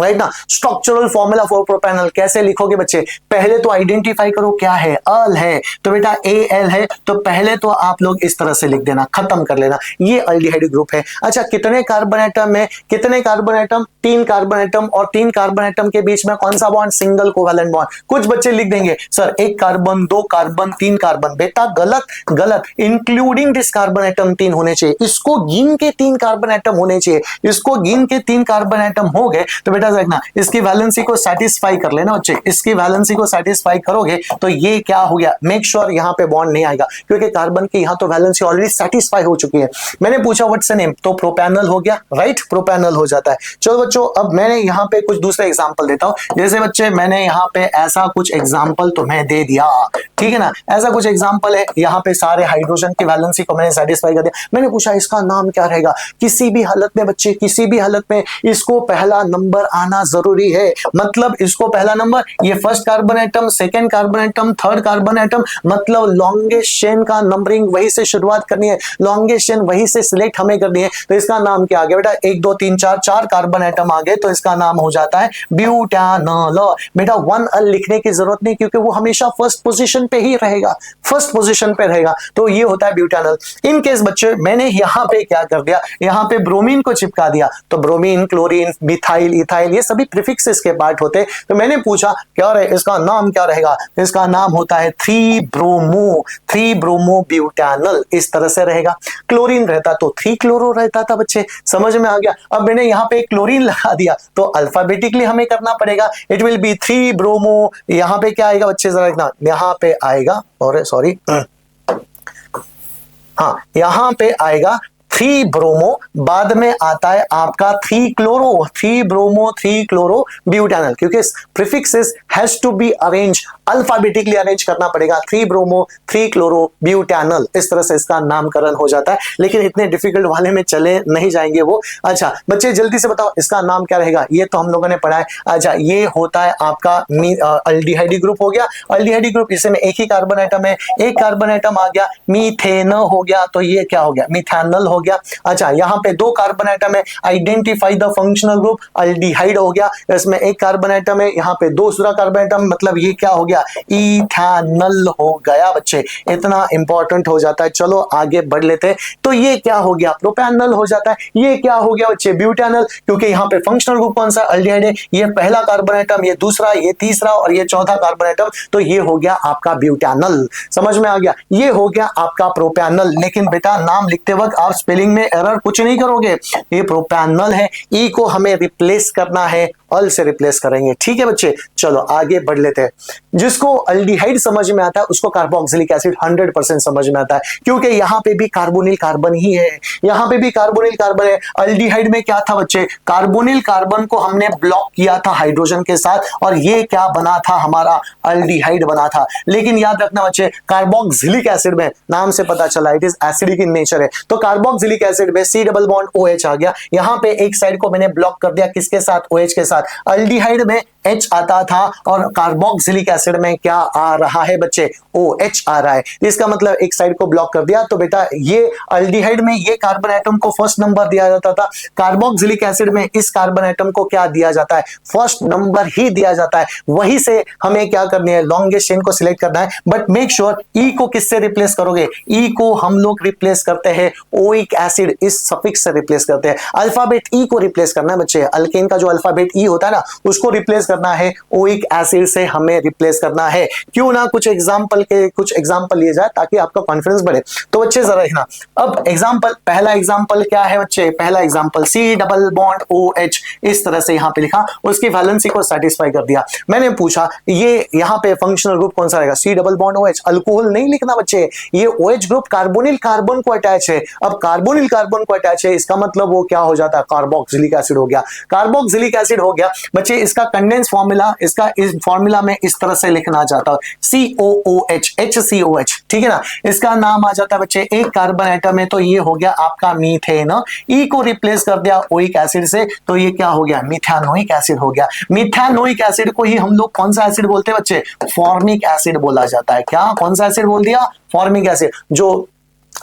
right ना, स्ट्रक्चरल फॉर्मूला फॉर प्रोपेनॉल कैसे लिखोगे बच्चे, पहले तो आइडेंटिफाई करो क्या है, अल है तो बेटा एल है, तो पहले तो आप लोग इस तरह से लिख देना, खत्म कर लेना, ये अल्डिहाइड ग्रुप है। अच्छा कितने कार्बन एटम है, कितने कार्बन एटम, तीन कार्बन एटम, और तीन कार्बन एटम के बीच में कौन सा बॉन्ड, सिंगल कोवेलेंट बॉन्ड। कुछ बच्चे लिख देंगे सर एक कार्बन, दो कार्बन, तीन कार्बन, बेटा गलत गलत, इंक्लूडिंग दिस कार्बन एटम तीन होने चाहिए, इसको गिन के तीन कार्बन एटम होने चाहिए, इसको गिन के तीन कार्बन एटम हो गए तो बेटा देखना इसकी वैलेंसी को सेटिस्फाई कर लेना बच्चे, इसकी वैलेंसी को सेटिस्फाई करोगे तो ये क्या हो गया, मेक श्योर यहाँ पे बॉन्ड नहीं आएगा क्योंकि कार्बन की यहाँ तो वैलेंसी ऑलरेडी सेटिस्फाई हो चुकी है। मैंने पूछा व्हाट्स द नेम, तो प्रोपेनॉल हो गया, राइट, प्रोपेनॉल हो जाता है। चलो बच्चों अब मैंने यहाँ पे कुछ दूसरे एग्जांपल देता हूं, जैसे बच्चे मैंने यहाँ पे ऐसा कुछ एग्जांपल तुम्हें दे दिया, ठीक है ना, ऐसा कुछ एग्जांपल है, यहाँ पे सारे हाइड्रोजन की वैलेंसी को मैंने सेटिस्फाई कर दिया। मैंने पूछा इसका नाम क्या रहेगा, किसी भी हालत में बच्चे, किसी भी हालत में इसको पहला नंबर आना जरूरी है, मतलब इसको पहला नंबर, ये first carbon atom, second carbon atom, third carbon atom, मतलब लॉन्गेस्ट चेन का नंबरिंग वही से शुरुआत करनी है, लॉन्गेस्ट चेन वही से सिलेक्ट हमें करनी है। तो इसका नाम क्या आ गया बेटा, एक दो तीन चार, चार कार्बन एटम आ गए तो इसका नाम हो जाता है ब्यूटानॉल। बेटा वन अल लिखने की जरूरत नहीं क्योंकि वो हमेशा फर्स्ट पोजीशन पे ही रहेगा, फर्स्ट पोजीशन पे रहेगा, तो ये होता है ब्यूटानॉल। इन केस बच्चे मैंने यहाँ पे क्या कर दिया, यहाँ पे ब्रोमीन को चिपका दिया, तो ब्रोमीन, क्लोरीन, मिथाइल, इथाइल, ये सभी प्रीफिक्सेस के पार्ट होते हैं। तो मैंने पूछा क्या रहे, इसका नाम क्या रहेगा, इसका नाम होता है 3 ब्रोमो ब्यूटानॉल, इस तरह से रहेगा। क्लोरीन रहता तो 3 क्लोरो रहता था बच्चे, समझ में आ गया। अब मैंने यहाँ पे क्लोरीन लगा दिया तो अल्फाबेटिकली हमें करना पड़ेगा, इट विल बी 3 ब्रोमो, यहाँ पे क्या आएगा बच्चे जरा देखना, यहाँ पे आएगा, और सॉरी हाँ यहाँ पे आएगा 3 ब्रोमो, बाद में आता है आपका 3 क्लोरो, 3 ब्रोमो 3 क्लोरो ब्यूटानॉल, क्योंकि prefixes has to be arrange, alphabetically arrange करना पड़ेगा, 3 ब्रोमो 3 क्लोरो ब्यूटानॉल, इस तरह से इसका नामकरण हो जाता है। लेकिन इतने डिफिकल्ट वाले में चले नहीं जाएंगे वो। अच्छा बच्चे जल्दी से बताओ इसका नाम क्या रहेगा, ये तो हम लोगों ने पढ़ा है। अच्छा ये होता है आपका अल्डिहाइड ग्रुप हो गया, अल्डिहाइड ग्रुप, इसमें एक ही कार्बन एटम है, एक कार्बन एटम आ गया, मीथेन हो गया, तो ये क्या हो गया, मिथेनॉल हो गया। अच्छा यहाँ पे दो कार्बन एटम है, identify the functional group, aldehyde हो गया, इसमें एक कार्बन एटम है, यहाँ पे दूसरा कार्बन एटम, मतलब ये क्या हो गया, इथेनॉल हो गया बच्चे, इतना इंपॉर्टेंट हो जाता है। चलो आगे बढ़ लेते हैं। तो ये क्या हो गया, प्रोपेनॉल हो जाता है। ये क्या हो गया बच्चे, ब्यूटानॉल, क्योंकि यहाँ पे फंक्शनल ग्रुप कौन सा, अल्डिहाइड है, ये पहला कार्बन एटम, ये दूसरा, ये तीसरा और ये चौथा कार्बन एटम, तो ये हो गया आपका ब्यूटानॉल, समझ में आ गया, ये हो गया आपका प्रोपेनॉल। लेकिन बेटा नाम लिखते वक्त आप स्पेलिंग में एरर कुछ नहीं करोगे, ये प्रोपेनॉल है, ई को हमें रिप्लेस करना है, अल से रिप्लेस करेंगे, ठीक है बच्चे। चलो आगे बढ़ लेते हैं। जिसको अल्डिहाइड समझ में आता है उसको कार्बोक्सिलिक एसिड 100% समझ में आता है, क्योंकि यहाँ पे भी कार्बोनिल कार्बन ही है, यहाँ पे भी कार्बोनिल कार्बन है। अल्डिहाइड में क्या था बच्चे, कार्बोनिल कार्बन को हमने ब्लॉक किया था हाइड्रोजन के साथ और ये क्या बना था, हमारा अल्डिहाइड बना था। लेकिन याद रखना बच्चे, कार्बोक्सिलिक एसिड में नाम से पता चला it is acidic in nature है, तो कार्बोक्सिलिक एसिड में C डबल बॉन्ड OH आ गया, यहाँ पे एक साइड को मैंने ब्लॉक कर दिया, किसके साथ, OH के साथ। अल्डिहाइड में H आता था और कार्बोक्सिलिक एसिड में क्या आ रहा है बच्चे, OH आ रहा है, इसका मतलब एक साइड को ब्लॉक कर दिया। तो बेटा ये अल्डिहाइड में ये कार्बन एटम को फर्स्ट नंबर दिया जाता था, कार्बोक्सिलिक एसिड में इस कार्बन एटम को क्या दिया जाता है, फर्स्ट नंबर ही दिया जाता है। वहीं से हमें क्या करनी है, लॉन्गेस्ट चेन को सिलेक्ट करना है, बट मेक श्योर ई को किससे रिप्लेस करोगे, ई को हम लोग रिप्लेस करते हैं ओइक एसिड इस सफिक्स से रिप्लेस करते हैं। अल्फाबेट ई को रिप्लेस करना है बच्चे, अल्केन का जो अल्फाबेट ई होता है ना उसको रिप्लेस करना है ओइक एसिड से, हमें रिप्लेस करना है। क्यों ना कुछ एग्जांपल लिए जाए ताकि आपका कॉन्फिडेंस बढ़े। तो बच्चे जरा देखना, अब एग्जांपल, पहला एग्जांपल क्या है बच्चे, पहला example C double bond O H, इस तरह से यहां पे लिखा, उसकी वैलेंसी को सेटिस्फाई कर दिया। मैंने पूछा ये यहां पे फंक्शनल ग्रुप कौन सा रहेगा, C double bond O H, alcohol नहीं लिखना बच्चे, ये O H group carbonyl carbon को अटैच है। अब कार्बोनिल कार्बन को अटैच है इसका मतलब वो क्या हो जाता है, कार्बोक्सिलिक एसिड हो गया। कार्बोक्सिलिक एसिड हो गया बच्चे, इसका कंडेंस फॉर्मूला, इसका इस फॉर्मूला में इस तरह से लिखना चाहता हूं, COOH, HCOH, ठीक है ना। इसका नाम आ जाता है बच्चे, एक कार्बन एटम है तो ये हो गया आपका मीथेन। ई को रिप्लेस कर दिया ओइक एसिड से तो ये क्या हो गया, मिथानोइक एसिड हो गया। मिथानोइक एसिड को ही हम लोग कौन सा एसिड बोलते हैं बच्चे, फॉर्मिक एसिड बोला जाता है। क्या, कौन सा एसिड बोल दिया, फॉर्मिक एसिड। जो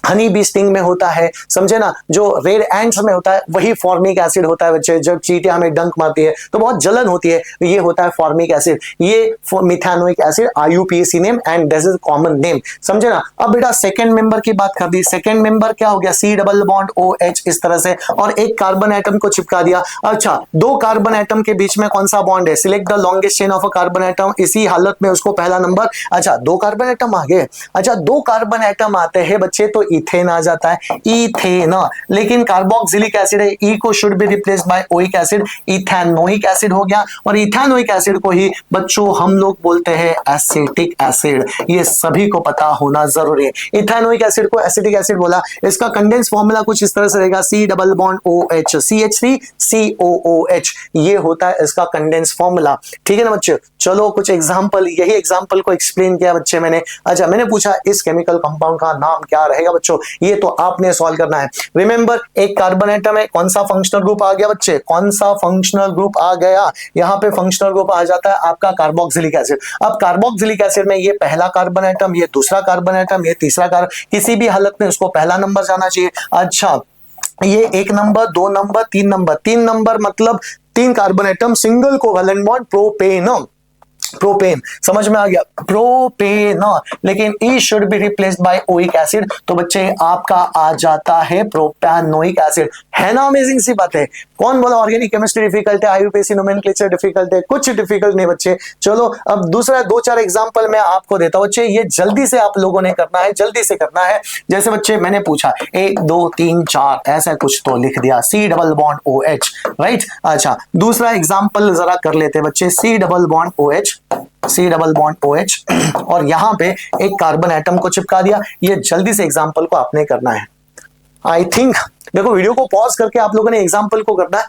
हनी बी स्टिंग में होता है, समझे ना, जो रेड एंट्स में होता है वही फॉर्मिक एसिड होता है बच्चे। जब चींटियां हमें डंक मारती है तो बहुत जलन होती है, ये होता है फॉर्मिक एसिड, ये methanoic acid, IUPAC name and this is common name, समझे ना। अब बेटा सेकंड मेंबर की बात कर दी, सेकंड मेंबर क्या हो गया, सी डबल बॉन्ड OH इस तरह से, और एक कार्बन एटम को चिपका दिया। अच्छा, दो कार्बन एटम के बीच में कौन सा बॉन्ड है, select the longest chain of a carbon atom, इसी हालत में उसको पहला नंबर। अच्छा, दो कार्बन एटम आ गए, अच्छा दो कार्बन एटम आते हैं बच्चे तो इथेन आ जाता है, इथेन। लेकिन कार्बोक्सिलिक एसिड है, ई को should be replaced by oic acid, ethanoic acid हो गया। और इथेनोइक एसिड को ही बच्चों हम लोग बोलते हैं एसिटिक एसिड, ये सभी को पता होना जरूरी है। इथेनोइक एसिड को एसिटिक एसिड बोला, इसका कंडेंस फॉर्मूला कुछ इस तरह से रहेगा, C double bond OH, CH3 COOH, ये होता है इसका कंडेंस फॉर्मूला, ठीक है ना बच्चे। चलो कुछ एग्जांपल, यही एग्जांपल को एक्सप्लेन किया बच्चे मैंने। अच्छा, मैंने पूछा इस केमिकल कंपाउंड का नाम क्या रहेगा बच्चों, ये तो आपने सॉल्व करना है। रिमेंबर, एक कार्बन एटम है, कौन सा फंक्शनल ग्रुप आ गया बच्चे, कौन सा फंक्शनल ग्रुप आ गया, यहां पे फंक्शनल ग्रुप आ जाता है आपका कार्बोक्सिलिक एसिड। अब कार्बोक्सिलिक एसिड में ये पहला कार्बन एटम, ये दूसरा कार्बन एटम, ये तीसरा कार्बन, किसी भी हालत में उसको पहला नंबर जाना चाहिए। अच्छा, ये एक नंबर, दो नंबर, तीन नंबर, तीन नंबर मतलब तीन carbon atom, single covalent bond, propane, propane, समझ में आ गया, प्रोपेन। लेकिन E should be replaced by oic acid, तो बच्चे आपका आ जाता है प्रोपैनोइक एसिड, है ना। अमेजिंग सी बात है। कौन बोला ऑर्गेनिक केमिस्ट्री डिफिकल्ट है, IUPAC नोमेनक्लेचर डिफिकल्ट है, कुछ डिफिकल्ट नहीं बच्चे। चलो अब दूसरा दो चार एग्जांपल मैं आपको देता हूं बच्चे, ये जल्दी से आप लोगों ने करना है, जल्दी से करना है। जैसे बच्चे मैंने पूछा 1 2 3 4 ऐसा कुछ तो लिख दिया, C double bond OH, right. अच्छा, दूसरा एग्जांपल जरा कर लेते हैं बच्चे, C double bond OH, C double bond OH, और यहां पे एक कार्बन एटम को चिपका दिया। ये जल्दी से एग्जांपल को आपने करना है। आई थिंक देखो वीडियो को पॉज करके आप लोगों ने एग्जांपल को करना है,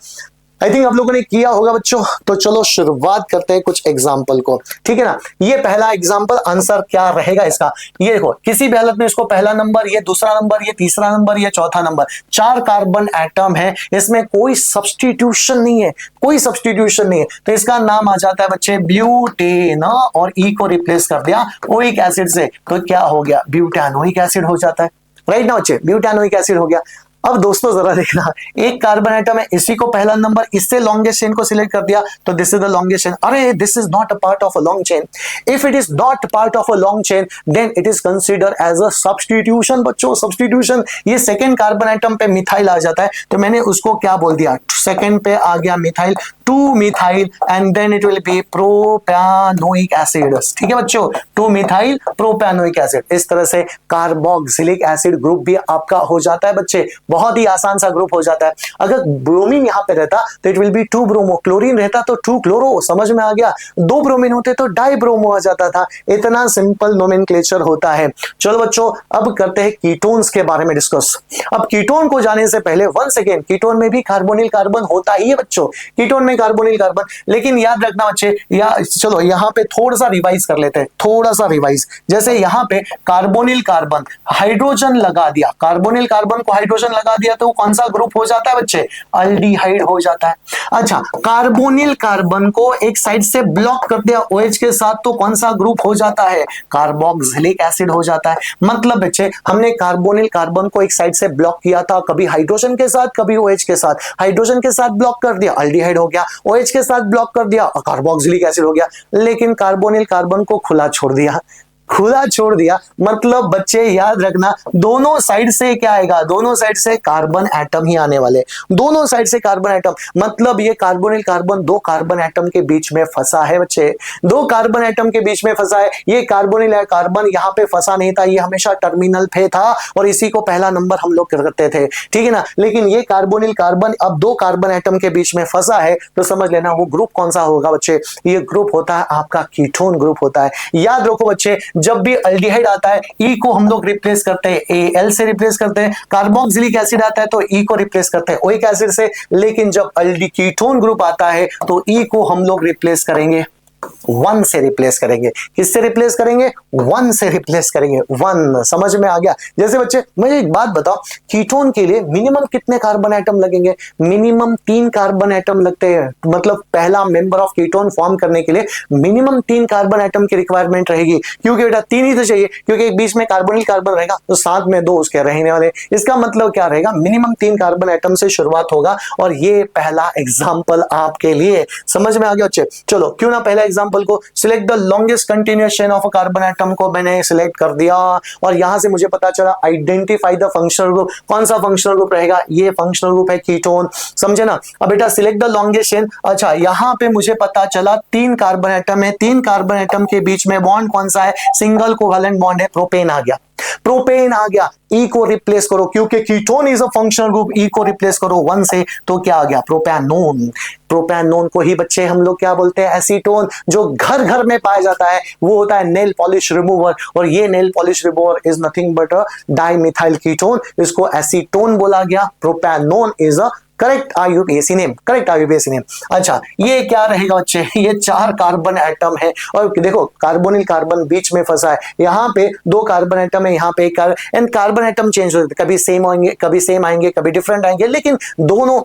आई थिंक आप लोगों ने किया होगा बच्चों। तो चलो शुरुआत करते हैं कुछ एग्जाम्पल को, ठीक है ना। ये पहला एग्जाम्पल, आंसर क्या रहेगा इसका, ये देखो किसी भी हालत में इसको पहला नंबर, ये दूसरा नंबर, ये तीसरा नंबर, ये चौथा नंबर, चार कार्बन एटम है, इसमें कोई सब्स्टिट्यूशन नहीं है, कोई सब्स्टिट्यूशन नहीं है, तो इसका नाम आ जाता है बच्चे ब्यूटेन, और ई को रिप्लेस कर दिया ओइक एसिड से तो क्या हो गया, ब्यूटानोइक एसिड हो जाता है, राइट ना बच्चे, ब्यूटानोइक एसिड हो गया। अब दोस्तों जरा देखना, एक कार्बन एटम है, इसी को पहला नंबर, इससे लॉन्गेस्ट चेन को सिलेक्ट कर दिया तो this is the longest chain. अरे this is not a part of a long chain, if it is not part of a long chain then it is consider as a substitution. बच्चों सब्स्टिट्यूशन, ये सेकंड कार्बन एटम पे मिथाइल आ जाता है तो मैंने उसको क्या बोल दिया, सेकंड पे आ गया methyl, 2 methyl and then it will be propanoic acid, ठीक है बच्चों, 2 मिथाइल प्रोपैनोइक एसिड। इस तरह से कार्बोक्सिलिक एसिड ग्रुप भी आपका हो जाता है बच्चे, बहुत ही आसान सा ग्रुप हो जाता है। अगर ब्रोमीन यहां पे रहता तो it will be 2 bromo, chlorine रहता तो 2 क्लोरो, समझ में आ गया, 2 ब्रोमीन होते तो डाई ब्रोमो आ जाता था। इतना सिंपल नोमेनक्लेचर होता है। चलो बच्चों अब करते हैं कीटोन्स के बारे में डिस्कस। अब कीटोन को जाने से पहले वन सेकेंड, कीटोन में भी कार्बोनिल कार्बन होता ही है बच्चों, कीटोन में कार्बोनिल कार्बन, लेकिन याद रखना बच्चे, या चलो यहां पे थोड़ा सा रिवाइज कर लेते हैं, थोड़ा सा रिवाइज। जैसे यहां पे कार्बोनिल कार्बन हाइड्रोजन लगा दिया, कार्बोनिल कार्बन को हाइड्रोजन लगा दिया तो कौन सा ग्रुप हो जाता है बच्चे, अल्डिहाइड हो जाता है। अच्छा, कार्बोनिल कार्बन को एक साइड से ब्लॉक कर दिया OH के साथ तो कौन सा ग्रुप हो जाता है, कार्बोक्सिलिक एसिड हो जाता है। मतलब बच्चे हमने कार्बोनिल कार्बन को एक साइड से ब्लॉक किया था, कभी हाइड्रोजन के साथ कभी OH के साथ, हाइड्रोजन के साथ ब्लॉक कर दिया अल्डिहाइड हो गया, OH के साथ ब्लॉक कर दिया कार्बोक्सिलिक एसिड हो गया, लेकिन कार्बोनिल कार्बन को खुला छोड़ दिया खुला छोड़ दिया, मतलब बच्चे याद रखना दोनों साइड से क्या आएगा, दोनों साइड से कार्बन एटम ही आने वाले, दोनों साइड से कार्बन एटम, मतलब ये कार्बोनिल कार्बन दो कार्बन एटम के बीच में फंसा है बच्चे, दो कार्बन एटम के बीच में फंसा है। ये कार्बोनिल कार्बन यहाँ पे फंसा नहीं था, ये हमेशा टर्मिनल पे था और इसी को पहला नंबर हम लोग करते थे, ठीक है ना। लेकिन ये कार्बोनिल कार्बन अब दो कार्बन एटम के बीच में फंसा है, तो समझ लेना वो ग्रुप कौन सा होगा बच्चे, ये ग्रुप होता है आपका कीटोन ग्रुप होता है। याद रखो बच्चे, जब भी अल्डिहाइड आता है ई को हम लोग रिप्लेस करते हैं एल से रिप्लेस करते हैं, कार्बोक्सिलिक एसिड आता है तो ई को रिप्लेस करते हैं ओइक एसिड से, लेकिन जब कीटोन ग्रुप आता है तो ई को हम लोग रिप्लेस करेंगे वन से रिप्लेस करेंगे। किससे रिप्लेस करेंगे, वन से रिप्लेस करेंगे, वन। समझ में आ गया। जैसे बच्चे मुझे एक बात बताओ, कीटोन के लिए मिनिमम कितने कार्बन एटम लगेंगे, मिनिमम 3 कार्बन एटम लगते हैं, मतलब पहला मेंबर ऑफ कीटोन फॉर्म करने के लिए मिनिमम 3 कार्बन एटम की रिक्वायरमेंट रहेगी, क्योंकि बेटा 3 ही तो चाहिए, क्योंकि एक बीच में कार्बोनिल कार्बन रहेगा तो साथ में 2 उसके रहने वाले, इसका मतलब क्या रहेगा, मिनिमम 3 कार्बन एटम से शुरुआत होगा। और ये पहला एग्जाम्पल आपके लिए समझ में आ गया बच्चे। चलो क्यों ना पहला एग्जाम्पल को select the longest continuous chain of a carbon atom को मैंने सिलेक्ट कर दिया और यहां से मुझे पता चला आइडेंटिफाई द फंक्शनल ग्रुप। कौन सा फंक्शनल ग्रुप रहेगा, ये फंक्शनल ग्रुप है कीटोन, समझे ना। अब बेटा सिलेक्ट द लॉन्गेस्ट चेन, अच्छा यहां पे मुझे पता चला 3 कार्बन एटम है, 3 कार्बन एटम के बीच में बॉन्ड कौन सा है, सिंगल कोवैलेंट बॉन्ड है, प्रोपेन आ गया, प्रोपेन आ गया। ई को रिप्लेस करो, क्योंकि ketone is a functional group, E को रिप्लेस करो 1 से तो क्या आ गया, प्रोपैनोन। प्रोपैनोन को ही बच्चे हम लोग क्या बोलते हैं, एसीटोन। जो घर घर में पाया जाता है वो होता है नेल पॉलिश रिमूवर, और ये nail polish remover is nothing but a dimethyl ketone, इसको एसीटोन बोला गया। Propanone is a correct IUPAC name, correct IUPAC name. अच्छा ये क्या रहेगा बच्चे, ये 4 कार्बन एटम है और देखो कार्बोनिल कार्बन बीच में फंसा है, यहाँ पे 2 कार्बन एटम है, यहाँ पे एक एंड कार्बन एटम चेंज होते, कभी सेम आएंगे, कभी सेम आएंगे, कभी डिफरेंट आएंगे, लेकिन दोनों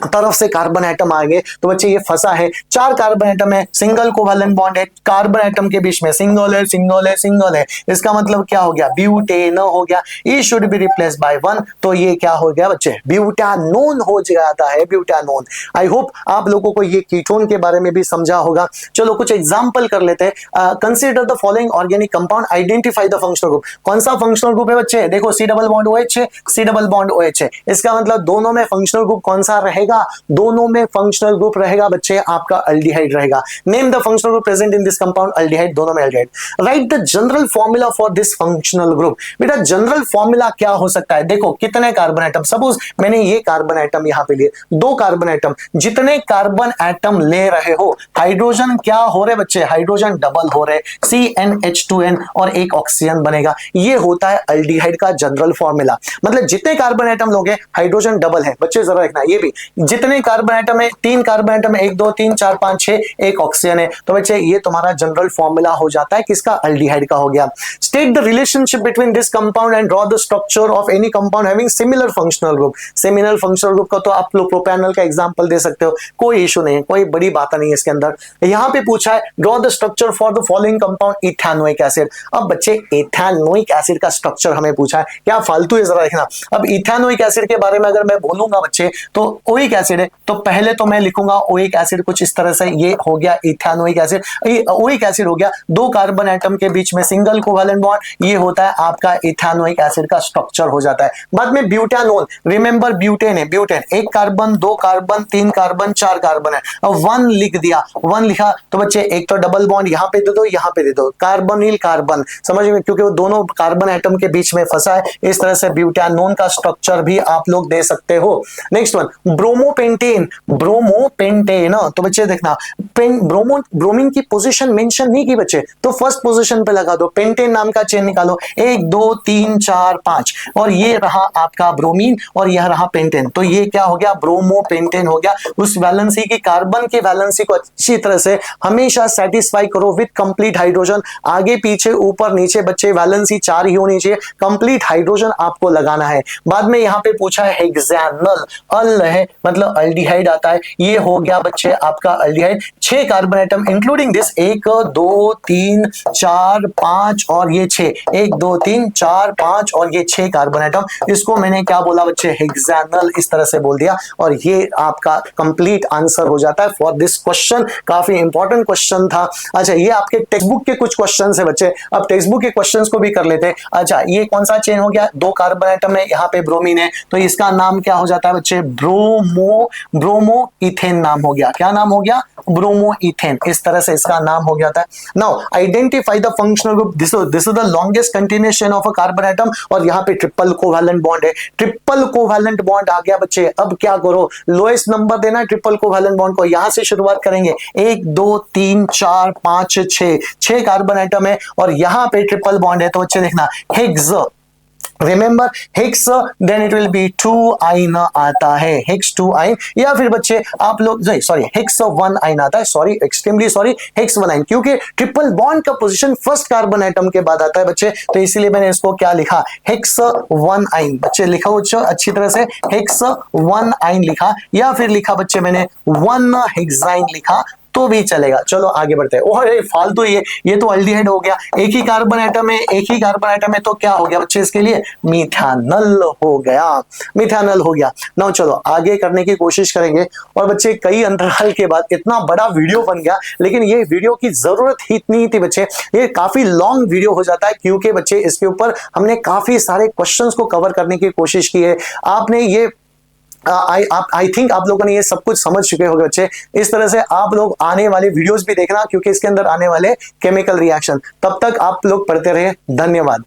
तरफ से कार्बन एटम आएंगे। तो बच्चे ये फंसा है, 4 कार्बन एटम है, सिंगल कोवैलेंट बॉन्ड है, कार्बन एटम के बीच में सिंगल है, सिंगल है, सिंगल है, इसका मतलब क्या हो गया, ब्यूटेन हो गया। ई शुड बी रिप्लेस बाय 1, तो ये क्या हो गया बच्चे, ब्यूटानोन हो जाता है, ब्यूटानोन। आई होप आप लोगों को ये कीटोन के बारे में भी समझा होगा। चलो कुछ एग्जांपल कर लेते हैं। Consider the following organic compound, identify the functional group. कौन सा फंक्शनल ग्रुप है बच्चे, देखो C डबल बॉन्ड OH है, C डबल बॉन्ड OH है, इसका मतलब दोनों में फंक्शनल ग्रुप कौन सा रहेगा, दोनों में फंक्शनल ग्रुप रहेगा बच्चे आपका अल्डिहाइड रहेगा। Name the functional group present in this compound, aldehyde, दोनों में aldehyde. Right the general formula for this functional group. बेटा जनरल फॉर्मूला क्या हो सकता है, देखो कितने कार्बन एटम, सपोज मैंने ये कार्बन एटम यहां पे लिए, 2 कार्बन एटम, जितने कार्बन एटम ले रहे हो हाइड्रोजन क्या हो रहे बच्चे, हाइड्रोजन डबल हो रहे, CnH2n और एक ऑक्सीजन बनेगा। ये होता है अल्डिहाइड का जनरल फॉर्मूला, मतलब जितने कार्बन एटम लोगे हाइड्रोजन डबल है बच्चे, जरा देखना ये भी जितने कार्बन एटम है, 3 कार्बन एटम है, 1 2 3 4 5 6, एक ऑक्सीजन है, तो बच्चे ये तुम्हारा जनरल फॉर्मूला हो जाता है किसका, अल्डिहाइड का हो गया। State the relationship between this compound and draw the structure of any compound having similar functional group. Similar functional group का तो आप लोग प्रोपैनॉल का एग्जांपल दे सकते हो, कोई इशू नहीं है, कोई बड़ी बात नहीं है इसके अंदर। यहां पे पूछा है draw the structure for the following compound ethanoic acid. अब बच्चे इथेनोइक एसिड का स्ट्रक्चर हमें पूछा है, क्या फालतू है, जरा देखना। अब इथेनोइक एसिड के बारे में अगर मैं बोलूंगा बच्चे तो ओइक एसिड है, तो पहले तो मैं लिखूंगा ओइक एसिड कुछ इस तरह से, ये हो गया इथेनोइक एसिड, ये ओइक एसिड हो गया, 2 कार्बन एटम के बीच में सिंगल कोवैलेंट बॉन्ड, ये होता है आपका इथेनोइक एसिड का स्ट्रक्चर हो जाता है। बाद में ब्यूटानोल, रिमेंबर ब्यूटेन है, butane 1 carbon 2 carbon 3 carbon 4 carbon है, अब 1 लिख दिया, 1 लिखा तो बच्चे एक तो डबल बॉन्ड यहां पे दे दो, यहां पे दे दो, कार्बोनिल कार्बन, समझ में, क्योंकि वो दोनों कार्बन एटम के बीच में फंसा है, इस तरह से ब्यूटानोन का स्ट्रक्चर भी आप लोग दे सकते हो। नेक्स्ट वन ब्रोमोपेंटेन, ब्रोमोपेंटेन, तो बच्चे देखना ब्रोमीन की पोजीशन मेंशन नहीं की बच्चे, तो फर्स्ट पोजीशन पे लगा दो, पेंटेन नाम का चेन निकालो, 1 2 3 4 5, और ये रहा आपका ब्रोमीन और यह रहा पेंटेन, तो ये क्या हो गया, ब्रोमोपेंटेन हो गया। उस वैलेंसी की, कार्बन की वैलेंसी को अच्छी तरह से हमेशा सेटिस्फाई करो विद कंप्लीट हाइड्रोजन, आगे पीछे ऊपर नीचे बच्चे वैलेंसी 4 ही होनी चाहिए, कंप्लीट हाइड्रोजन आपको लगाना है। बाद में यहां पे पूछा है हेक्सानल, अल है, मतलब अल्डिहाइड आता है। ये हो गया बच्चे आपका aldehyde. 6 carbon atom including this 1 2 3 4 5 और ये 6, 1 2 3 4 5 और ये 6 कार्बन एटम। इसको मैंने क्या बोला बच्चे, हेक्सानल, इस तरह से बोल दिया और ये आपका कंप्लीट आंसर हो जाता है फॉर दिस क्वेश्चन। काफी इंपॉर्टेंट क्वेश्चन था। अच्छा, ये आपके टेक्स्ट बुक के कुछ क्वेश्चन है बच्चे। अब टेक्स्ट बुक के क्वेश्चंस को भी कर लेते हैं। अच्छा, ये कौन सा चेन हो गया, 2 कार्बन एटम है, यहाँ पे ब्रोमीन है, तो इसका नाम क्या हो जाता है बच्चे, ब्रोमो इथेन नाम हो गया। क्या नाम हो गया, ब्रोमो इथेन, इस तरह से इसका नाम हो गया था। Now identify the functional group. This is the longest continuation of a carbon atom और यहाँ पे ट्रिपल कोवैलेंट बॉन्ड है। ट्रिपल कोवैलेंट बॉन्ड आ गया बच्चे। अब क्या करो, लोएस्ट नंबर देना ट्रिपल कोवैलेंट बॉन्ड को। यहां से शुरुआत करेंगे, 1 2 3 4 5 6 कार्बन एटम है और यहाँ पे ट्रिपल बॉन्ड है। तो बच्चे देखना, hex, remember hex, then it will be 2 yne आता है, हेक्स 2 आइन, या फिर बच्चे आप लोग सॉरी हेक्स 1 आइन आता है, सॉरी एक्सट्रीमली सॉरी, हेक्स 1 आइन, क्योंकि ट्रिपल बॉन्ड का पोजीशन फर्स्ट कार्बन एटम के बाद आता है बच्चे, तो इसीलिए मैंने इसको क्या लिखा, हेक्स 1 आइन। बच्चे लिखा बच्चों अच्छी तरह से, हेक्स 1 आइन लिखा, या फिर लिखा बच्चे मैंने 1 हेक्साइन लिखा तो भी चलेगा। चलो आगे बढ़ते हैं। ओह फालतू, ये तो अल्डिहाइड हो गया, एक ही कार्बन एटम है, एक ही कार्बन एटम है, तो क्या हो गया बच्चे इसके लिए, मिथानल हो गया, मिथानल हो गया। नाउ चलो आगे करने की कोशिश करेंगे। और बच्चे कई अंतराल के बाद इतना बड़ा वीडियो बन गया, लेकिन ये वीडियो की जरूरत ही इतनी थी बच्चे, ये काफी लॉन्ग वीडियो हो जाता है क्योंकि बच्चे इसके ऊपर हमने काफी सारे क्वेश्चंस को कवर करने की कोशिश की है। आपने ये आई थिंक आप लोगों ने ये सब कुछ समझ चुके होंगे बच्चे। इस तरह से आप लोग आने वाले वीडियोस भी देखना क्योंकि इसके अंदर आने वाले केमिकल रिएक्शन। तब तक आप लोग पढ़ते रहे। धन्यवाद।